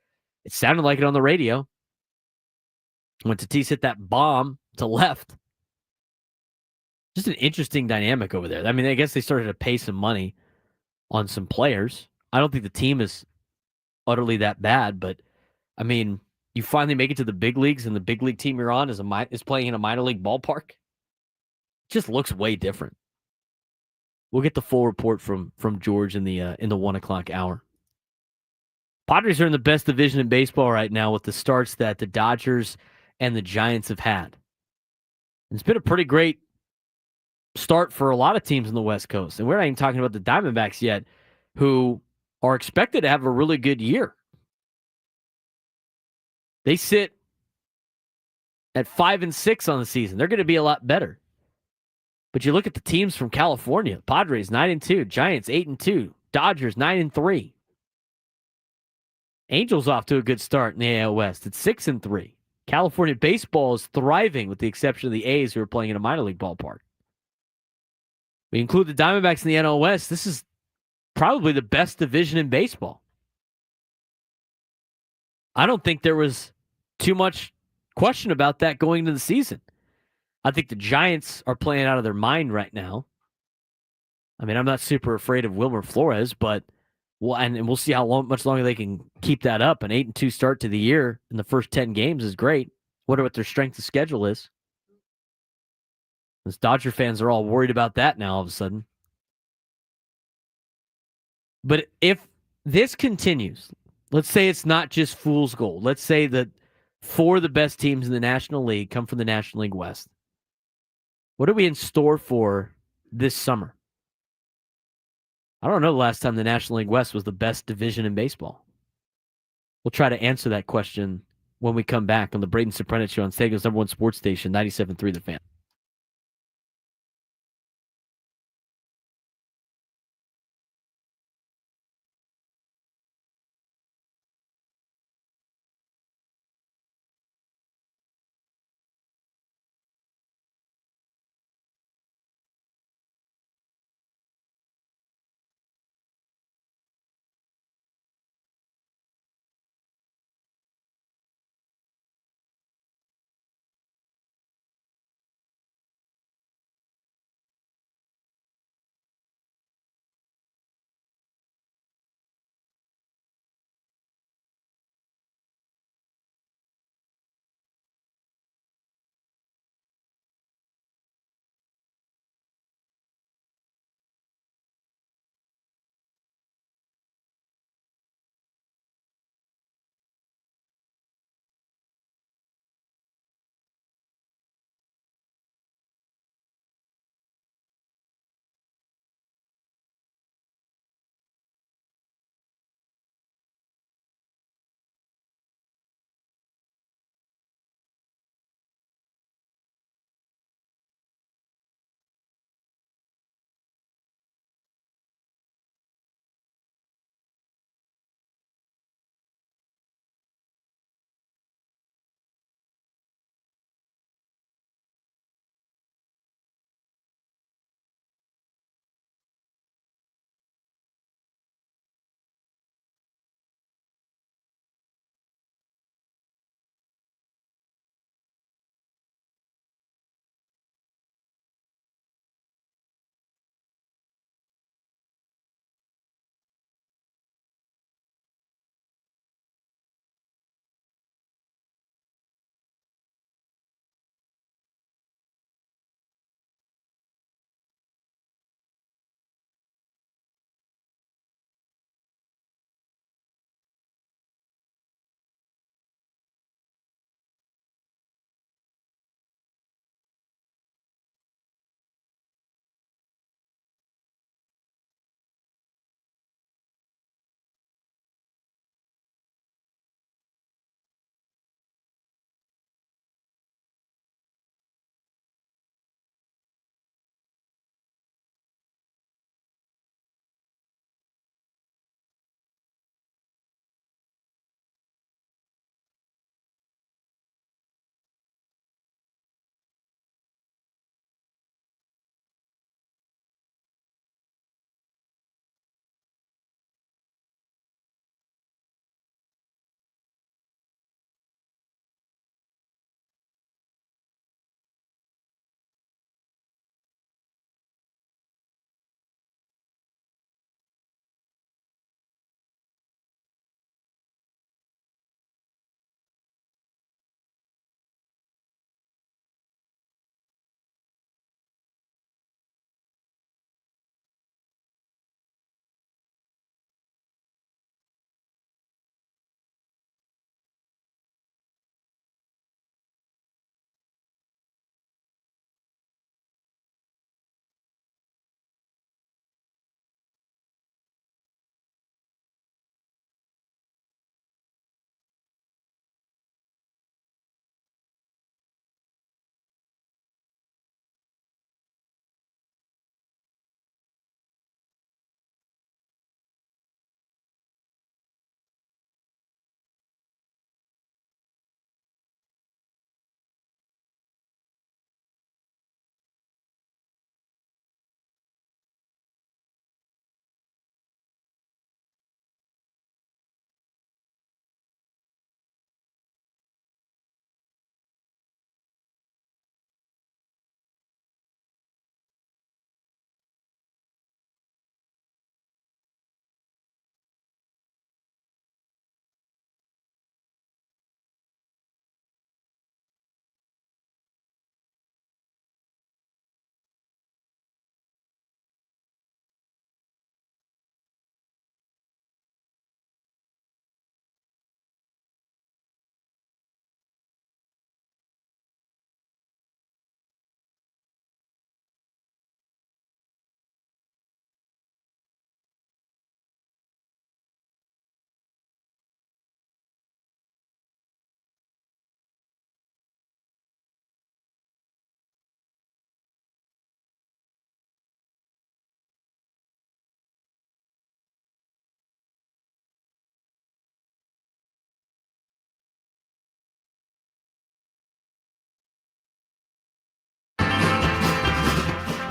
It sounded like it on the radio. When Tatis hit that bomb to left. Just an interesting dynamic over there. I mean, I guess they started to pay some money on some players. I don't think the team is utterly that bad, but I mean, you finally make it to the big leagues, and the big league team you're on is playing in a minor league ballpark. It just looks way different. We'll get the full report from George in the 1 o'clock hour. Padres are in the best division in baseball right now with the starts that the Dodgers and the Giants have had. And it's been a pretty great start for a lot of teams in the West Coast. And we're not even talking about the Diamondbacks yet, who are expected to have a really good year. They sit at 5-6 on the season. They're going to be a lot better. But you look at the teams from California: Padres 9-2, Giants 8-2, Dodgers 9-3. Angels off to a good start in the AL West. It's 6-3. California baseball is thriving, with the exception of the A's, who are playing in a minor league ballpark. We include the Diamondbacks in the NL West. This is probably the best division in baseball. I don't think there was too much question about that going into the season. I think the Giants are playing out of their mind right now. I mean, I'm not super afraid of Wilmer Flores, but we'll see how much longer they can keep that up. An 8-2 start to the year in the first 10 games is great. Wonder what their strength of schedule is. Those Dodger fans are all worried about that now all of a sudden. But if this continues, let's say it's not just fool's gold. Let's say that 4 of the best teams in the National League come from the National League West. What are we in store for this summer? I don't know the last time the National League West was the best division in baseball. We'll try to answer that question when we come back on the Braden Surprenant Show on San Diego's #1 sports station, 97.3 The Fan.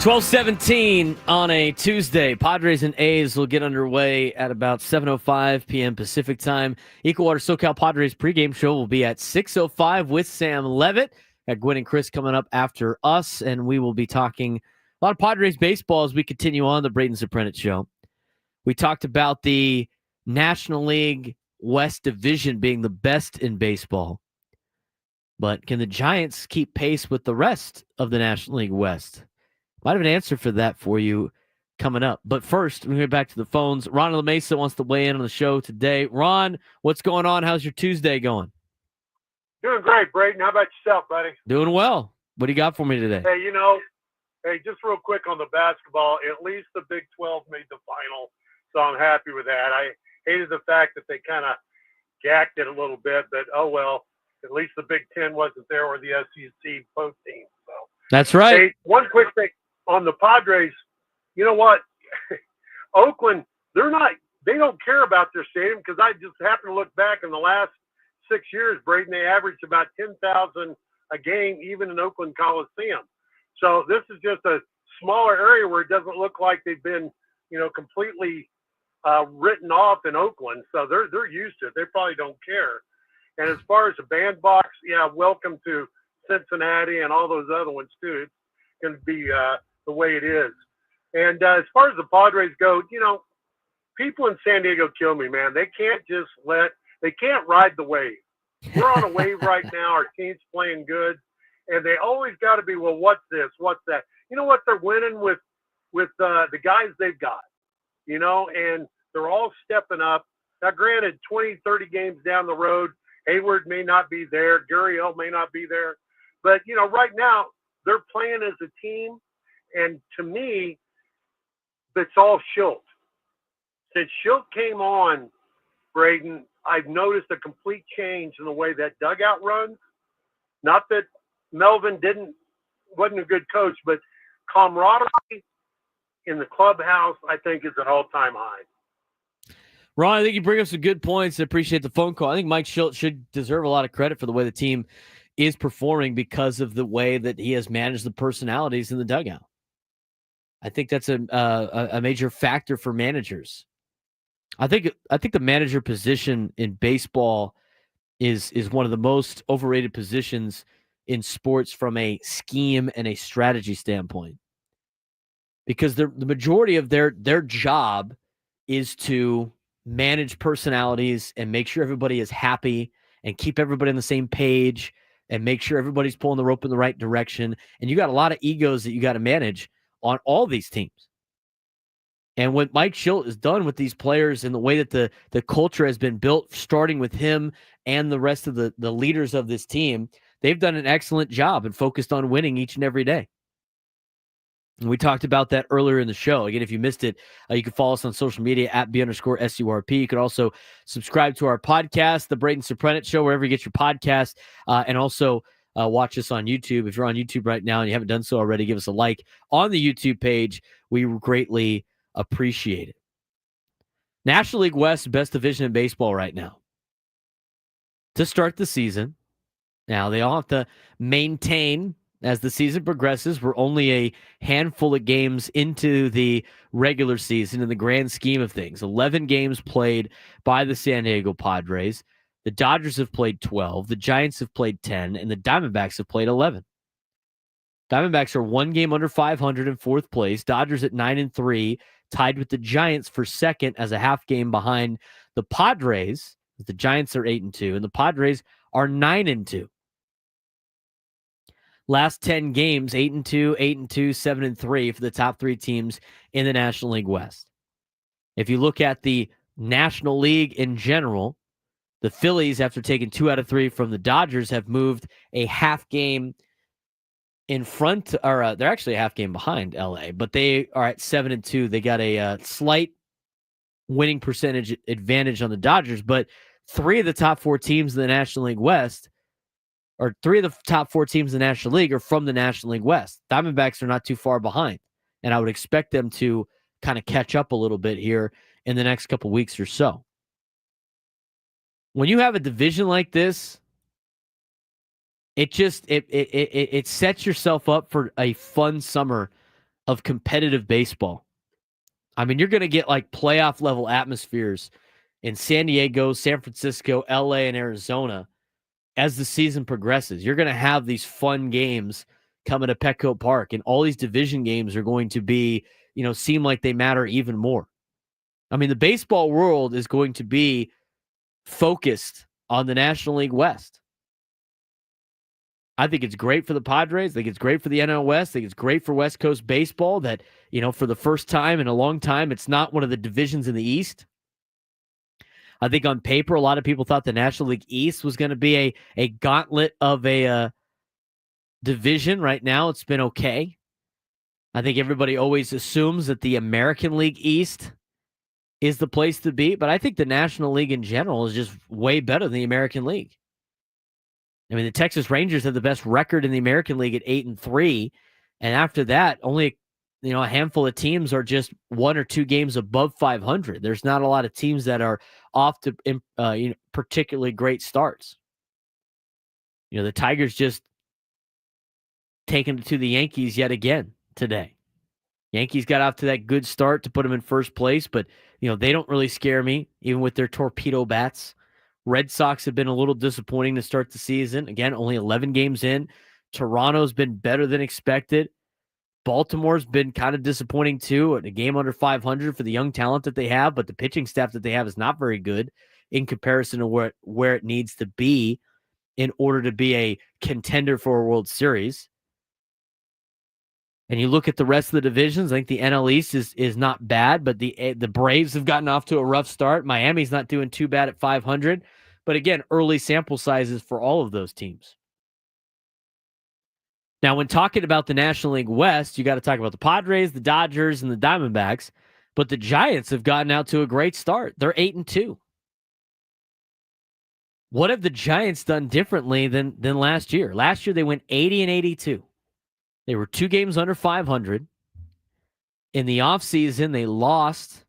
12:17 on a Tuesday. Padres and A's will get underway at about 7:05 p.m. Pacific time. Equal Water SoCal Padres pregame show will be at 6:05 with Sam Levitt. Got Gwen and Chris coming up after us, and we will be talking a lot of Padres baseball as we continue on the Braden Surprenant show. We talked about the National League West Division being the best in baseball. But can the Giants keep pace with the rest of the National League West? Might have an answer for that for you coming up. But first, we're going to get back to the phones. Ron La Mesa wants to weigh in on the show today. Ron, what's going on? How's your Tuesday going? Doing great, Braden. How about yourself, buddy? Doing well. What do you got for me today? Hey, just real quick on the basketball, at least the Big 12 made the final, so I'm happy with that. I hated the fact that they kind of gacked it a little bit, but oh well, at least the Big 10 wasn't there or the SEC both teams. So that's right. Hey, one quick thing on the Padres. You know what? Oakland, they don't care about their stadium because I just happened to look back in the last 6 years, Braden, they averaged about 10,000 a game, even in Oakland Coliseum. So this is just a smaller area where it doesn't look like they've been, completely written off in Oakland. So they're used to it. They probably don't care. And as far as the bandbox, welcome to Cincinnati and all those other ones too. It's going to be the way it is. And as far as the Padres go, people in San Diego kill me, man. They can't ride the wave. We're on a wave right now. Our team's playing good. And they always got to be, well, what's this? What's that? You know what? They're winning with the guys they've got, and they're all stepping up. Now, granted, 20, 30 games down the road, Hayward may not be there. Gurriel may not be there. But, right now, they're playing as a team. And to me, it's all Schilt. Since Schilt came on, Braden, I've noticed a complete change in the way that dugout runs. Not that Melvin wasn't a good coach, but camaraderie in the clubhouse, I think, is an all-time high. Ron, I think you bring up some good points. I appreciate the phone call. I think Mike Schilt should deserve a lot of credit for the way the team is performing because of the way that he has managed the personalities in the dugout. I think that's a major factor for managers. I think the manager position in baseball is one of the most overrated positions in sports from a scheme and a strategy standpoint. Because the majority of their job is to manage personalities and make sure everybody is happy and keep everybody on the same page and make sure everybody's pulling the rope in the right direction. And you got a lot of egos that you got to manage on all these teams. And what Mike Schilt has done with these players and the way that the culture has been built, starting with him and the rest of the leaders of this team, they've done an excellent job and focused on winning each and every day. And we talked about that earlier in the show. Again, if you missed it, you can follow us on social media at @B_SURP. You can also subscribe to our podcast, The Braden Surprenant Show, wherever you get your podcast, and also watch us on YouTube. If you're on YouTube right now and you haven't done so already, give us a like on the YouTube page. We greatly appreciate it. National League West, best division in baseball right now. To start the season, now they all have to maintain as the season progresses. We're only a handful of games into the regular season in the grand scheme of things. 11 games played by the San Diego Padres. The Dodgers have played 12. The Giants have played 10. And the Diamondbacks have played 11. Diamondbacks are one game under 500 in fourth place. Dodgers at 9-3, tied with the Giants for second as a half game behind the Padres. The Giants are 8-2, and the Padres are 9-2. Last 10 games, 8-2, 8-2, 7-3 for the top three teams in the National League West. If you look at the National League in general, the Phillies, after taking 2 out of 3 from the Dodgers, have moved a half game in front, or they're actually a half game behind LA, but they are at 7-2. They got a slight winning percentage advantage on the Dodgers, but 3 of the top 4 teams in the National League West, or 3 of the top 4 teams in the National League, are from the National League West. Diamondbacks are not too far behind, and I would expect them to kind of catch up a little bit here in the next couple weeks or so. When you have a division like this, it sets yourself up for a fun summer of competitive baseball. I mean, you're going to get like playoff level atmospheres in San Diego, San Francisco, LA, and Arizona as the season progresses. You're going to have these fun games coming to Petco Park, and all these division games are going to be, seem like they matter even more. I mean, the baseball world is going to be focused on the National League West. I think it's great for the Padres. I think it's great for the NL West. I think it's great for West Coast baseball that, for the first time in a long time, it's not one of the divisions in the East. I think on paper, a lot of people thought the National League East was going to be a gauntlet of a division. Right now, it's been okay. I think everybody always assumes that the American League East is the place to be, but I think the National League in general is just way better than the American League. I mean, the Texas Rangers have the best record in the American League at 8-3, and after that, only a handful of teams are just 1 or 2 games above 500. There's not a lot of teams that are off to particularly great starts. The Tigers just taken it to the Yankees yet again today. Yankees got off to that good start to put them in first place, but they don't really scare me, even with their torpedo bats. Red Sox have been a little disappointing to start the season. Again, only 11 games in. Toronto's been better than expected. Baltimore's been kind of disappointing too. A game under 500 for the young talent that they have, but the pitching staff that they have is not very good in comparison to where it needs to be in order to be a contender for a World Series. And you look at the rest of the divisions, I think the NL East is not bad, but the Braves have gotten off to a rough start. Miami's not doing too bad at 500. But again, early sample sizes for all of those teams. Now, when talking about the National League West, you got to talk about the Padres, the Dodgers, and the Diamondbacks. But the Giants have gotten out to a great start. They're 8-2. What have the Giants done differently than last year? Last year, they went 80-82. They were 2 games under 500. In the offseason, they lost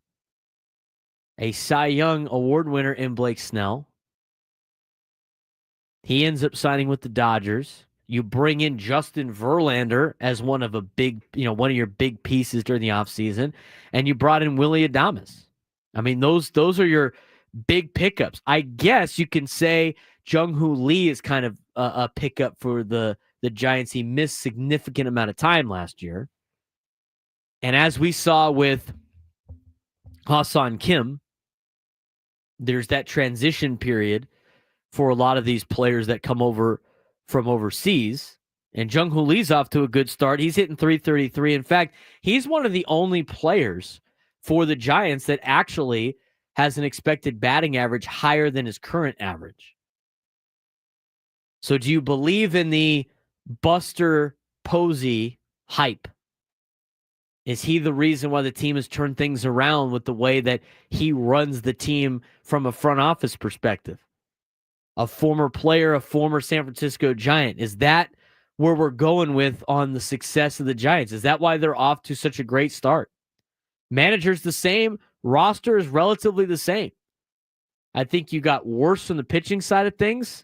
a Cy Young Award winner in Blake Snell. He ends up signing with the Dodgers. You bring in Justin Verlander as one of your big pieces during the offseason, and you brought in Willy Adames. I mean, those are your big pickups. I guess you can say Jung-Hoo Lee is kind of a pickup for the Giants. He missed significant amount of time last year. And as we saw with Ha-Seong Kim, there's that transition period for a lot of these players that come over from overseas. And Jung-Hoo Lee's off to a good start. He's hitting .333. In fact, he's one of the only players for the Giants that actually has an expected batting average higher than his current average. So do you believe in the Buster Posey hype? Is he the reason why the team has turned things around with the way that he runs the team from a front office perspective? A former player, a former San Francisco Giant. Is that where we're going with on the success of the Giants? Is that why they're off to such a great start? Manager's the same. Roster is relatively the same. I think you got worse on the pitching side of things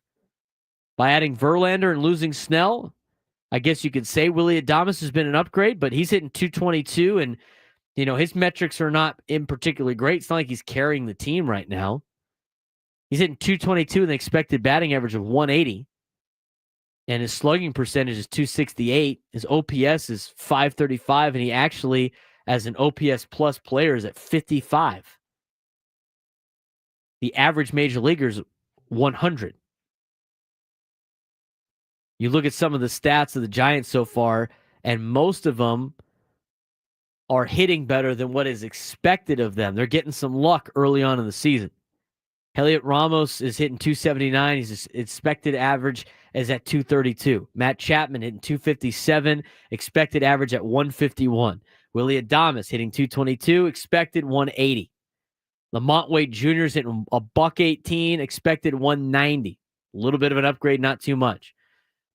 by adding Verlander and losing Snell. I guess you could say Willy Adames has been an upgrade, but he's hitting .222, and his metrics are not in particularly great. It's not like he's carrying the team right now. He's hitting .222 with an expected batting average of 180, and his slugging percentage is .268. His OPS is .535, and he actually, as an OPS plus player, is at 55. The average major leaguer is 100. You look at some of the stats of the Giants so far, and most of them are hitting better than what is expected of them. They're getting some luck early on in the season. Heliot Ramos is hitting .279. His expected average is at .232. Matt Chapman hitting .257. Expected average at 151. Willy Adames hitting .222. Expected 180. Lamont Wade Jr. is hitting a $118. Expected 190. A little bit of an upgrade, not too much.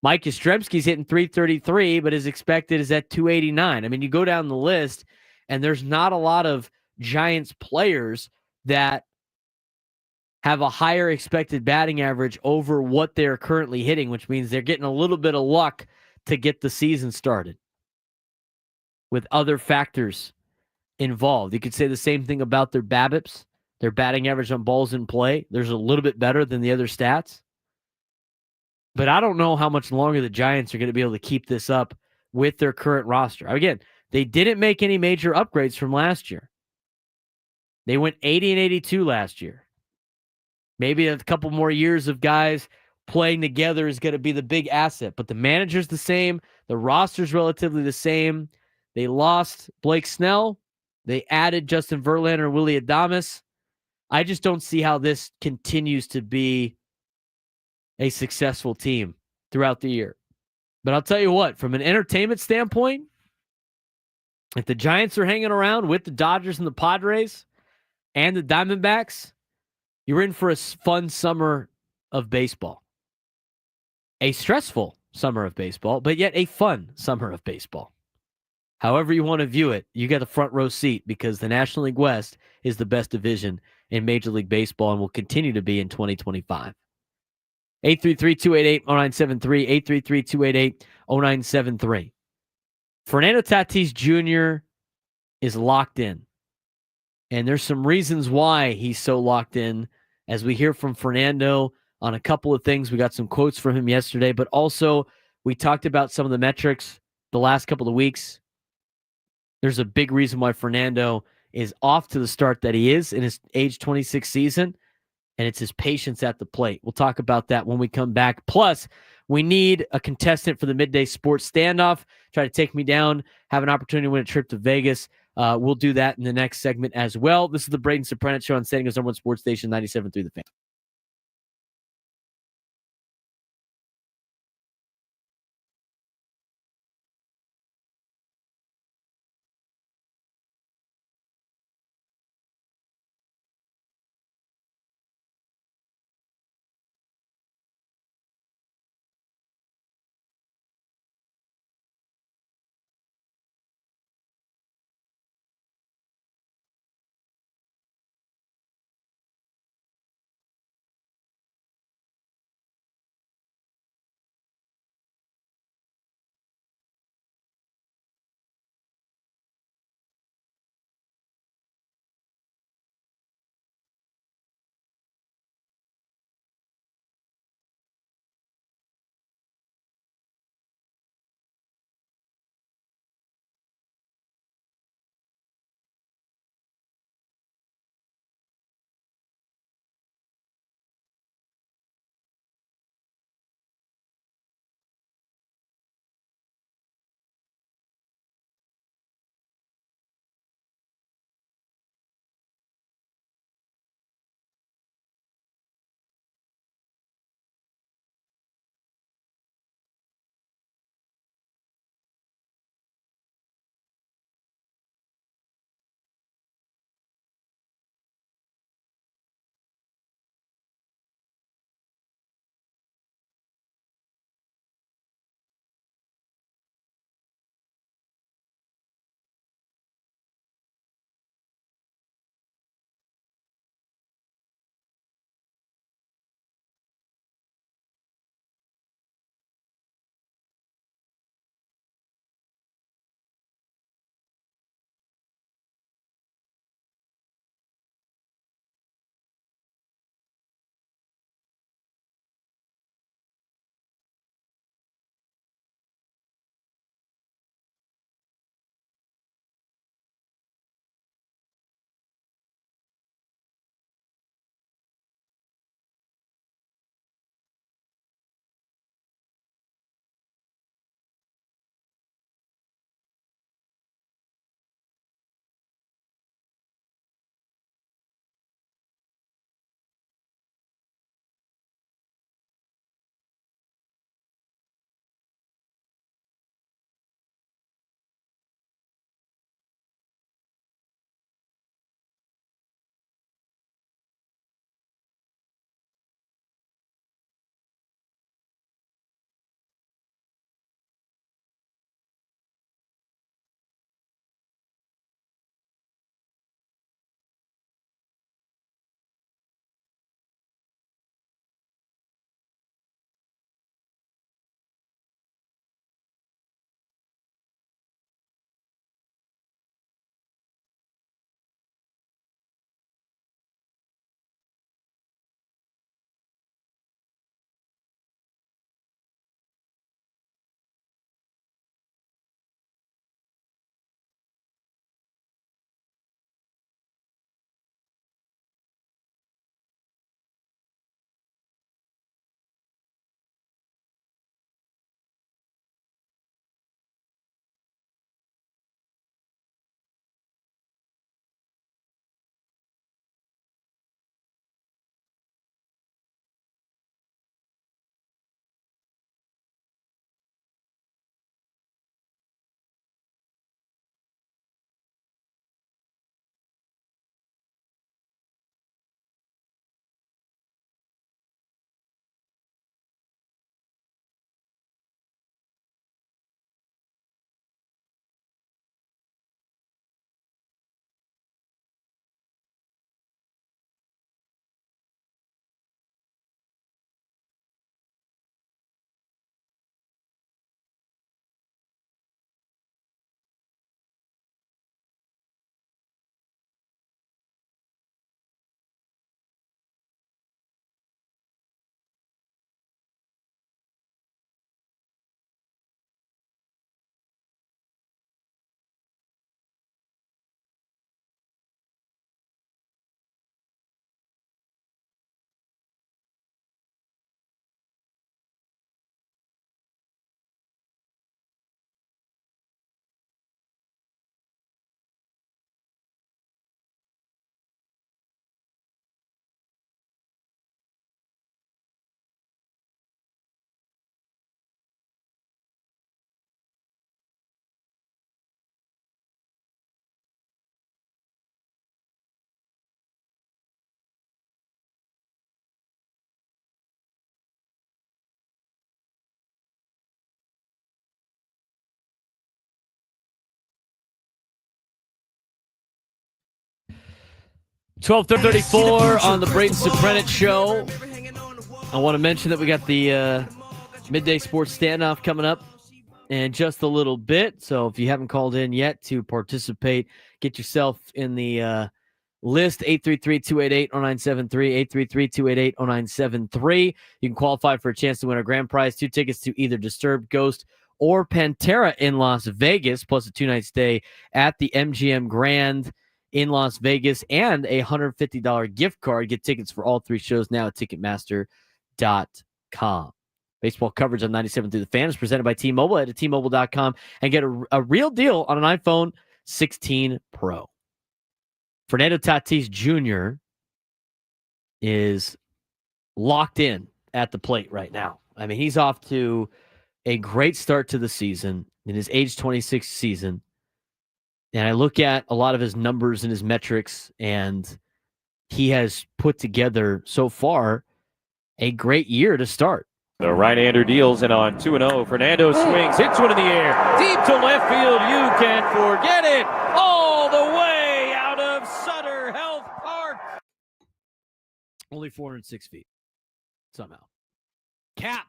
Mike Yastrzemski's hitting .333, but his expected is at 289. I mean, you go down the list, and there's not a lot of Giants players that have a higher expected batting average over what they're currently hitting, which means they're getting a little bit of luck to get the season started. with other factors involved. You could say the same thing about their BABIPs, their batting average on balls in play. There's a little bit better than the other stats. But I don't know how much longer the Giants are going to be able to keep this up with their current roster. Again, they didn't make any major upgrades from last year. They went 80 and 82 last year. Maybe a couple more years of guys playing together is going to be the big asset. But the manager's the same. The roster's relatively the same. They lost Blake Snell. They added Justin Verlander and Willie Adames. I just don't see how this continues to be a successful team throughout the year. But I'll tell you what, from an entertainment standpoint, if the Giants are hanging around with the Dodgers and the Padres and the Diamondbacks, you're in for a fun summer of baseball. A stressful summer of baseball, but yet a fun summer of baseball. However you want to view it, you get a front row seat because the National League West is the best division in Major League Baseball and will continue to be in 2025. 833-288-0973, 833-288-0973. Fernando Tatís Jr. is locked in. And there's some reasons why he's so locked in as we hear from Fernando on a couple of things. We got some quotes from him yesterday, but also we talked about some of the metrics the last couple of weeks. There's a big reason why Fernando is off to the start that he is in his age 26 season, and it's his patience at the plate. We'll talk about that when we come back. Plus, we need a contestant for the Midday Sports Standoff. Try to take me down, have an opportunity to win a trip to Vegas. We'll do that in the next segment as well. This is the Braden Surprenant Show on San Diego's #1 sports station, 97.3 The Fan. 12:34 on the Braden Surprenant show. I want to mention that we got the midday sports standoff coming up in just a little bit. So if you haven't called in yet to participate, get yourself in the list, 833-288-0973, 833-288-0973. You can qualify for a chance to win a grand prize, 2 tickets to either Disturbed, Ghost, or Pantera in Las Vegas, plus a 2-night stay at the MGM Grand in Las Vegas, and a $150 gift card. Get tickets for all 3 shows now at Ticketmaster.com. Baseball coverage on 97 through the Fan is presented by T-Mobile. Head to T-Mobile.com and get a real deal on an iPhone 16 Pro. Fernando Tatís Jr. is locked in at the plate right now. I mean, he's off to a great start to the season in his age 26 season. And I look at a lot of his numbers and his metrics, and he has put together so far a great year to start. The right-hander deals, and on 2-0, Fernando swings, hits one in the air, deep to left field. You can forget it. All the way out of Sutter Health Park. Only 406 feet, somehow. Cap,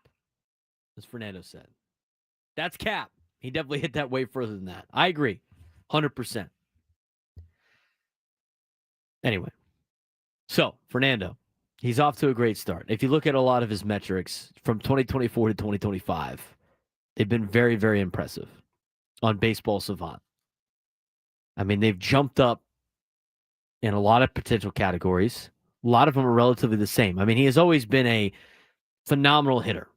as Fernando said. That's cap. He definitely hit that way further than that. I agree, 100%. Anyway, so Fernando, he's off to a great start. If you look at a lot of his metrics from 2024 to 2025, they've been very, very impressive on Baseball Savant. I mean, they've jumped up in a lot of potential categories. A lot of them are relatively the same. I mean, he has always been a phenomenal hitter.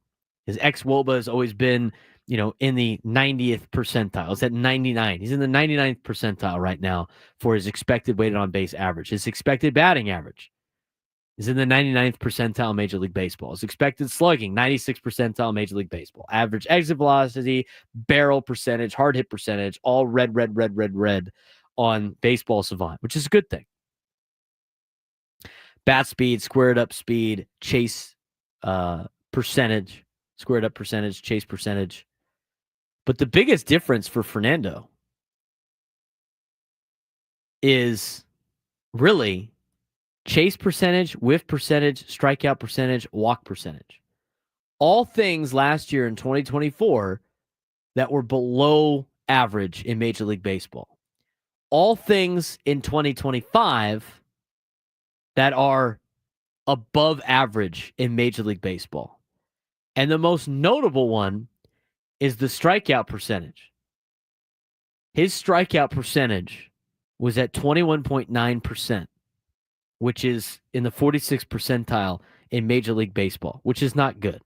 His ex-WOBA has always been, in the 90th percentile. It's at 99. He's in the 99th percentile right now for his expected weighted on base average. His expected batting average is in the 99th percentile Major League Baseball. His expected slugging, 96th percentile Major League Baseball. Average exit velocity, barrel percentage, hard hit percentage, all red on Baseball Savant, which is a good thing. Bat speed, squared up speed, chase percentage, squared up percentage, chase percentage. But the biggest difference for Fernando is really chase percentage, whiff percentage, strikeout percentage, walk percentage. All things last year in 2024 that were below average in Major League Baseball. All things in 2025 that are above average in Major League Baseball. And the most notable one is the strikeout percentage. His strikeout percentage was at 21.9%, which is in the 46th percentile in Major League Baseball, which is not good.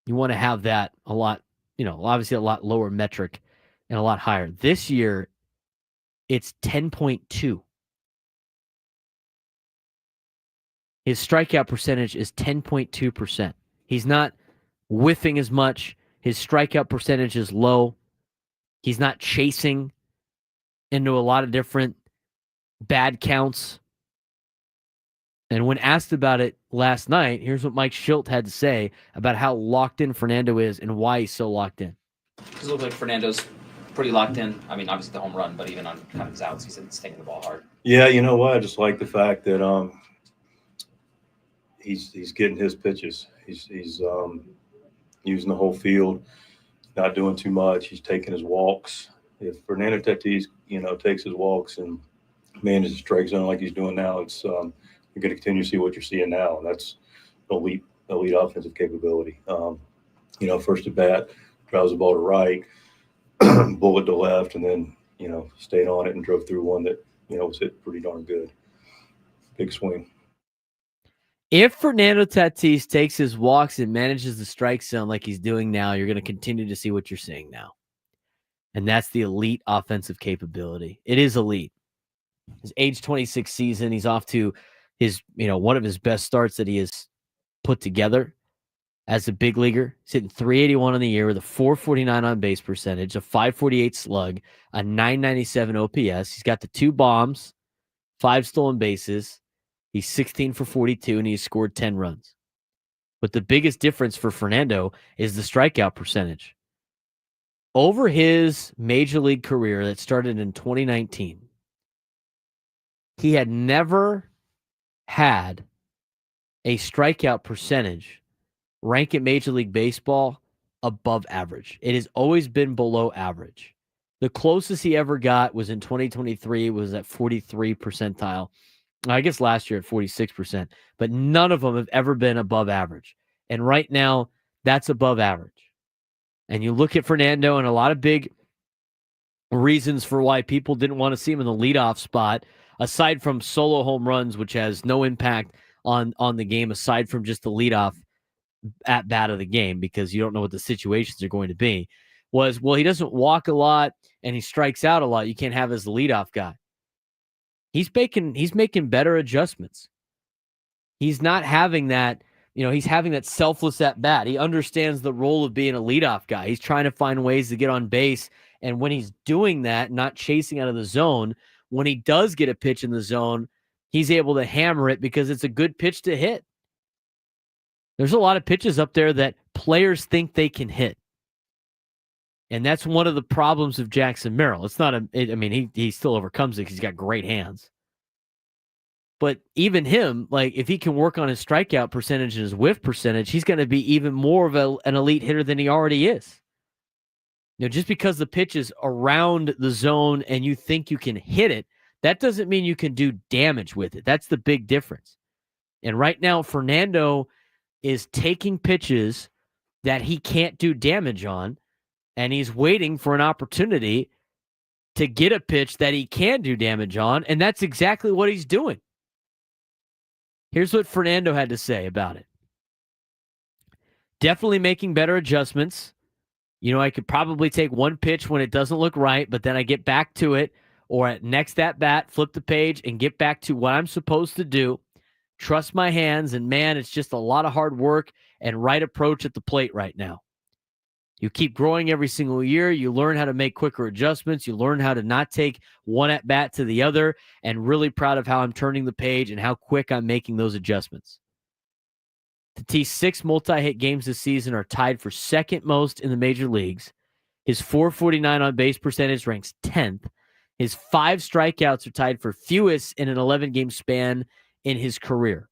You want to have that a lot, obviously a lot lower metric and a lot higher. This year, it's 10.2. His strikeout percentage is 10.2%. He's not whiffing as much. His strikeout percentage is low. He's not chasing into a lot of different bad counts. And when asked about it last night, here's what Mike Schilt had to say about how locked in Fernando is and why he's so locked in. Does it look like Fernando's pretty locked in? I mean, obviously the home run, but even on kind of his outs, he's taking the ball hard. Yeah, you know what? I just like the fact that he's getting his pitches. He's using the whole field, not doing too much. He's taking his walks. If Fernando Tatís, takes his walks and manages the strike zone like he's doing now, it's you're going to continue to see what you're seeing now, and that's elite offensive capability. First at bat, drives the ball to right, bullet to left, and then stayed on it and drove through one that was hit pretty darn good. Big swing. If Fernando Tatís takes his walks and manages the strike zone like he's doing now, you're going to continue to see what you're seeing now. And that's the elite offensive capability. It is elite. His age 26 season, he's off to his, one of his best starts that he has put together as a big leaguer. He's hitting 381 on the year with a 449 on base percentage, a 548 slug, a 997 OPS. He's got the 2 bombs, 5 stolen bases. He's 16 for 42, and he's scored 10 runs. But the biggest difference for Fernando is the strikeout percentage. Over his major league career that started in 2019, he had never had a strikeout percentage rank in Major League Baseball above average. It has always been below average. The closest he ever got was in 2023, was at 43 percentile. I guess last year at 46%, but none of them have ever been above average. And right now, that's above average. And you look at Fernando, and a lot of big reasons for why people didn't want to see him in the leadoff spot, aside from solo home runs, which has no impact on the game, aside from just the leadoff at bat of the game, because you don't know what the situations are going to be, was, well, he doesn't walk a lot and he strikes out a lot. You can't have as the leadoff guy. He's making better adjustments. He's not having that, he's having that selfless at bat. He understands the role of being a leadoff guy. He's trying to find ways to get on base. And when he's doing that, not chasing out of the zone, when he does get a pitch in the zone, he's able to hammer it because it's a good pitch to hit. There's a lot of pitches up there that players think they can hit. And that's one of the problems of Jackson Merrill. It's not he still overcomes it because he's got great hands. But even him, like, if he can work on his strikeout percentage and his whiff percentage, he's going to be even more of an elite hitter than he already is. Just because the pitch is around the zone and you think you can hit it, that doesn't mean you can do damage with it. That's the big difference. And right now, Fernando is taking pitches that he can't do damage on, and he's waiting for an opportunity to get a pitch that he can do damage on, and that's exactly what he's doing. Here's what Fernando had to say about it. Definitely making better adjustments. I could probably take one pitch when it doesn't look right, but then I get back to it, or at next at bat, flip the page and get back to what I'm supposed to do. Trust my hands, and man, it's just a lot of hard work and right approach at the plate right now. You keep growing every single year. You learn how to make quicker adjustments. You learn how to not take one at bat to the other, and really proud of how I'm turning the page and how quick I'm making those adjustments. Tatis' 6 multi-hit games this season are tied for second most in the major leagues. His .449 on base percentage ranks 10th. His 5 strikeouts are tied for fewest in an 11-game span in his career.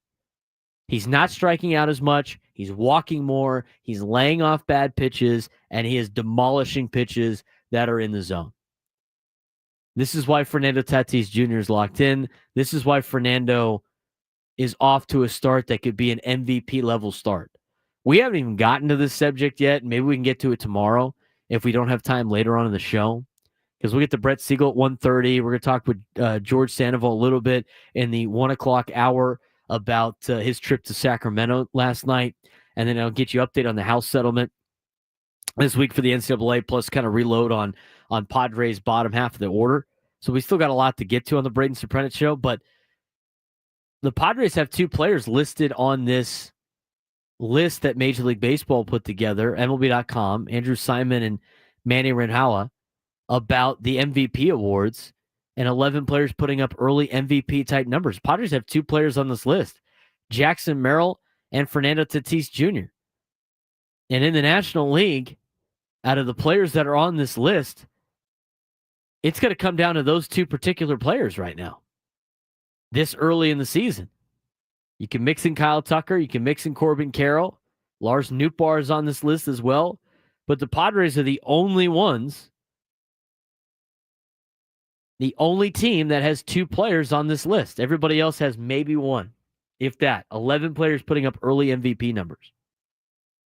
He's not striking out as much. He's walking more. He's laying off bad pitches, and he is demolishing pitches that are in the zone. This is why Fernando Tatís Jr. is locked in. This is why Fernando is off to a start that could be an MVP level start. We haven't even gotten to this subject yet. Maybe we can get to it tomorrow if we don't have time later on in the show, because we'll get to Brett Siegel at 1:30. We're going to talk with George Sandoval a little bit in the 1 o'clock hour about his trip to Sacramento last night. And then I'll get you update on the House settlement this week for the NCAA, plus kind of reload on Padres' bottom half of the order. So we still got a lot to get to on the Braden Surprenant show, but the Padres have 2 players listed on this list that Major League Baseball put together, MLB.com, Andrew Simon and Manny Renhawa, about the MVP awards, and 11 players putting up early MVP-type numbers. Padres have 2 players on this list, Jackson Merrill and Fernando Tatís Jr. And in the National League, out of the players that are on this list, it's going to come down to those 2 particular players right now, this early in the season. You can mix in Kyle Tucker. You can mix in Corbin Carroll. Lars Nootbaar is on this list as well. But the Padres are the only ones, the only team that has 2 players on this list. Everybody else has maybe 1, if that. 11 players putting up early MVP numbers.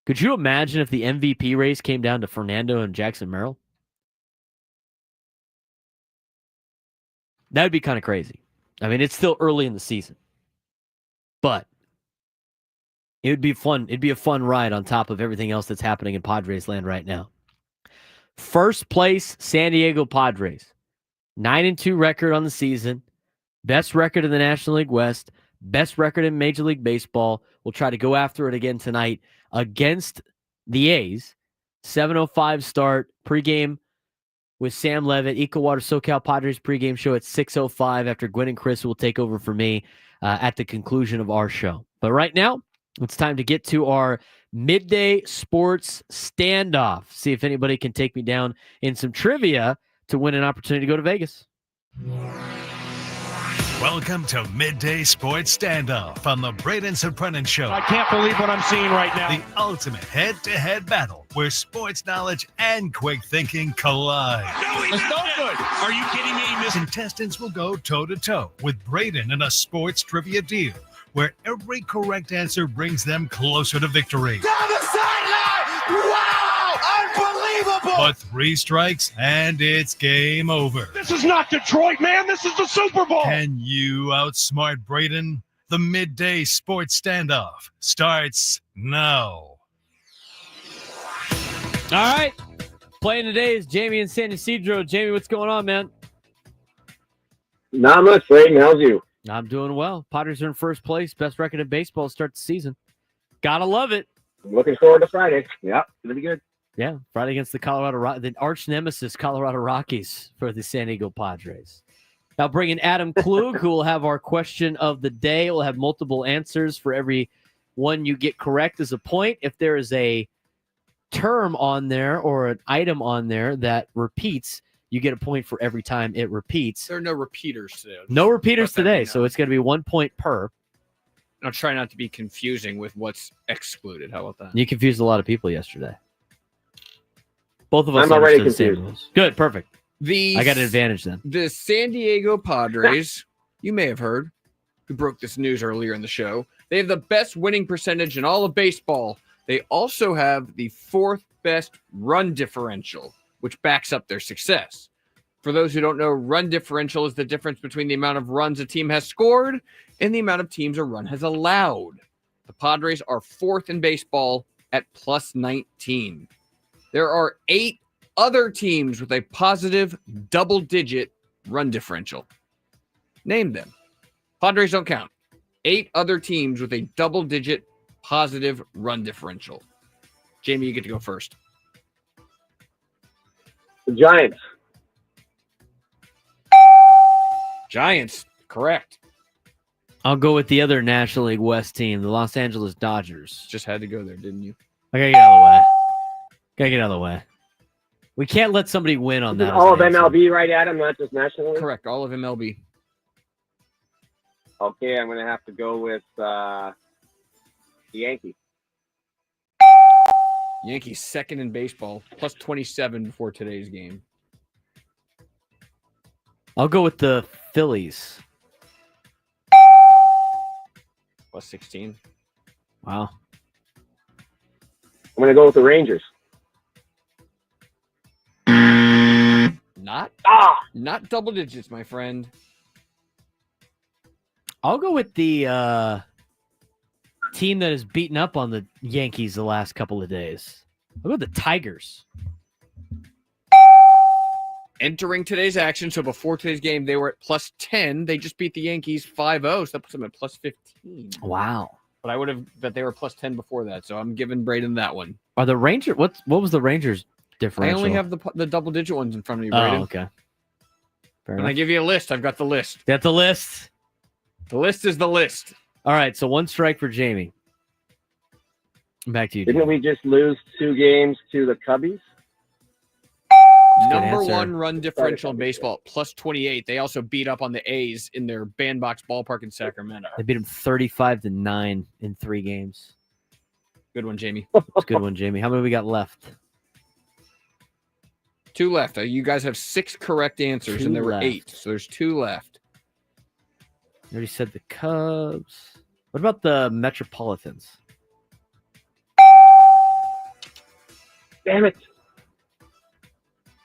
Could you imagine if the MVP race came down to Fernando and Jackson Merrill? That would be kind of crazy. I mean, it's still early in the season, but it would be fun. It'd be a fun ride on top of everything else that's happening in Padres land right now. First place, San Diego Padres. 9-2 record on the season. Best record in the National League West. Best record in Major League Baseball. We'll try to go after it again tonight against the A's. 7:05 start. Pregame with Sam Levitt. EcoWater SoCal Padres pregame show at 6:05 after Gwen and Chris will take over for me at the conclusion of our show. But right now, it's time to get to our midday sports standoff. See if anybody can take me down in some trivia to win an opportunity to go to Vegas. Welcome to Midday Sports Standoff on the Braden Surprenant Show. I can't believe what I'm seeing right now. The ultimate head-to-head battle where sports knowledge and quick thinking collide. No, it's no good. Are you kidding me? Contestants will go toe-to-toe with Braden in a sports trivia deal where every correct answer brings them closer to victory. Down the sideline! Wow! Unbelievable! But 3 strikes and it's game over. This is not Detroit, man. This is the Super Bowl. Can you outsmart Braden? The Midday Sports Standoff starts now. All right. Playing today is Jamie and San Ysidro. Jamie, what's going on, man? Not much, Braden. How's you? I'm doing well. Padres are in first place. Best record in baseball to start the season. Gotta love it. I'm looking forward to Friday. Yeah, it's going to be good. Yeah, Friday against the arch nemesis Colorado Rockies for the San Diego Padres. Now bringing Adam Klug, who will have our question of the day. We'll have multiple answers for every one you get correct as a point. If there is a term on there or an item on there that repeats, you get a point for every time it repeats. There are no repeaters today. No repeaters today, so it's going to be 1 point per. I'll try not to be confusing with what's excluded. How about that? You confused a lot of people yesterday. Both of us I'm already understood the same confused. rules. Good, perfect. I got an advantage then. The San Diego Padres, you may have heard, we broke this news earlier in the show. They have the best winning percentage in all of baseball. They also have the 4th best run differential, which backs up their success. For those who don't know, run differential is the difference between the amount of runs a team has scored and the amount of teams a run has allowed. The Padres are 4th in baseball at plus 19. There are 8 other teams with a positive double-digit run differential. Name them. Padres don't count. 8 other teams with a double-digit positive run differential. Jamie, you get to go first. The Giants. Giants, correct. I'll go with the other National League West team, the Los Angeles Dodgers. Just had to go there, didn't you? I gotta get out of the way. Gotta get out of the way. We can't let somebody win on that. All of MLB, right, Adam? Not just National League? Correct, all of MLB. Okay, I'm going to have to go with the Yankees. Yankees 2nd in baseball, plus 27 before today's game. I'll go with the Phillies. Plus 16. Wow. I'm going to go with the Rangers. Not double digits, my friend. I'll go with the team that has beaten up on the Yankees the last couple of days. I'll go with the Tigers. Entering today's action, so before today's game, they were at plus 10. They just beat the Yankees 5-0, so that puts them at plus 15. Wow. But I would have bet they were plus 10 before that, so I'm giving Braden that one. Are the Rangers? What was the Rangers differential? I only have the double-digit ones in front of me, Braden. Oh, okay. Fair When enough. I give you a list, I've got the list. Got the list. The list is the list. All right, so 1 strike for Jamie. Back to you. Didn't we just lose 2 games to the Cubbies? Number 1 run differential in baseball, plus 28. They also beat up on the A's in their bandbox ballpark in Sacramento. They beat them 35-9 in 3 games. Good one, Jamie. That's a good one, Jamie. How many we got left? 2 left. You guys have 6 correct answers, 2 and there were left. 8. So there's 2 left. You already said the Cubs. What about the Metropolitans? Damn it.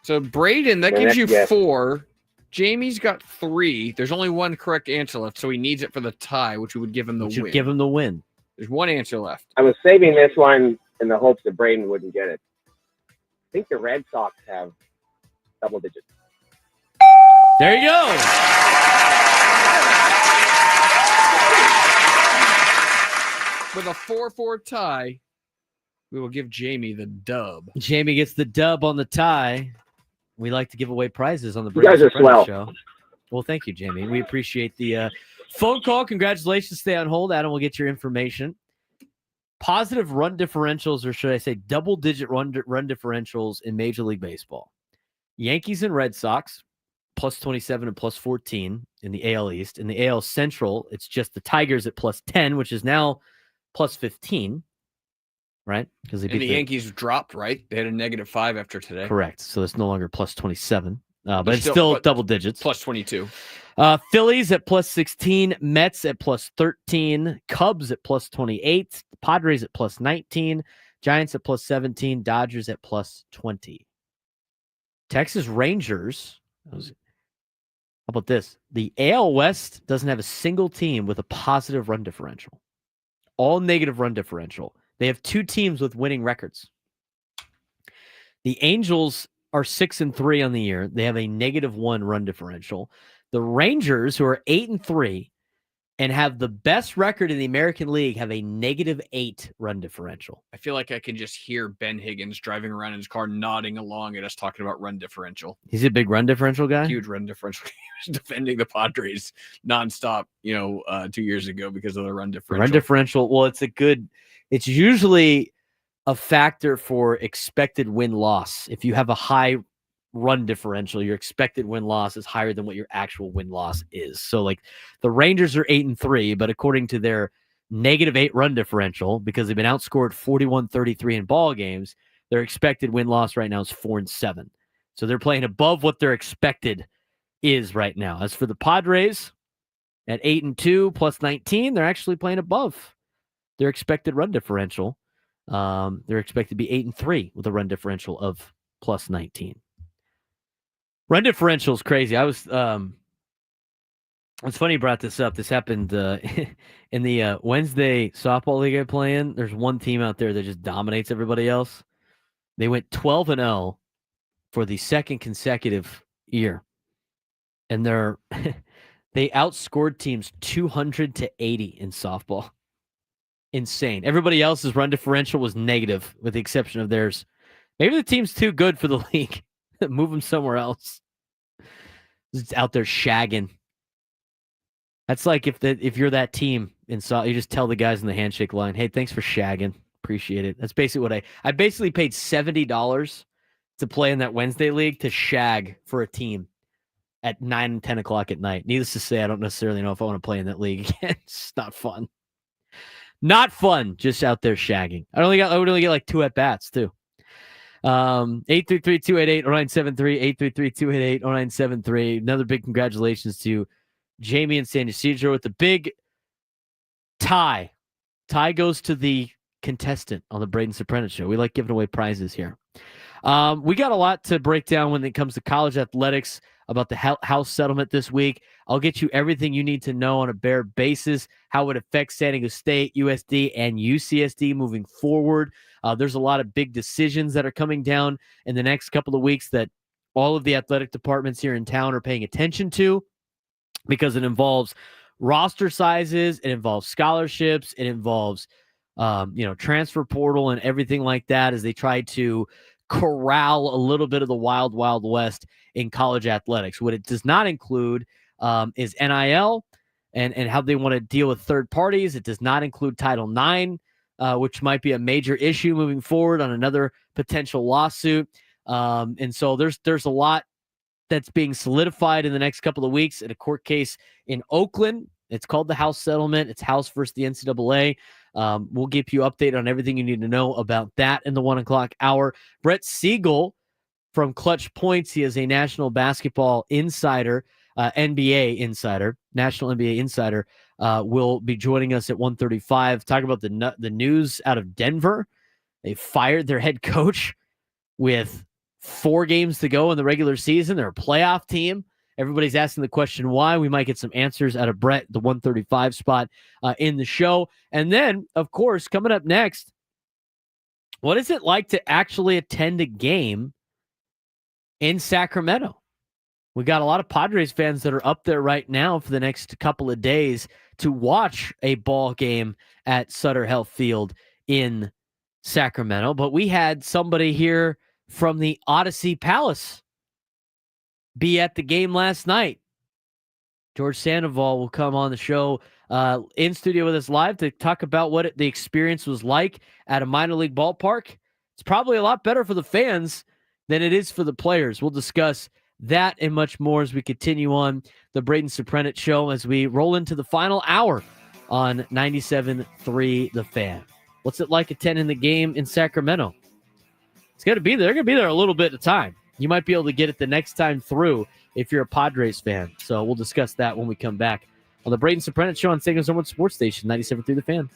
So Braden, that Yeah, gives you yes. 4. Jamie's got 3. There's only 1 correct answer left, so he needs it for the tie, which would give him the win. Give him the win. There's 1 answer left. I was saving this one in the hopes that Braden wouldn't get it. I think the Red Sox have double digits. There you go. With a 4-4 tie, we will give Jamie the dub. Jamie gets the dub on the tie. We like to give away prizes on the You guys Braden are swell. Surprenant Show. Well, thank you, Jamie. We appreciate the phone call. Congratulations. Stay on hold. Adam will get your information. Positive run differentials, or should I say double-digit run differentials in Major League Baseball. Yankees and Red Sox, plus 27 and plus 14 in the AL East. In the AL Central, it's just the Tigers at plus 10, which is now plus 15, right? Because they And beat the Yankees dropped, right? They had a -5 after today. Correct. So it's no longer plus 27, but They're it's still but double digits. Plus 22. Phillies at plus 16, Mets at plus 13, Cubs at plus 28, Padres at plus 19, Giants at plus 17, Dodgers at plus 20. Texas Rangers. How about this? The AL West doesn't have a single team with a positive run differential. All negative run differential. They have 2 teams with winning records. The Angels are 6-3 on the year. They have a -1 run differential. The Rangers, who are 8-3 and have the best record in the American League, have a -8 run differential. I feel like I can just hear Ben Higgins driving around in his car, nodding along at us, talking about run differential. He's a big run differential guy. Huge run differential. He was defending the Padres nonstop, 2 years ago because of the run differential. Run differential. Well, it's usually a factor for expected win-loss. If you have a high run differential, your expected win-loss is higher than what your actual win-loss is. So, like, the Rangers are 8-3, but according to their -8 run differential, because they've been outscored 41-33 in ball games, their expected win-loss right now is 4-7. So they're playing above what their expected is right now. As for the Padres, at 8-2 plus 19, they're actually playing above their expected run differential. They're expected to be 8-3 with a run differential of plus 19. Run differential is crazy. It's funny you brought this up. This happened in the Wednesday softball league I play in. There's one team out there that just dominates everybody else. They went 12-0 for the second consecutive year. And they outscored teams 200-80 in softball. Insane. Everybody else's run differential was negative, with the exception of theirs. Maybe the team's too good for the league. Move them somewhere else. It's out there shagging. That's like if you're that team you just tell the guys in the handshake line, "Hey, thanks for shagging. Appreciate it." That's basically what I basically paid $70 to play in that Wednesday league to shag for a team at 9 and 10 o'clock at night. Needless to say, I don't necessarily know if I want to play in that league again. It's not fun. Not fun, just out there shagging. I would only get like 2 at-bats, too. 833-288-0973, 833-288-0973. Another big congratulations to Jamie and San Diego with the big tie. Tie goes to the contestant on the Braden Surprenant show. We like giving away prizes here. We got a lot to break down when it comes to college athletics about the House settlement this week. I'll get you everything you need to know on a bare basis, how it affects San Diego State, USD, and UCSD moving forward. There's a lot of big decisions that are coming down in the next couple of weeks that all of the athletic departments here in town are paying attention to, because it involves roster sizes, it involves scholarships, it involves transfer portal and everything like that, as they try to corral a little bit of the wild, wild west in college athletics. What it does not include is NIL and how they want to deal with third parties. It does not include Title IX, which might be a major issue moving forward on another potential lawsuit. And so there's a lot that's being solidified in the next couple of weeks in a court case in Oakland. It's called the House settlement. It's House versus the NCAA. We'll keep you updated on everything you need to know about that in the 1 o'clock hour. Brett Siegel from ClutchPoints. He is a national basketball insider, NBA insider, national NBA insider, will be joining us at 1:35. Talk about the news out of Denver. They fired their head coach with 4 games to go in the regular season. They're a playoff team. Everybody's asking the question why. We might get some answers out of Brett, the 1:35 spot in the show. And then, of course, coming up next, what is it like to actually attend a game in Sacramento? We got a lot of Padres fans that are up there right now for the next couple of days to watch a ball game at Sutter Health Field in Sacramento. But we had somebody here from the Odyssey Palace be at the game last night. George Sandoval will come on the show in studio with us live to talk about what the experience was like at a minor league ballpark. It's probably a lot better for the fans than it is for the players. We'll discuss that and much more as we continue on the Braden Surprenant Show as we roll into the final hour on 97.3 The Fan. What's it like attending the game in Sacramento? It's going to be there. They're going to be there a little bit at a time. You might be able to get it the next time through if you're a Padres fan. So we'll discuss that when we come back on the Braden Surprenant Show on San Diego Sports Station, 97.3 The Fan.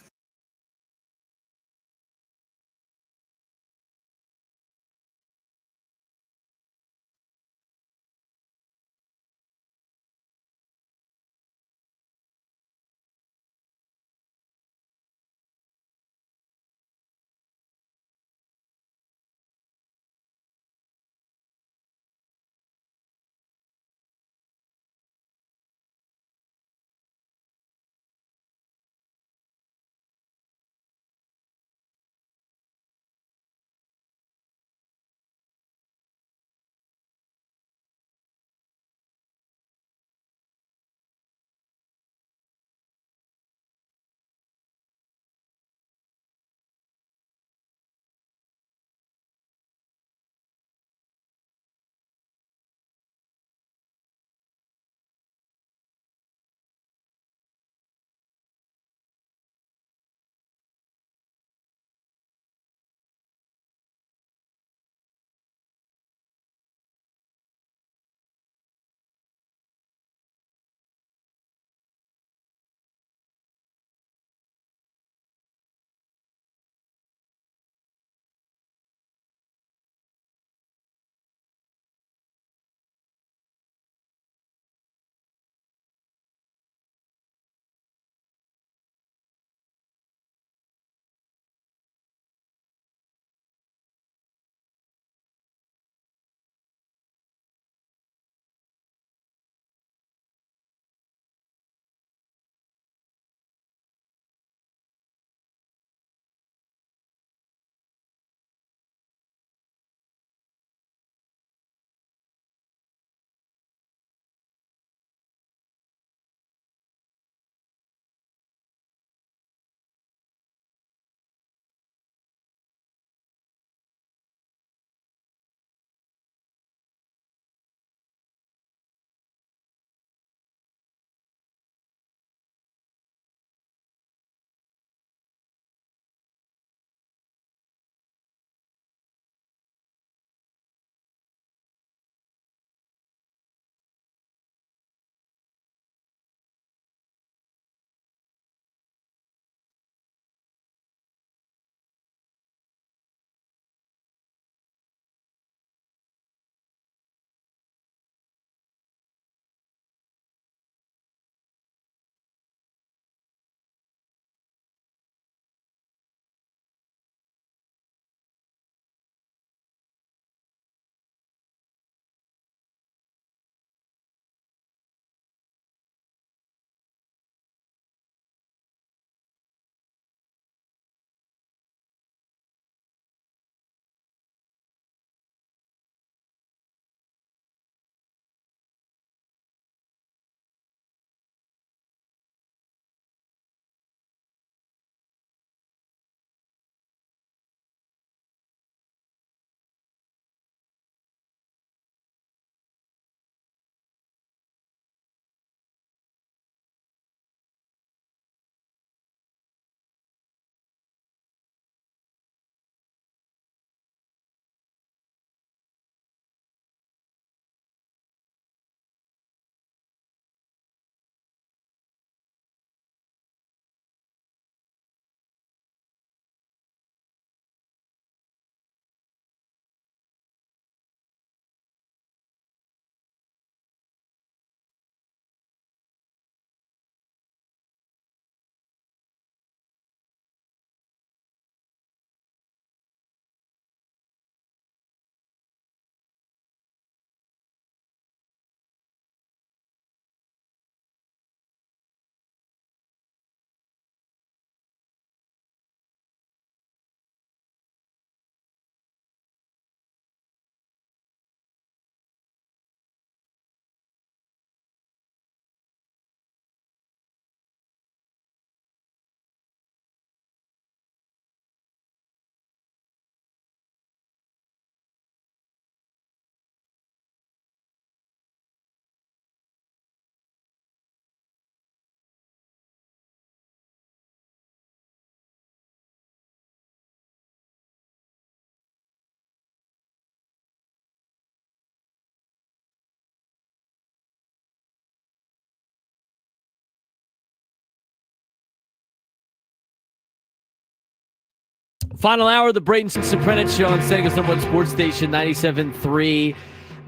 Final hour of the Braden Surprenant Show on San Diego's #1 sports station, 97.3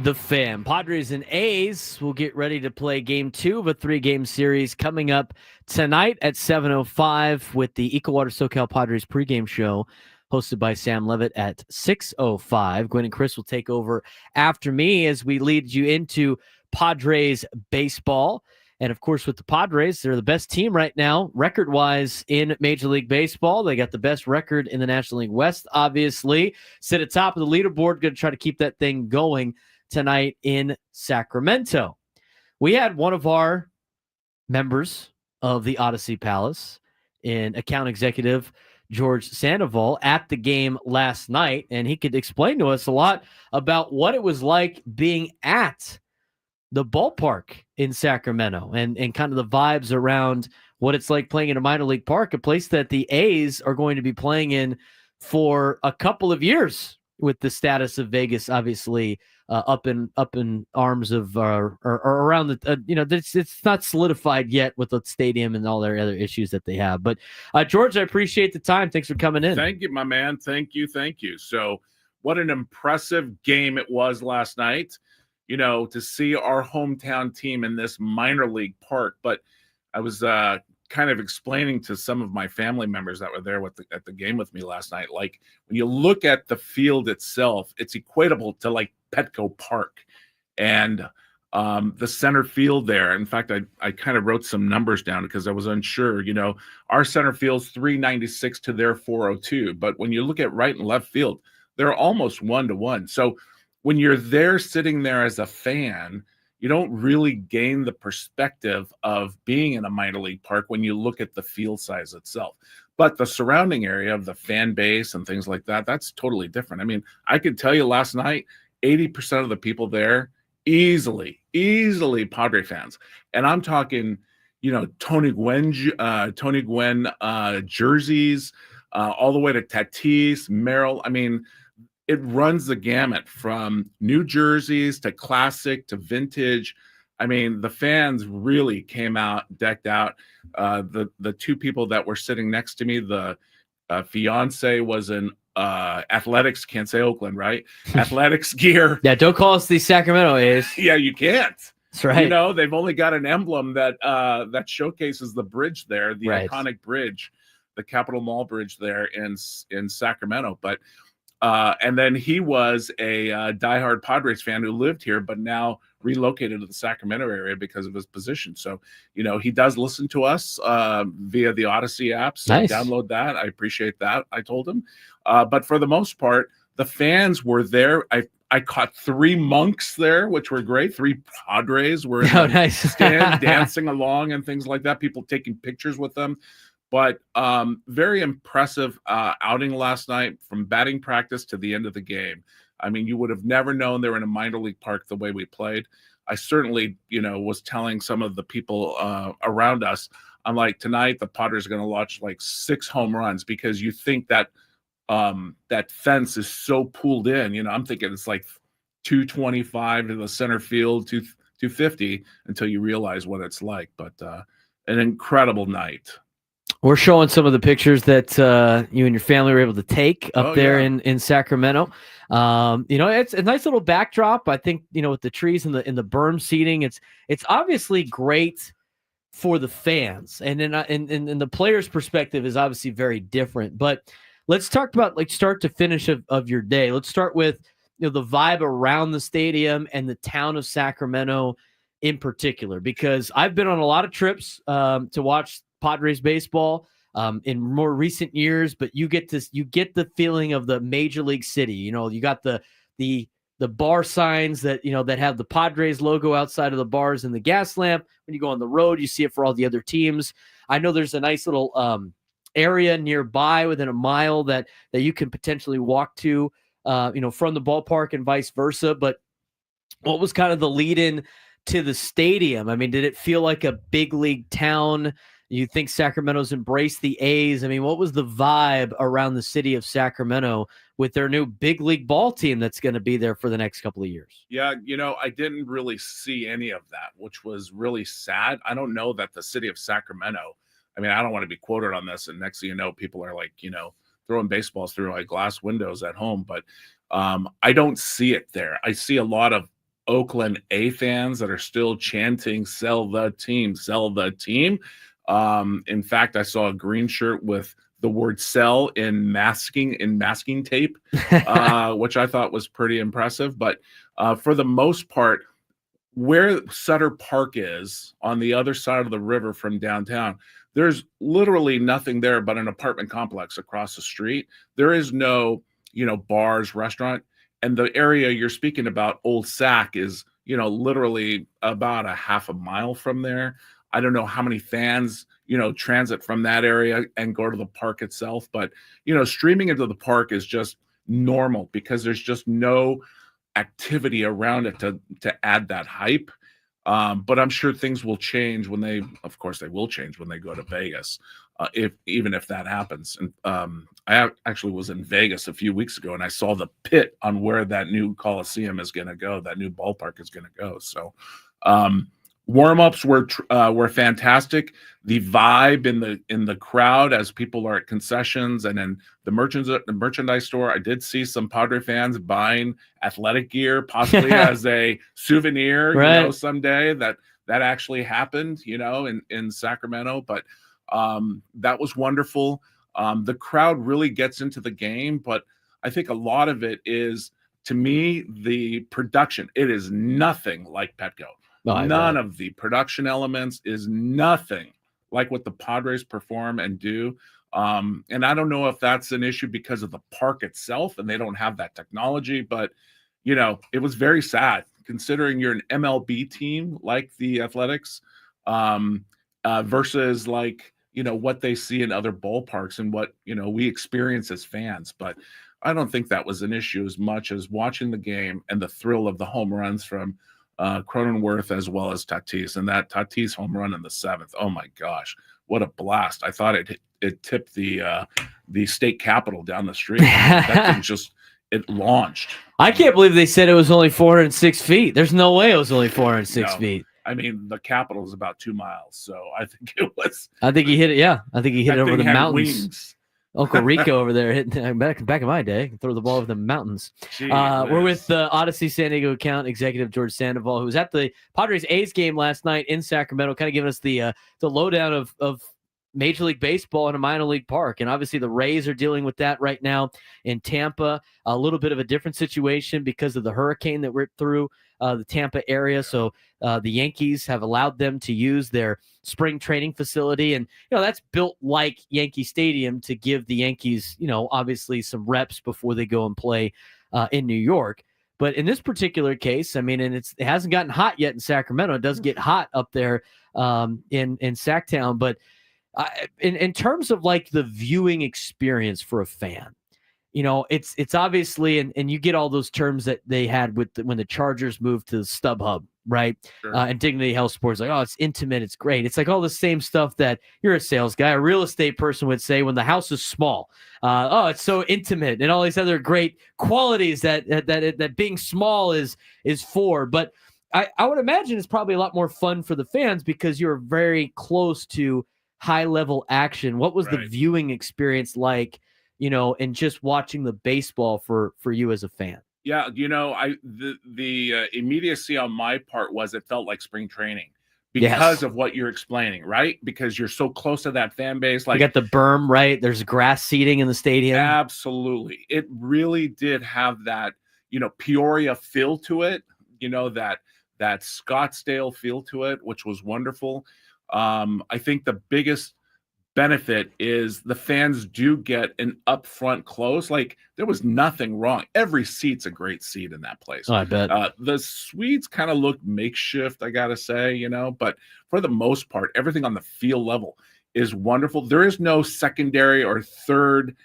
The Fan. Padres and A's will get ready to play game 2 of a 3-game series coming up tonight at 7:05 with the Ecowater SoCal Padres pregame show hosted by Sam Levitt at 6:05. Gwen and Chris will take over after me as we lead you into Padres baseball. And, of course, with the Padres, they're the best team right now, record-wise, in Major League Baseball. They got the best record in the National League West, obviously. Sit at top of the leaderboard, going to try to keep that thing going tonight in Sacramento. We had one of our members of the Odyssey Palace, in account executive George Sandoval, at the game last night, and he could explain to us a lot about what it was like being at the ballpark in Sacramento and kind of the vibes around what it's like playing in a minor league park, a place that the A's are going to be playing in for a couple of years with the status of Vegas, obviously up in arms of or around the, it's not solidified yet with the stadium and all their other issues that they have. But George, I appreciate the time. Thanks for coming in. Thank you, my man. Thank you. So what an impressive game it was last night. To see our hometown team in this minor league park. But I was kind of explaining to some of my family members that were there at the game with me last night, like when you look at the field itself, it's equatable to like Petco Park and the center field there. In fact, I kind of wrote some numbers down because I was unsure. Our center field's 396 to their 402. But when you look at right and left field, they're almost 1-to-1. So when you're there sitting there as a fan, you don't really gain the perspective of being in a minor league park when you look at the field size itself. But the surrounding area of the fan base and things like that, that's totally different. I mean, I could tell you last night, 80% of the people there, easily Padre fans. And I'm talking, Tony Gwynn jerseys, all the way to Tatis, Merrill. I mean, it runs the gamut from new jerseys to classic to vintage. I mean, the fans really came out decked out. The two people that were sitting next to me, the fiance was in athletics, can't say Oakland, right? Athletics gear. Yeah, don't call us the Sacramento A's. Yeah, you can't. That's right. They've only got an emblem that showcases the bridge there, the right. iconic bridge, the Capitol Mall bridge there in Sacramento. But and then he was a diehard Padres fan who lived here, but now relocated to the Sacramento area because of his position. So, he does listen to us via the Odyssey app. So nice. Download that. I appreciate that. I told him. But for the most part, the fans were there. I caught 3 monks there, which were great. 3 Padres were in the nice. stand dancing along and things like that. People taking pictures with them. But very impressive outing last night from batting practice to the end of the game. I mean, you would have never known they were in a minor league park the way we played. I certainly, was telling some of the people around us, I'm like, tonight the Padres are going to launch like 6 home runs because you think that that fence is so pulled in. I'm thinking it's like 225 to the center field, 250 until you realize what it's like. But an incredible night. We're showing some of the pictures that you and your family were able to take up there in Sacramento. It's a nice little backdrop. I think, with the trees and the berm seating, it's obviously great for the fans. And in the players' perspective is obviously very different. But let's talk about like start to finish of your day. Let's start with the vibe around the stadium and the town of Sacramento in particular, because I've been on a lot of trips to watch Padres baseball in more recent years, but you get the feeling of the major league city. You got the bar signs that that have the Padres logo outside of the bars and the gas lamp. When you go on the road, you see it for all the other teams. I know there's a nice little area nearby within a mile that you can potentially walk to from the ballpark and vice versa. But what was kind of the lead in to the stadium? I mean, did it feel like a big league town? You think Sacramento's embraced the A's? I mean, what was the vibe around the city of Sacramento with their new big league ball team that's going to be there for the next couple of years? Yeah, I didn't really see any of that, which was really sad. I don't know that the city of Sacramento, I mean, I don't want to be quoted on this, and next thing you know, people are like, throwing baseballs through like glass windows at home. But I don't see it there. I see a lot of Oakland A fans that are still chanting, "Sell the team, sell the team." In fact, I saw a green shirt with the word "sell" in masking tape, which I thought was pretty impressive. But for the most part, where Sutter Park is on the other side of the river from downtown, there's literally nothing there but an apartment complex across the street. There is no, bars, restaurant. And the area you're speaking about, Old Sac, is, literally about a half a mile from there. I don't know how many fans, transit from that area and go to the park itself. But, streaming into the park is just normal because there's just no activity around it to add that hype. But I'm sure things will change when they will change when they go to Vegas, even if that happens. And I actually was in Vegas a few weeks ago, and I saw the pit on where that new Coliseum is going to go, that new ballpark is going to go. So warm-ups were fantastic. The vibe in the crowd as people are at concessions and in the merchandise store, I did see some Padre fans buying athletic gear, possibly as a souvenir, right. Someday. That actually happened, in Sacramento. But that was wonderful. The crowd really gets into the game, but I think a lot of it is, to me, the production. It is nothing like Petco. None of the production elements is nothing like what the Padres perform and do. And I don't know if that's an issue because of the park itself and they don't have that technology, but it was very sad considering you're an MLB team like the Athletics, versus like, what they see in other ballparks and what, we experience as fans. But I don't think that was an issue as much as watching the game and the thrill of the home runs from Cronenworth as well as Tatis, and that Tatis home run in the 7th. Oh my gosh, what a blast! I thought it tipped the state capitol down the street. That thing it launched. I can't believe they said it was only 406 feet. There's no way it was only 406 feet. I mean, the Capitol is about 2 miles, so I think it was. I think he hit it. Yeah, I think he hit it over the mountains. Wings. Uncle Rico over there hitting back in my day, throw the ball over the mountains. We're with the Odyssey San Diego account executive George Sandoval, who was at the Padres A's game last night in Sacramento, kind of giving us the lowdown of Major League Baseball in a minor league park. And obviously the Rays are dealing with that right now in Tampa. A little bit of a different situation because of the hurricane that ripped through the Tampa area. So the Yankees have allowed them to use their spring training facility. And, that's built like Yankee Stadium to give the Yankees, obviously some reps before they go and play in New York. But in this particular case, I mean, and it hasn't gotten hot yet in Sacramento. It does get hot up there in Sacktown. But in terms of like the viewing experience for a fan, it's obviously, and you get all those terms that they had when the Chargers moved to StubHub, right? Sure. And Dignity Health Sports, like, oh, it's intimate, it's great. It's like all the same stuff that you're a sales guy, a real estate person would say when the house is small. Oh, it's so intimate, and all these other great qualities that being small is for. But I would imagine it's probably a lot more fun for the fans because you're very close to high level action. What was the viewing experience like? And just watching the baseball for you as a fan. Yeah, the immediacy on my part was it felt like spring training because of what you're explaining, right? Because you're so close to that fan base. Like, you got the berm, right? There's grass seating in the stadium. Absolutely. It really did have that, Peoria feel to it, that Scottsdale feel to it, which was wonderful. I think the biggest benefit is the fans do get an upfront close. Like, there was nothing wrong. Every seat's a great seat in that place. Oh, I bet. The suites kind of look makeshift, I gotta say, but for the most part, everything on the field level is wonderful. There is no secondary or third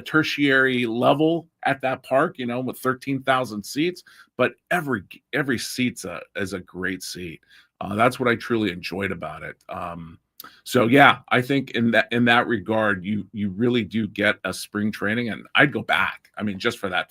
tertiary level at that park, with 13,000 seats, but every seat's is a great seat. That's what I truly enjoyed about it. So yeah, I think in that regard, you really do get a spring training, and I'd go back. I mean, just for that,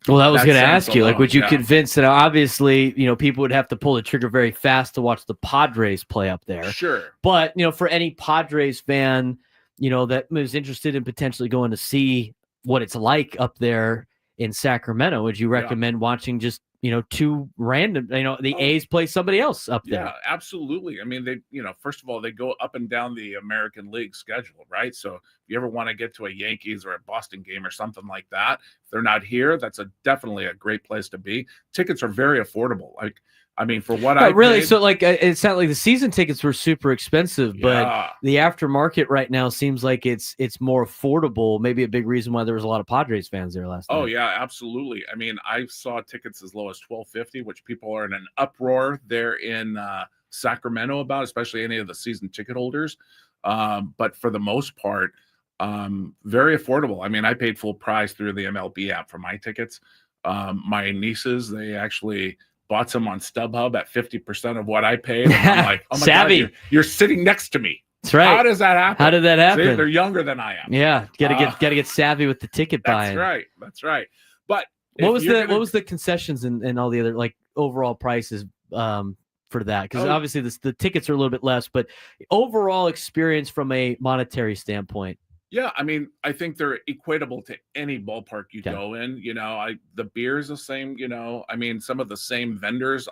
Well, I was going to ask you, like, would you yeah. convince that? Obviously, people would have to pull the trigger very fast to watch the Padres play up there. Sure. But for any Padres fan, that was interested in potentially going to see what it's like up there in Sacramento. Would you recommend watching just, two random, the A's play somebody else up there? Yeah, absolutely. I mean, they, first of all, they go up and down the American League schedule, right? So if you ever want to get to a Yankees or a Boston game or something like that, if they're not here, that's definitely a great place to be. Tickets are very affordable. Like, I mean, for what I really, paid, so like it's not like the season tickets were super expensive, but the aftermarket right now seems like it's more affordable. Maybe a big reason why there was a lot of Padres fans there last night. Oh yeah, absolutely. I mean, I saw tickets as low as $12.50, which people are in an uproar there in Sacramento about, especially any of the season ticket holders. But for the most part, very affordable. I mean, I paid full price through the MLB app for my tickets. My nieces, they actually bought some on StubHub at 50% of what I paid. And I'm like, oh my Savvy. God, you're sitting next to me. That's right. How does that happen? How did that happen? See, they're younger than I am. Yeah, gotta get savvy with the ticket buying. That's right. But what was the concessions and all the other like overall prices for that? Because obviously the tickets are a little bit less, but overall experience from a monetary standpoint. Yeah, I mean, I think they're equatable to any ballpark you go in. The beer is the same. I mean, some of the same vendors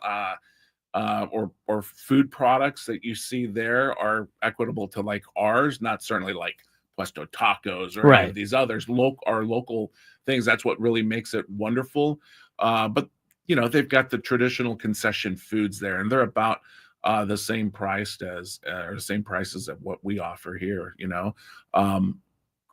or food products that you see there are equitable to like ours. Not certainly like Puesto Tacos or any of these others. Our local things. That's what really makes it wonderful. But they've got the traditional concession foods there, and they're about the same price as what we offer here.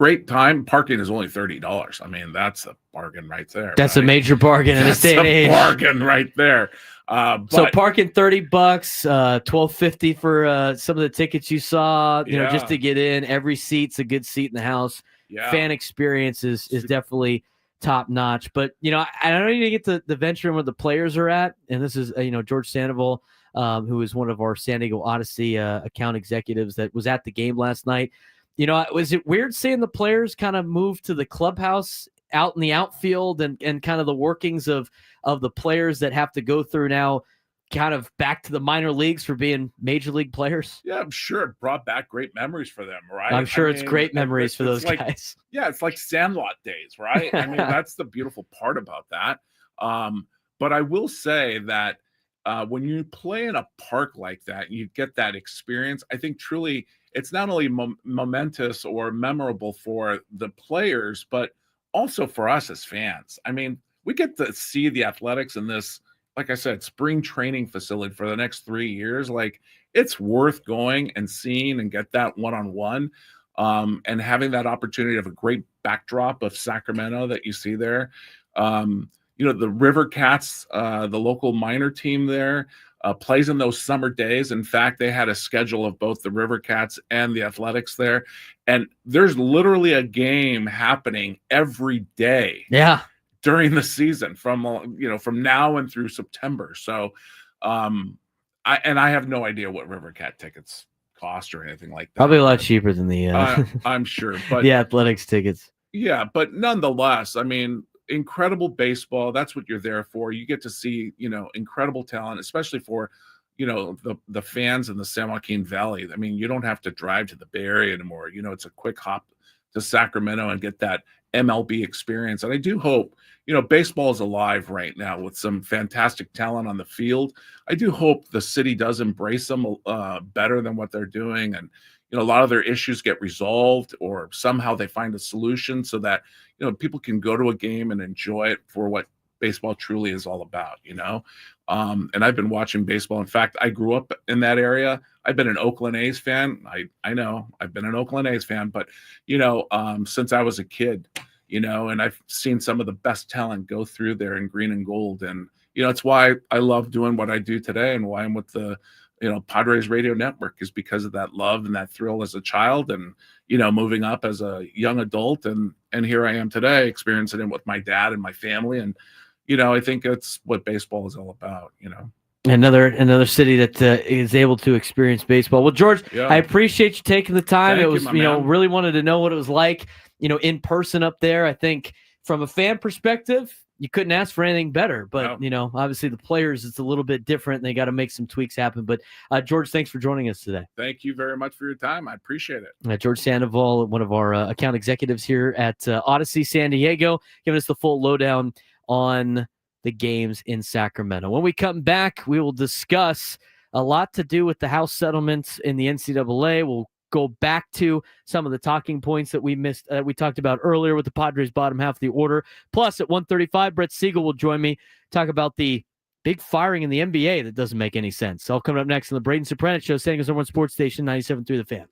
Great time. Parking is only $30. I mean, that's a bargain right there. That's a major bargain in this day and age. Bargain right there. So parking $30, $12.50 for some of the tickets you saw. Just to get in. Every seat's a good seat in the house. Yeah. Fan experience is definitely top notch. But I don't need to get to the venture in where the players are at. And this is George Sandoval, who is one of our San Diego Odyssey account executives that was at the game last night. Was it weird seeing the players kind of move to the clubhouse out in the outfield and kind of the workings of the players that have to go through now kind of back to the minor leagues for being major league players? Yeah, I'm sure it brought back great memories for them, right? I'm sure it's great memories for those guys. Yeah, it's like Sandlot days, right? I mean, that's the beautiful part about that. But I will say that when you play in a park like that, you get that experience. I think truly it's not only momentous or memorable for the players, but also for us as fans. I mean, we get to see the Athletics in this, like I said, spring training facility for the next 3 years. Like, it's worth going and seeing and get that one-on-one and having that opportunity of a great backdrop of Sacramento that you see there. The River Cats, the local minor team there, plays in those summer days. In fact, they had a schedule of both the River Cats and the Athletics there. And there's literally a game happening every day. Yeah. During the season from now and through September. So I have no idea what River Cat tickets cost or anything like that. Probably a lot cheaper than the I'm sure, but the Athletics tickets. Yeah, but nonetheless, I mean, incredible baseball. That's what you're there for. You get to see, incredible talent, especially for, the fans in the San Joaquin Valley. I mean, you don't have to drive to the Bay Area anymore. It's a quick hop to Sacramento and get that MLB experience. And I do hope, baseball is alive right now with some fantastic talent on the field. I do hope the city does embrace them better than what they're doing. And, a lot of their issues get resolved or somehow they find a solution so that, people can go to a game and enjoy it for what baseball truly is all about, And I've been watching baseball. In fact, I grew up in that area. I've been an Oakland A's fan. I know I've been an Oakland A's fan, but, since I was a kid, and I've seen some of the best talent go through there in green and gold. And, it's why I love doing what I do today and why I'm with the, Padres radio network is because of that love and that thrill as a child and, moving up as a young adult. And here I am today experiencing it with my dad and my family. And, I think it's what baseball is all about, Another city that is able to experience baseball. Well, George, I appreciate you taking the time. Thank it was, man. Really wanted to know what it was like, in person up there. I think from a fan perspective, you couldn't ask for anything better. But, No. Obviously the players, it's a little bit different. They got to make some tweaks happen. But, George, thanks for joining us today. Thank you very much for your time. I appreciate it. George Sandoval, one of our account executives here at Odyssey San Diego, giving us the full lowdown on the games in Sacramento. When we come back, we will discuss a lot to do with the House settlements in the NCAA. We'll go back to some of the talking points that we missed, we talked about earlier with the Padres bottom half of the order. Plus, at 1:35, Brett Siegel will join me, talk about the big firing in the NBA that doesn't make any sense. All coming up next on the Braden Surprenant Show, San Diego's #1 sports station, 97.3 The Fan.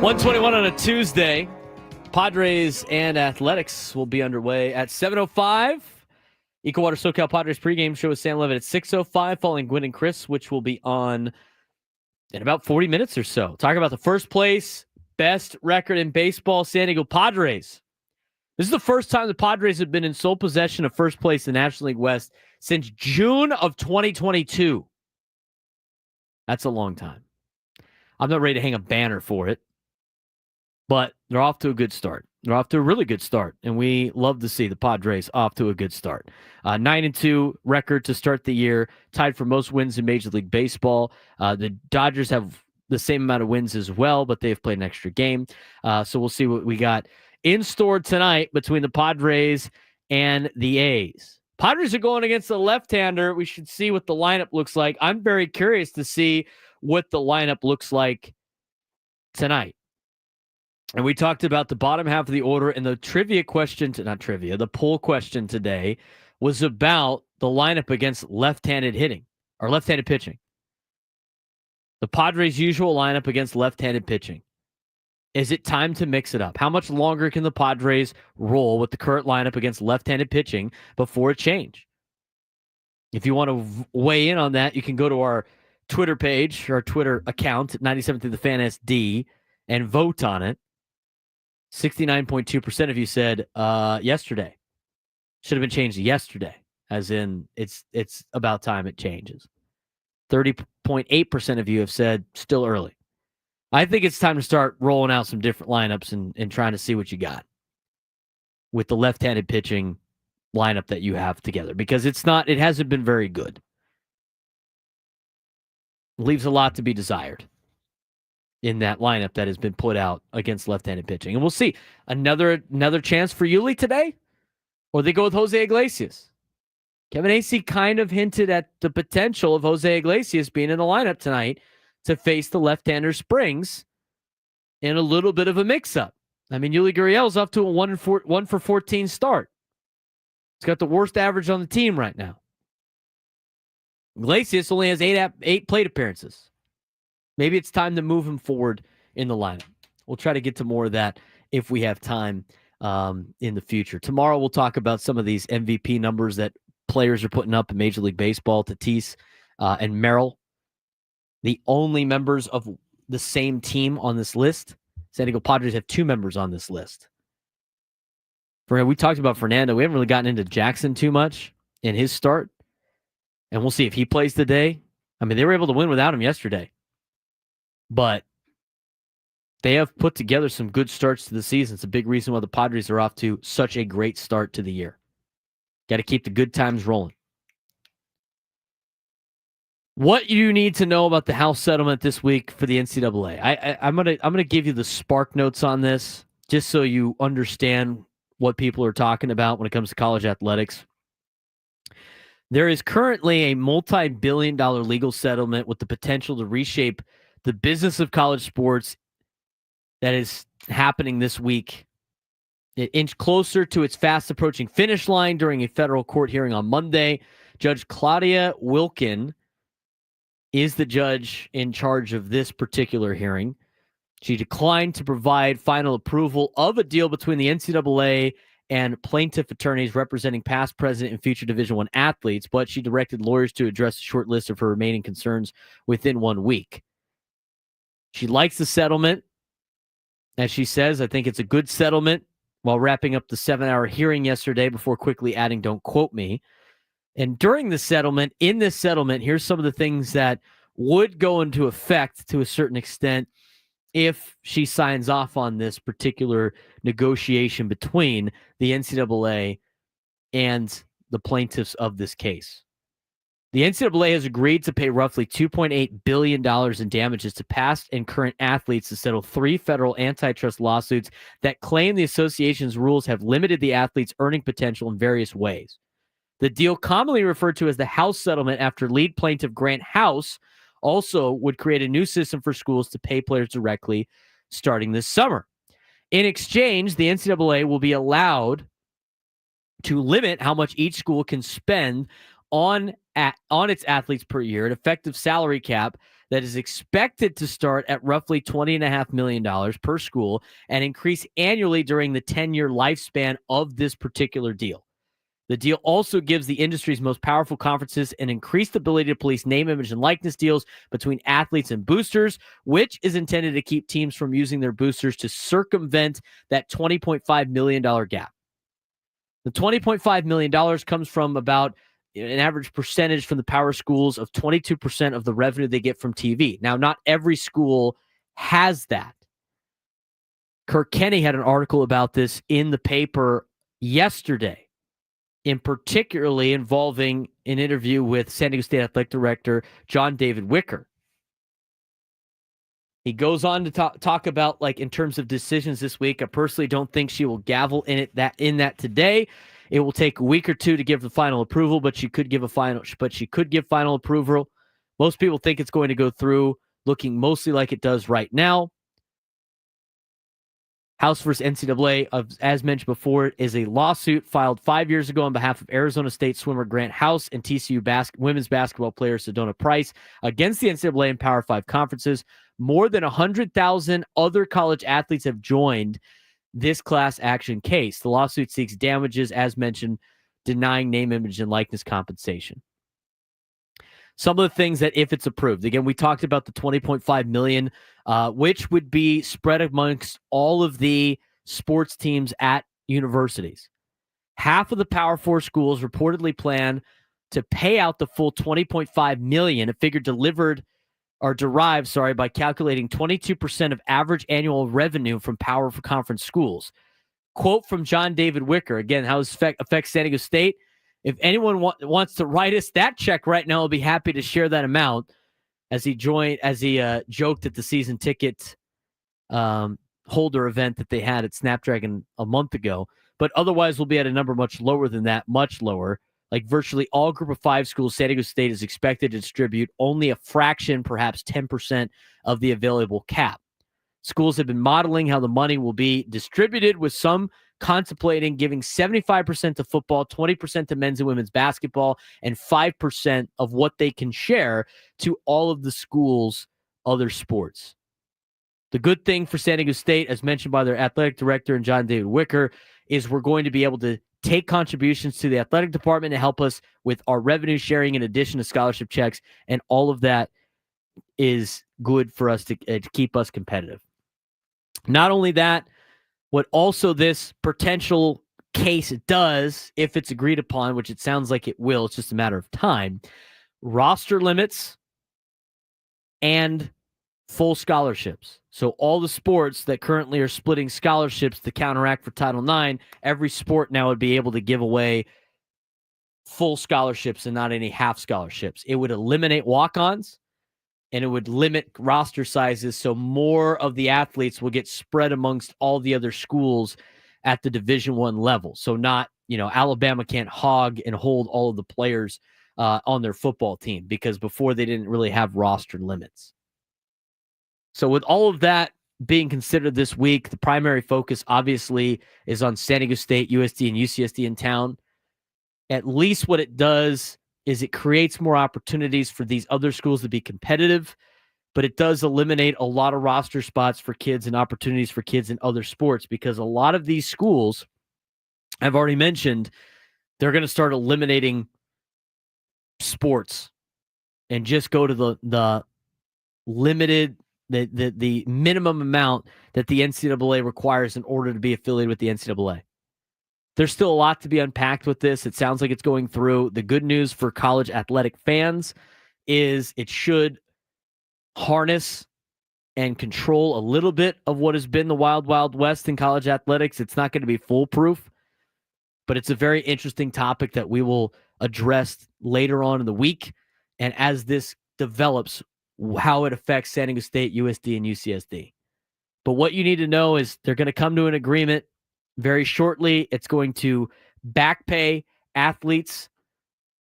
1:21 on a Tuesday. Padres and Athletics will be underway at 7:05. Ecowater SoCal Padres pregame show with Sam Levitt at 6:05, following Gwynn and Chris, which will be on in about 40 minutes or so. Talking about the first place, best record in baseball, San Diego Padres. This is the first time the Padres have been in sole possession of first place in the National League West since June of 2022. That's a long time. I'm not ready to hang a banner for it, but they're off to a good start. They're off to a really good start, and we love to see the Padres off to a good start. 9-2 record to start the year, tied for most wins in Major League Baseball. The Dodgers have the same amount of wins as well, but they've played an extra game. So we'll see what we got in store tonight between the Padres and the A's. Padres are going against the left-hander. We should see what the lineup looks like. I'm very curious to see what the lineup looks like tonight. And we talked about the bottom half of the order, and the the poll question today was about the lineup against left-handed hitting or left-handed pitching. The Padres' usual lineup against left-handed pitching. Is it time to mix it up? How much longer can the Padres roll with the current lineup against left-handed pitching before a change? If you want to weigh in on that, you can go to our Twitter page, our Twitter account, 97 through the Fan SD, and vote on it. 69.2% of you said yesterday. Should have been changed yesterday, as in it's about time it changes. 30.8% of you have said still early. I think it's time to start rolling out some different lineups and trying to see what you got with the left-handed pitching lineup that you have together, because it hasn't been very good. Leaves a lot to be desired in that lineup that has been put out against left-handed pitching. And we'll see. Another chance for Yuli today? Or they go with Jose Iglesias? Kevin Acee kind of hinted at the potential of Jose Iglesias being in the lineup tonight to face the left-hander Springs in a little bit of a mix-up. I mean, Yuli Gurriel's off to a 1 for 14 start. He's got the worst average on the team right now. Iglesias only has 8 plate appearances. Maybe it's time to move him forward in the lineup. We'll try to get to more of that if we have time in the future. Tomorrow we'll talk about some of these MVP numbers that players are putting up in Major League Baseball. Tatis and Merrill, the only members of the same team on this list. San Diego Padres have 2 members on this list. We talked about Fernando. We haven't really gotten into Jackson too much in his start. And we'll see if he plays today. I mean, they were able to win without him yesterday. But they have put together some good starts to the season. It's a big reason why the Padres are off to such a great start to the year. Got to keep the good times rolling. What you need to know about the House settlement this week for the NCAA. I'm gonna give you the spark notes on this, just so you understand what people are talking about when it comes to college athletics. There is currently a multi-billion-dollar legal settlement with the potential to reshape the business of college sports that is happening this week. It inched closer to its fast-approaching finish line during a federal court hearing on Monday. Judge Claudia Wilkin is the judge in charge of this particular hearing. She declined to provide final approval of a deal between the NCAA and plaintiff attorneys representing past, present, and future Division I athletes, but she directed lawyers to address a short list of her remaining concerns within 1 week. She likes the settlement. As she says, I think it's a good settlement, while wrapping up the 7-hour hearing yesterday before quickly adding, "Don't quote me." And during the settlement, here's some of the things that would go into effect to a certain extent if she signs off on this particular negotiation between the NCAA and the plaintiffs of this case. The NCAA has agreed to pay roughly $2.8 billion in damages to past and current athletes to settle 3 federal antitrust lawsuits that claim the association's rules have limited the athletes' earning potential in various ways. The deal, commonly referred to as the House settlement after lead plaintiff Grant House, also would create a new system for schools to pay players directly starting this summer. In exchange, the NCAA will be allowed to limit how much each school can spend on on its athletes per year, an effective salary cap that is expected to start at roughly $20.5 million per school and increase annually during the 10-year lifespan of this particular deal. The deal also gives the industry's most powerful conferences an increased ability to police name, image, and likeness deals between athletes and boosters, which is intended to keep teams from using their boosters to circumvent that $20.5 million gap. The $20.5 million comes from about an average percentage from the power schools of 22% of the revenue they get from TV. Now, not every school has that. Kirk Kenney had an article about this in the paper yesterday, in particularly involving an interview with San Diego State Athletic Director John David Wicker. He goes on to talk about, like, in terms of decisions this week. I personally don't think she will gavel in that today. It will take a week or two to give the final approval, but she could give final approval. Most people think it's going to go through, looking mostly like it does right now. House versus NCAA, as mentioned before, is a lawsuit filed 5 years ago on behalf of Arizona State swimmer Grant House and TCU women's basketball player Sedona Price against the NCAA and Power 5 conferences. More than 100,000 other college athletes have joined this class action case. The lawsuit seeks damages, as mentioned, denying name, image, and likeness compensation. Some of the things that, if it's approved, again, we talked about the $20.5 million, which would be spread amongst all of the sports teams at universities. Half of the Power 4 schools reportedly plan to pay out the full $20.5 million, a figure derived by calculating 22% of average annual revenue from Power Conference schools. Quote from John David Wicker, again, how this affects San Diego State. If anyone wants to write us that check right now, I'll be happy to share that amount, as he joked at the season ticket holder event that they had at Snapdragon a month ago. But otherwise, we'll be at a number much lower than that, much lower. Like virtually all Group of 5 schools, San Diego State is expected to distribute only a fraction, perhaps 10% of the available cap. Schools have been modeling how the money will be distributed, with some contemplating giving 75% to football, 20% to men's and women's basketball, and 5% of what they can share to all of the schools' other sports. The good thing for San Diego State, as mentioned by their athletic director and John David Wicker, is we're going to be able to take contributions to the athletic department to help us with our revenue sharing in addition to scholarship checks, and all of that is good for us to keep us competitive. Not only that, what also this potential case does, if it's agreed upon, which it sounds like it will, it's just a matter of time, roster limits and full scholarships. So all the sports that currently are splitting scholarships to counteract for Title IX, every sport now would be able to give away full scholarships and not any half scholarships. It would eliminate walk-ons, and it would limit roster sizes, so more of the athletes will get spread amongst all the other schools at the Division I level. So not, Alabama can't hog and hold all of the players on their football team, because before they didn't really have roster limits. So with all of that being considered this week, the primary focus obviously is on San Diego State, USD, and UCSD in town. At least what it does is it creates more opportunities for these other schools to be competitive, but it does eliminate a lot of roster spots for kids and opportunities for kids in other sports, because a lot of these schools, I've already mentioned, they're going to start eliminating sports and just go to the limited, the minimum amount that the NCAA requires in order to be affiliated with the NCAA. There's still a lot to be unpacked with this. It sounds like it's going through. The good news for college athletic fans is it should harness and control a little bit of what has been the wild, wild west in college athletics. It's not going to be foolproof, but it's a very interesting topic that we will address later on in the week. And as this develops, how it affects San Diego State, USD, and UCSD. But what you need to know is they're going to come to an agreement very shortly. It's going to back pay athletes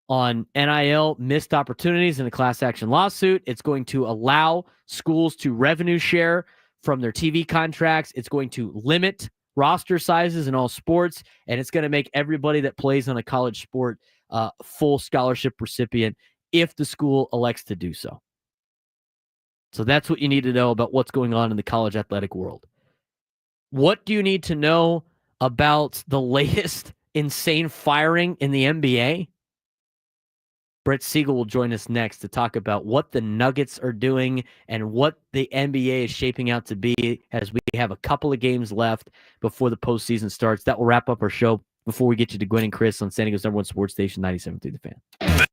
on NIL missed opportunities in a class action lawsuit. It's going to allow schools to revenue share from their TV contracts. It's going to limit roster sizes in all sports, and it's going to make everybody that plays on a college sport full scholarship recipient if the school elects to do so. So that's what you need to know about what's going on in the college athletic world. What do you need to know about the latest insane firing in the NBA? Brett Siegel will join us next to talk about what the Nuggets are doing and what the NBA is shaping out to be as we have a couple of games left before the postseason starts. That will wrap up our show before we get you to Gwen and Chris on San Diego's #1 sports station, 97.3 The Fan.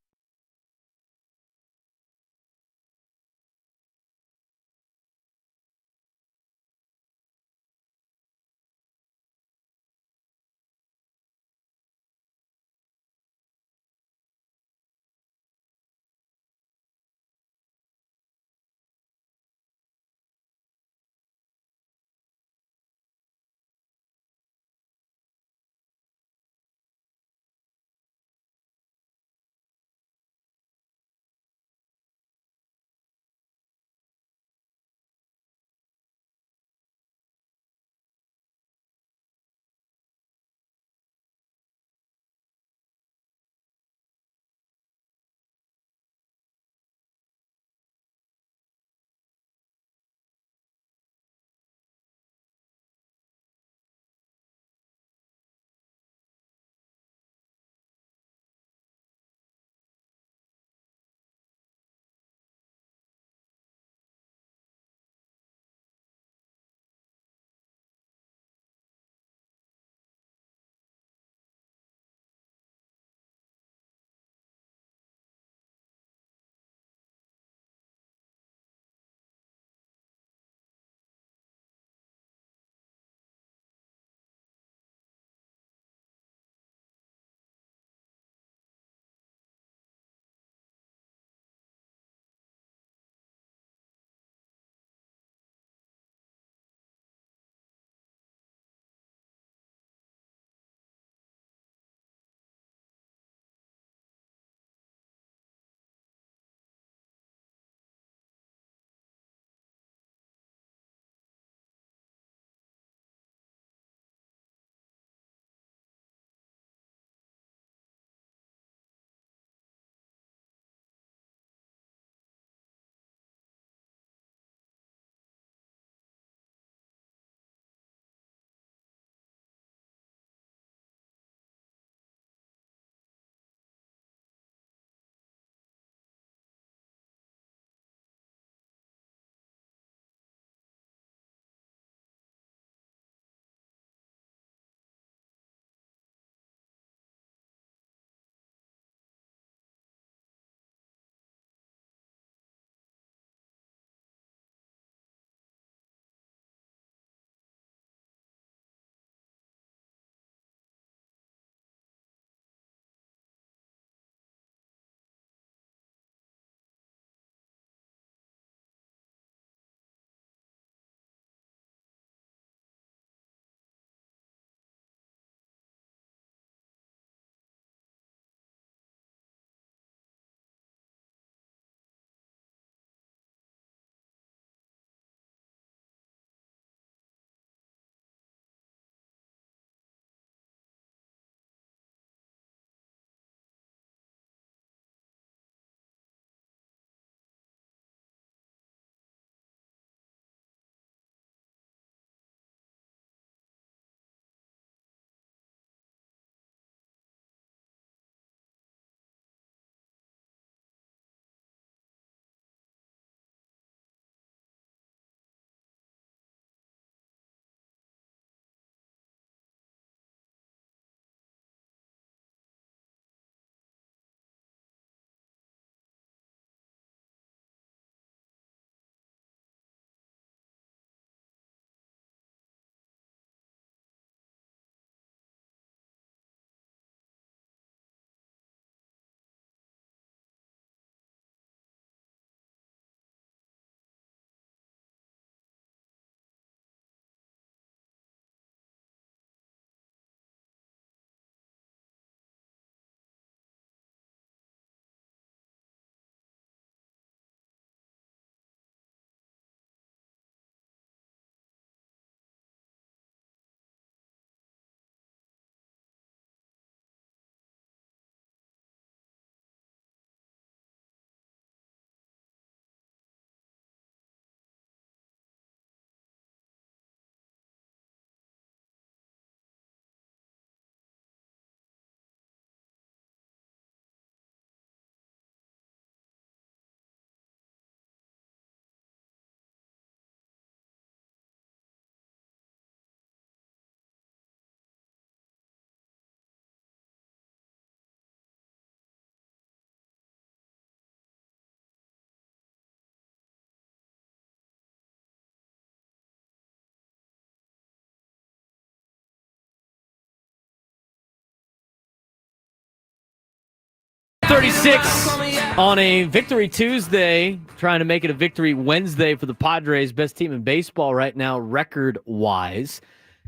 2:36 on a Victory Tuesday, trying to make it a Victory Wednesday for the Padres, best team in baseball right now, record-wise,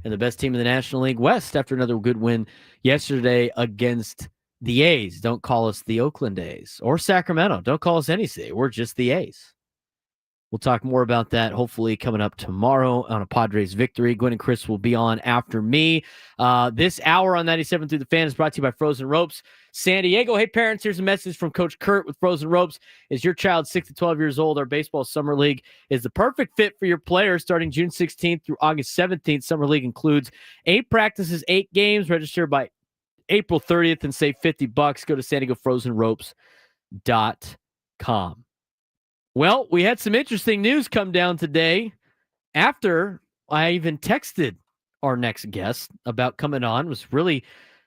and the best team in the National League West after another good win yesterday against the A's. Don't call us the Oakland A's or Sacramento. Don't call us any city. We're just the A's. We'll talk more about that hopefully coming up tomorrow on a Padres victory. Gwen and Chris will be on after me. This hour on 97 Through the Fan is brought to you by Frozen Ropes San Diego. Hey, parents, here's a message from Coach Kurt with Frozen Ropes. Is your child 6 to 12 years old? Our baseball summer league is the perfect fit for your players starting June 16th through August 17th. Summer league includes 8 practices, 8 games. Register by April 30th and save $50. Go to SanDiegoFrozenRopes.com. Well, we had some interesting news come down today after I even texted our next guest about coming on. Was really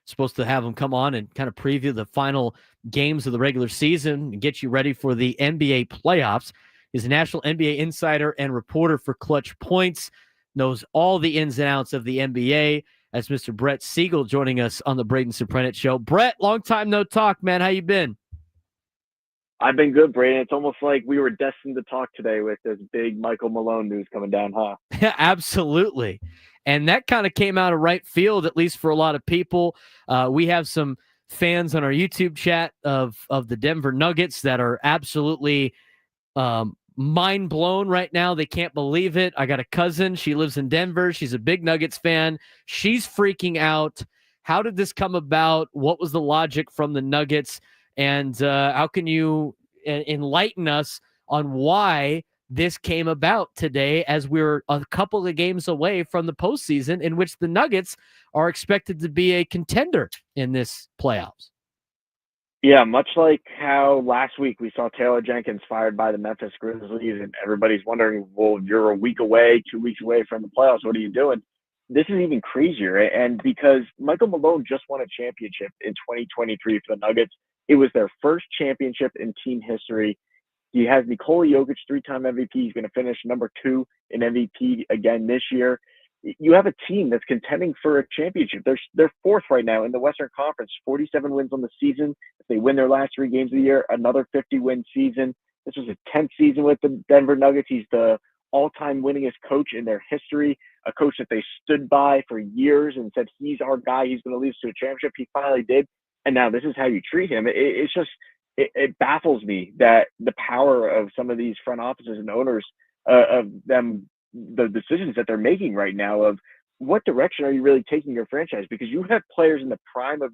supposed to have him come on and kind of preview the final games of the regular season and get you ready for the NBA playoffs. He's a national NBA insider and reporter for ClutchPoints, knows all the ins and outs of the NBA. That's Mr. Brett Siegel joining us on the Braden Surprenant Show. Brett, long time no talk, man. How you been? I've been good, Braden. It's almost like we were destined to talk today with this big Michael Malone news coming down, huh? Yeah, absolutely. And that kind of came out of right field, at least for a lot of people. We have some fans on our YouTube chat of the Denver Nuggets that are absolutely mind blown right now. They can't believe it. I got a cousin. She lives in Denver. She's a big Nuggets fan. She's freaking out. How did this come about? What was the logic from the Nuggets? And how can you enlighten us on why this came about today as we're a couple of games away from the postseason in which the Nuggets are expected to be a contender in this playoffs? Yeah, much like how last week we saw Taylor Jenkins fired by the Memphis Grizzlies, and everybody's wondering, well, you're a week away, 2 weeks away from the playoffs. What are you doing? This is even crazier. And because Michael Malone just won a championship in 2023 for the Nuggets, it was their first championship in team history. He has Nikola Jokic, 3-time MVP. He's going to finish number 2 in MVP again this year. You have a team that's contending for a championship. They're 4th right now in the Western Conference, 47 wins on the season. If they win their last 3 games of the year, another 50-win season. This was a 10th season with the Denver Nuggets. He's the all-time winningest coach in their history, a coach that they stood by for years and said, he's our guy. He's going to lead us to a championship. He finally did. And now this is how you treat him. It baffles me that the power of some of these front offices and owners of them, the decisions that they're making right now of what direction are you really taking your franchise? Because you have players in the prime of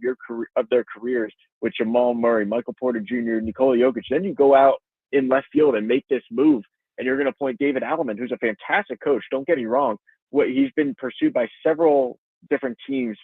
their careers with Jamal Murray, Michael Porter Jr., Nikola Jokic. Then you go out in left field and make this move, and you're going to appoint David Alleman, who's a fantastic coach. Don't get me wrong. He's been pursued by several different teams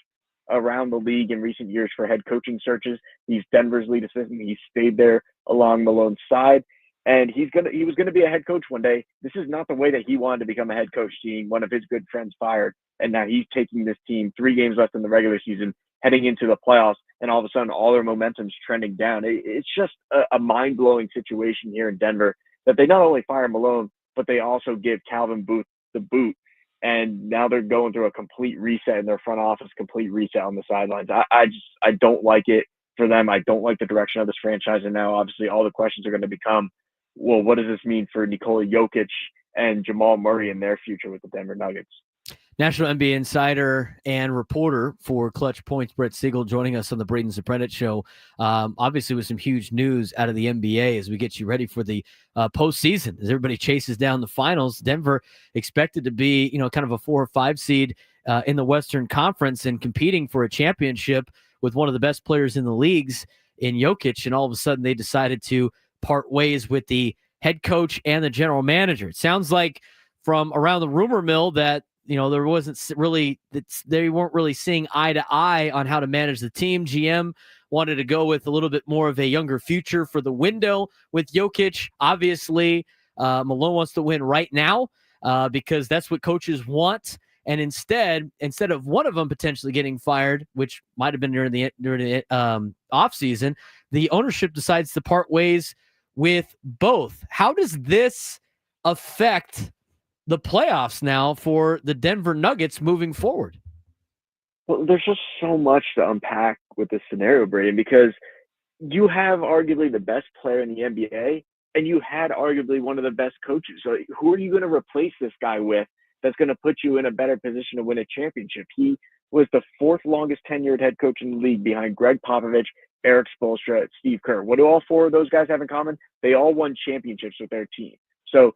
around the league in recent years for head coaching searches. He's Denver's lead assistant. He stayed there along Malone's side, and he was gonna be a head coach one day. This is not the way that he wanted to become a head coach, seeing one of his good friends fired, and now he's taking this team 3 games left in the regular season, heading into the playoffs, and all of a sudden all their momentum's trending down. It's just a mind-blowing situation here in Denver that they not only fire Malone, but they also give Calvin Booth the boot. And now they're going through a complete reset in their front office, complete reset on the sidelines. I don't like it for them. I don't like the direction of this franchise. And now obviously all the questions are going to become, well, what does this mean for Nikola Jokic and Jamal Murray in their future with the Denver Nuggets? National NBA insider and reporter for ClutchPoints, Brett Siegel, joining us on the Braden Surprenant Show. Obviously, with some huge news out of the NBA as we get you ready for the postseason. As everybody chases down the finals, Denver expected to be, kind of a 4 or 5 seed in the Western Conference and competing for a championship with one of the best players in the leagues in Jokic, and all of a sudden they decided to part ways with the head coach and the general manager. It sounds like from around the rumor mill that there wasn't really, they weren't really seeing eye to eye on how to manage the team. GM wanted to go with a little bit more of a younger future for the window with Jokic. Obviously, Malone wants to win right now because that's what coaches want. And instead of one of them potentially getting fired, which might have been during the offseason, the ownership decides to part ways with both. How does this affect the playoffs now for the Denver Nuggets moving forward? Well, there's just so much to unpack with this scenario, Braden, because you have arguably the best player in the NBA, and you had arguably one of the best coaches. So who are you going to replace this guy with that's going to put you in a better position to win a championship? He was the fourth longest tenured head coach in the league behind Greg Popovich, Eric Spoelstra, Steve Kerr. What do all four of those guys have in common? They all won championships with their team. So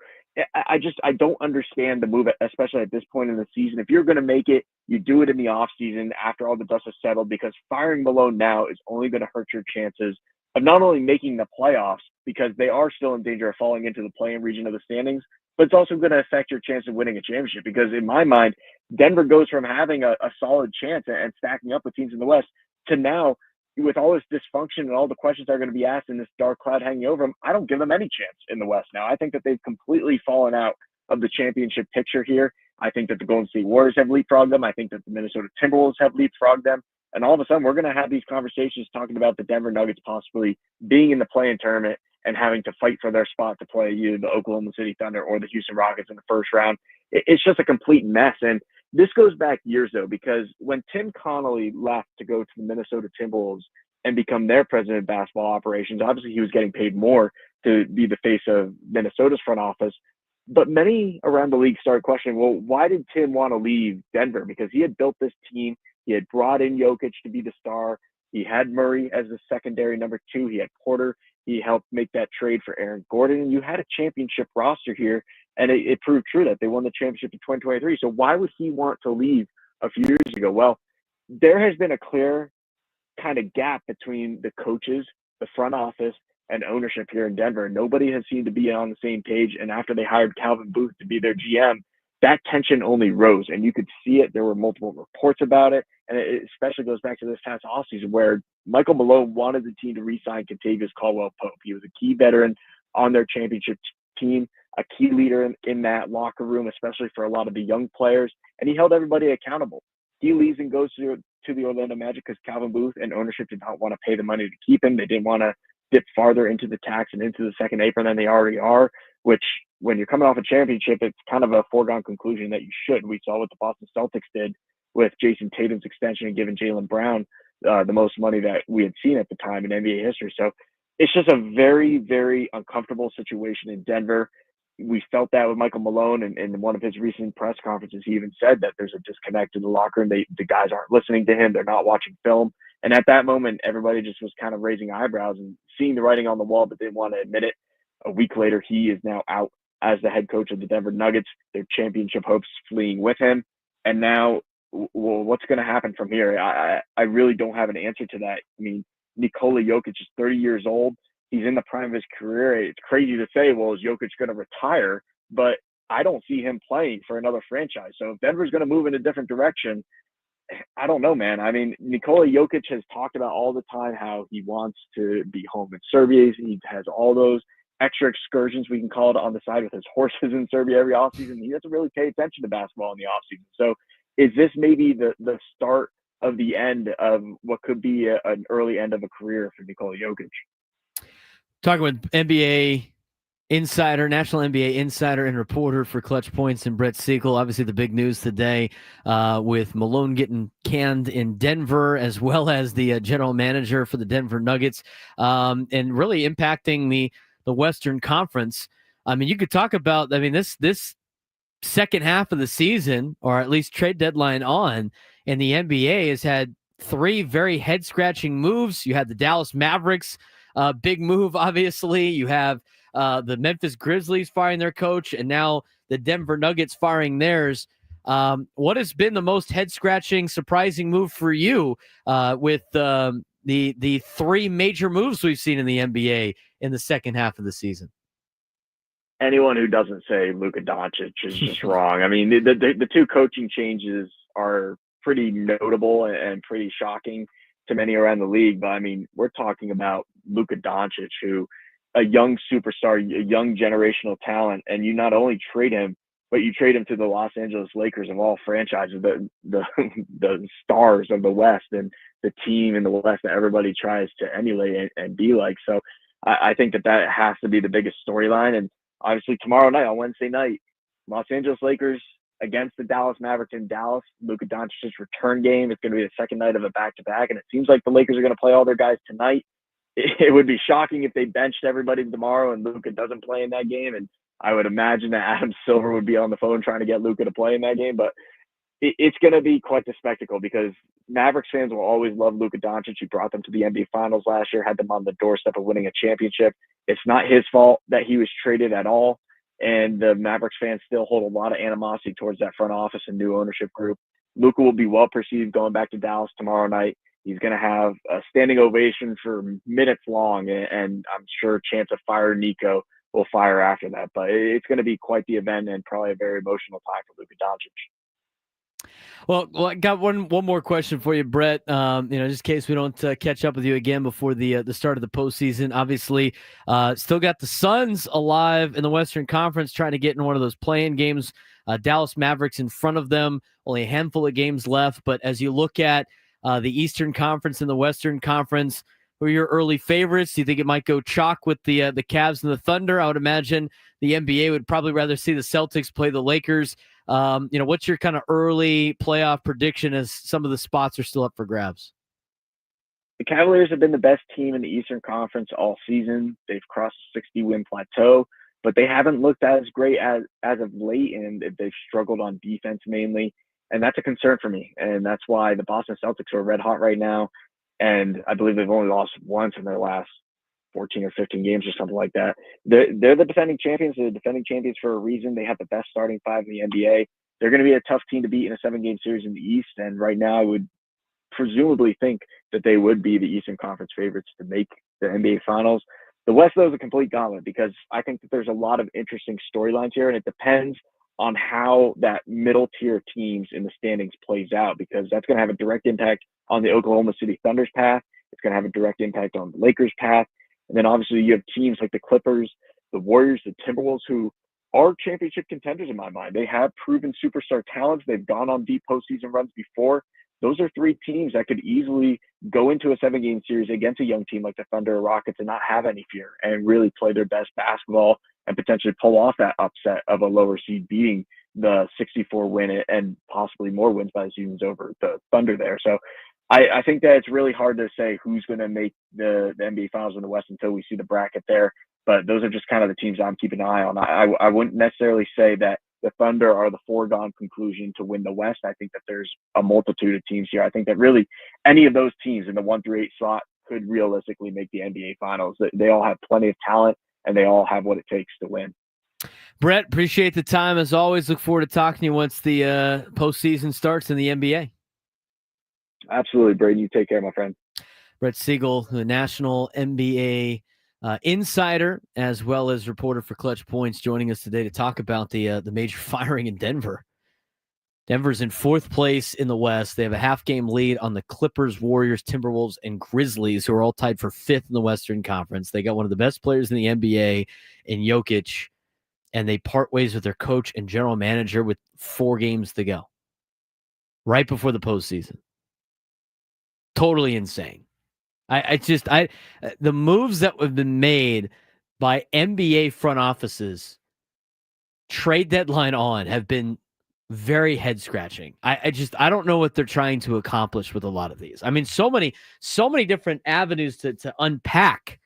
I don't understand the move, especially at this point in the season. If you're going to make it, you do it in the offseason after all the dust is settled, because firing Malone now is only going to hurt your chances of not only making the playoffs, because they are still in danger of falling into the play-in region of the standings, but it's also going to affect your chance of winning a championship. Because in my mind, Denver goes from having a solid chance and stacking up with teams in the West to now, with all this dysfunction and all the questions that are going to be asked in this dark cloud hanging over them, I don't give them any chance in the West now. I think that they've completely fallen out of the championship picture here. I think that the Golden State Warriors have leapfrogged them. I think that the Minnesota Timberwolves have leapfrogged them. And all of a sudden, we're going to have these conversations talking about the Denver Nuggets possibly being in the play-in tournament and having to fight for their spot to play either the Oklahoma City Thunder or the Houston Rockets in the first round. It's just a complete mess. And this goes back years, though, because when Tim Connolly left to go to the Minnesota Timberwolves and become their president of basketball operations, obviously he was getting paid more to be the face of Minnesota's front office. But many around the league started questioning, well, why did Tim want to leave Denver? Because he had built this team. He had brought in Jokic to be the star. He had Murray as the secondary number two. He had Porter. He helped make that trade for Aaron Gordon. And you had a championship roster here. And it proved true that they won the championship in 2023. So why would he want to leave a few years ago? Well, there has been a clear kind of gap between the coaches, the front office, and ownership here in Denver. Nobody has seemed to be on the same page. And after they hired Calvin Booth to be their GM, that tension only rose. And you could see it. There were multiple reports about it. And it especially goes back to this past offseason where Michael Malone wanted the team to re-sign Kentavious Caldwell-Pope. He was a key veteran on their championship team, a key leader in that locker room, especially for a lot of the young players. And he held everybody accountable. He leaves and goes to the Orlando Magic because Calvin Booth and ownership did not want to pay the money to keep him. They didn't want to dip farther into the tax and into the second apron than they already are, which when you're coming off a championship, it's kind of a foregone conclusion that you should. We saw what the Boston Celtics did with Jason Tatum's extension and giving Jaylen Brown the most money that we had seen at the time in NBA history. So it's just a very, very uncomfortable situation in Denver. We felt that with Michael Malone, and in one of his recent press conferences, he even said that there's a disconnect in the locker room. The guys aren't listening to him. They're not watching film. And at that moment, everybody just was kind of raising eyebrows and seeing the writing on the wall, but didn't want to admit it. A week later, he is now out as the head coach of the Denver Nuggets, their championship hopes fleeing with him. And now, well, what's going to happen from here? I really don't have an answer to that. I mean, Nikola Jokic is 30 years old. He's in the prime of his career. It's crazy to say, well, is Jokic going to retire? But I don't see him playing for another franchise. So if Denver's going to move in a different direction, I don't know, man. I mean, Nikola Jokic has talked about all the time how he wants to be home in Serbia. He has all those extra excursions, we can call it, on the side with his horses in Serbia every offseason. He doesn't really pay attention to basketball in the offseason. So is this maybe the start of the end of what could be an early end of a career for Nikola Jokic? Talking with NBA insider, national NBA insider and reporter for Clutch Points, and Brett Siegel. Obviously, the big news today with Malone getting canned in Denver, as well as the general manager for the Denver Nuggets, and really impacting the Western Conference. I mean, you could talk about, I mean, this second half of the season, or at least trade deadline on, and the NBA has had three very head-scratching moves. You had the Dallas Mavericks, big move, obviously. You have the Memphis Grizzlies firing their coach, and now the Denver Nuggets firing theirs. What has been the most head-scratching, surprising move for you with the three major moves we've seen in the NBA in the second half of the season? Anyone who doesn't say Luka Doncic is just wrong. I mean, the two coaching changes are pretty notable and pretty shocking to many around the league. But I mean, we're talking about Luka Doncic, who a young superstar, a young generational talent, and you not only trade him, but you trade him to the Los Angeles Lakers of all franchises, the stars of the West and the team in the West that everybody tries to emulate and be like. So I think that has to be the biggest storyline. And obviously tomorrow night, on Wednesday night, Los Angeles Lakers against the Dallas Mavericks in Dallas, Luka Doncic's return game. It's going to be the second night of a back-to-back, and it seems like the Lakers are going to play all their guys tonight. it would be shocking if they benched everybody tomorrow and Luka doesn't play in that game. And I would imagine that Adam Silver would be on the phone trying to get Luka to play in that game. But it's going to be quite the spectacle because Mavericks fans will always love Luka Doncic. He brought them to the NBA Finals last year, had them on the doorstep of winning a championship. It's not his fault that he was traded at all. And the Mavericks fans still hold a lot of animosity towards that front office and new ownership group. Luka will be well perceived going back to Dallas tomorrow night. He's going to have a standing ovation for minutes long, and I'm sure chance of fire Nico will fire after that. But it's going to be quite the event and probably a very emotional time for Luka Doncic. Well, I got one more question for you, Brett. Just in case we don't catch up with you again before the start of the postseason. Obviously, still got the Suns alive in the Western Conference, trying to get in one of those play-in games. Dallas Mavericks in front of them, only a handful of games left. But as you look at the Eastern Conference and the Western Conference, who are your early favorites? Do you think it might go chalk with the Cavs and the Thunder? I would imagine the NBA would probably rather see the Celtics play the Lakers. What's your kind of early playoff prediction as some of the spots are still up for grabs? The Cavaliers have been the best team in the Eastern Conference all season. They've crossed a 60-win plateau, but they haven't looked as great as of late, and they've struggled on defense mainly. And that's a concern for me. And that's why the Boston Celtics are red hot right now. And I believe they've only lost once in their last 14 or 15 games or something like that. They're the defending champions. They're the defending champions for a reason. They have the best starting five in the NBA. They're going to be a tough team to beat in a 7-game series in the East. And right now I would presumably think that they would be the Eastern Conference favorites to make the NBA Finals. The West, though, is a complete gauntlet because I think that there's a lot of interesting storylines here, and it depends on how that middle tier teams in the standings plays out, because that's going to have a direct impact on the Oklahoma City Thunder's path. It's going to have a direct impact on the Lakers' path. And then obviously you have teams like the Clippers, the Warriors, the Timberwolves, who are championship contenders in my mind. They have proven superstar talents. They've gone on deep postseason runs before. Those are three teams that could easily go into a 7-game series against a young team like the Thunder or Rockets and not have any fear and really play their best basketball and potentially pull off that upset of a lower seed beating the 64 win and possibly more wins by the season's over the Thunder there. So I think that it's really hard to say who's going to make the NBA Finals in the West until we see the bracket there. But those are just kind of the teams I'm keeping an eye on. I wouldn't necessarily say that the Thunder are the foregone conclusion to win the West. I think that there's a multitude of teams here. I think that really any of those teams in the 1 through 8 slot could realistically make the NBA Finals. They all have plenty of talent, and they all have what it takes to win. Brett, appreciate the time as always. Look forward to talking to you once the postseason starts in the NBA. Absolutely, Braden. You take care, my friend. Brett Siegel, the national NBA insider, as well as reporter for ClutchPoints, joining us today to talk about the major firing in Denver. Denver's in 4th place in the West. They have a half-game lead on the Clippers, Warriors, Timberwolves, and Grizzlies, who are all tied for 5th in the Western Conference. They got one of the best players in the NBA in Jokic, and they part ways with their coach and general manager with 4 games to go, right before the postseason. Totally insane. The moves that have been made by NBA front offices trade deadline on have been very head scratching. I don't know what they're trying to accomplish with a lot of these. I mean, so many different avenues to unpack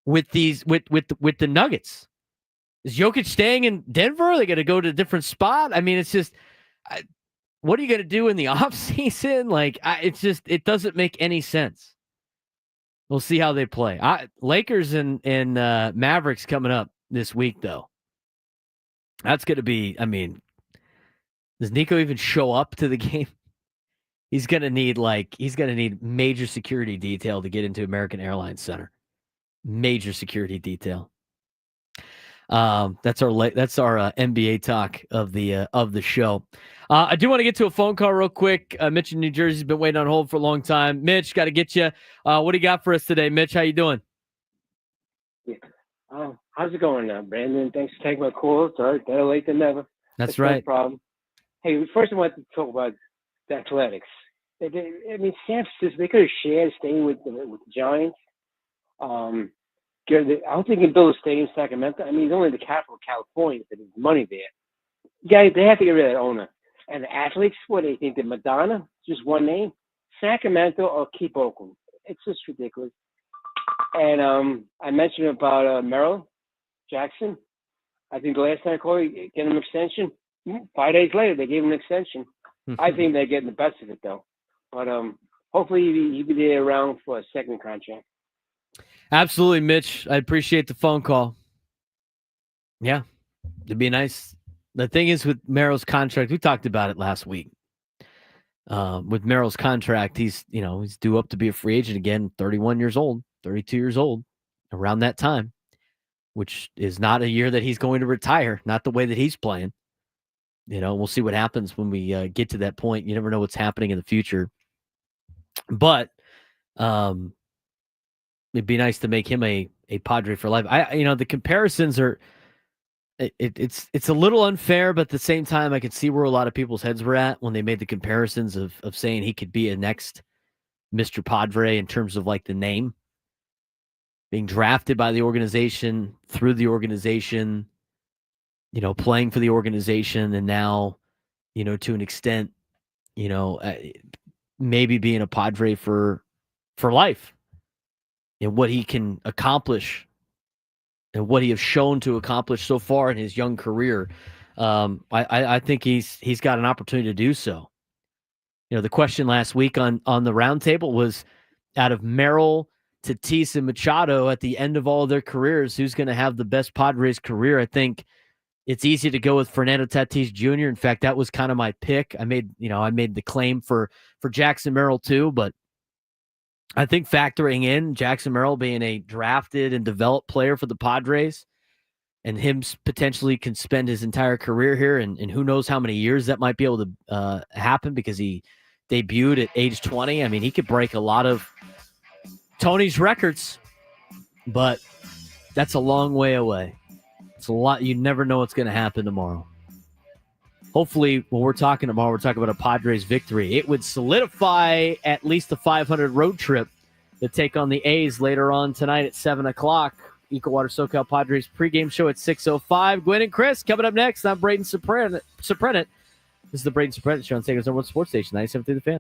with these, with the Nuggets. Is Jokic staying in Denver? Are they going to go to a different spot? I mean, it's just, what are you going to do in the offseason? Like, it doesn't make any sense. We'll see how they play. Lakers and Mavericks coming up this week, though. That's going to be, I mean, does Nico even show up to the game? He's going to need major security detail to get into American Airlines Center. Major security detail. That's our NBA talk of the show. I do want to get to a phone call real quick. Mitch in New Jersey's been waiting on hold for a long time. Mitch, got to get you. What do you got for us today, Mitch? How you doing? Yeah. How's it going now, Brandon? Thanks for taking my call. Sorry, better late than never. That's right. No problem. Hey, first I want to talk about the Athletics. San Francisco, they could have shared staying with the Giants. I don't think they can build a stadium in Sacramento. I mean, it's only the capital of California, but there's money there. Guys, they have to get rid of that owner. And the athletes, what do they think? That Madonna? Just one name? Sacramento or keep Oakland? It's just ridiculous. And I mentioned about Merrill Jackson. I think the last time I called, get him an extension. 5 days later, they gave him an extension. I think they're getting the best of it, though. But hopefully he'll be there around for a second contract. Absolutely, Mitch. I appreciate the phone call. Yeah, it'd be nice. The thing is with Merrill's contract, we talked about it last week. With Merrill's contract, he's due up to be a free agent again, 31 years old, 32 years old, around that time, which is not a year that he's going to retire, not the way that he's playing. We'll see what happens when we get to that point. You never know what's happening in the future. But it'd be nice to make him a Padre for life. The comparisons are it's a little unfair, but at the same time, I could see where a lot of people's heads were at when they made the comparisons of saying he could be a next Mr. Padre in terms of like the name. Being drafted by the organization, through the organization, playing for the organization, and now, to an extent, maybe being a Padre for life, and what he can accomplish and what he has shown to accomplish so far in his young career. I think he's got an opportunity to do so. The question last week on the roundtable was, out of Merrill, Tatis, and Machado at the end of all of their careers, who's going to have the best Padres career? I think it's easy to go with Fernando Tatís Jr. In fact, that was kind of my pick. I made the claim for Jackson Merrill too, but I think factoring in Jackson Merrill being a drafted and developed player for the Padres, and him potentially can spend his entire career here, and who knows how many years that might be able to happen, because he debuted at age 20. I mean, he could break a lot of Tony's records, but that's a long way away. It's a lot. You never know what's going to happen tomorrow. Hopefully, when we're talking tomorrow, we're talking about a Padres victory. It would solidify at least the 500 road trip to take on the A's later on tonight at 7 o'clock. Eco Water SoCal Padres pregame show at 6:05. Gwen and Chris coming up next. I'm Braden Surprenant. This is the Braden Surprenant Show on San Diego Sports Station 97.3 The Fan.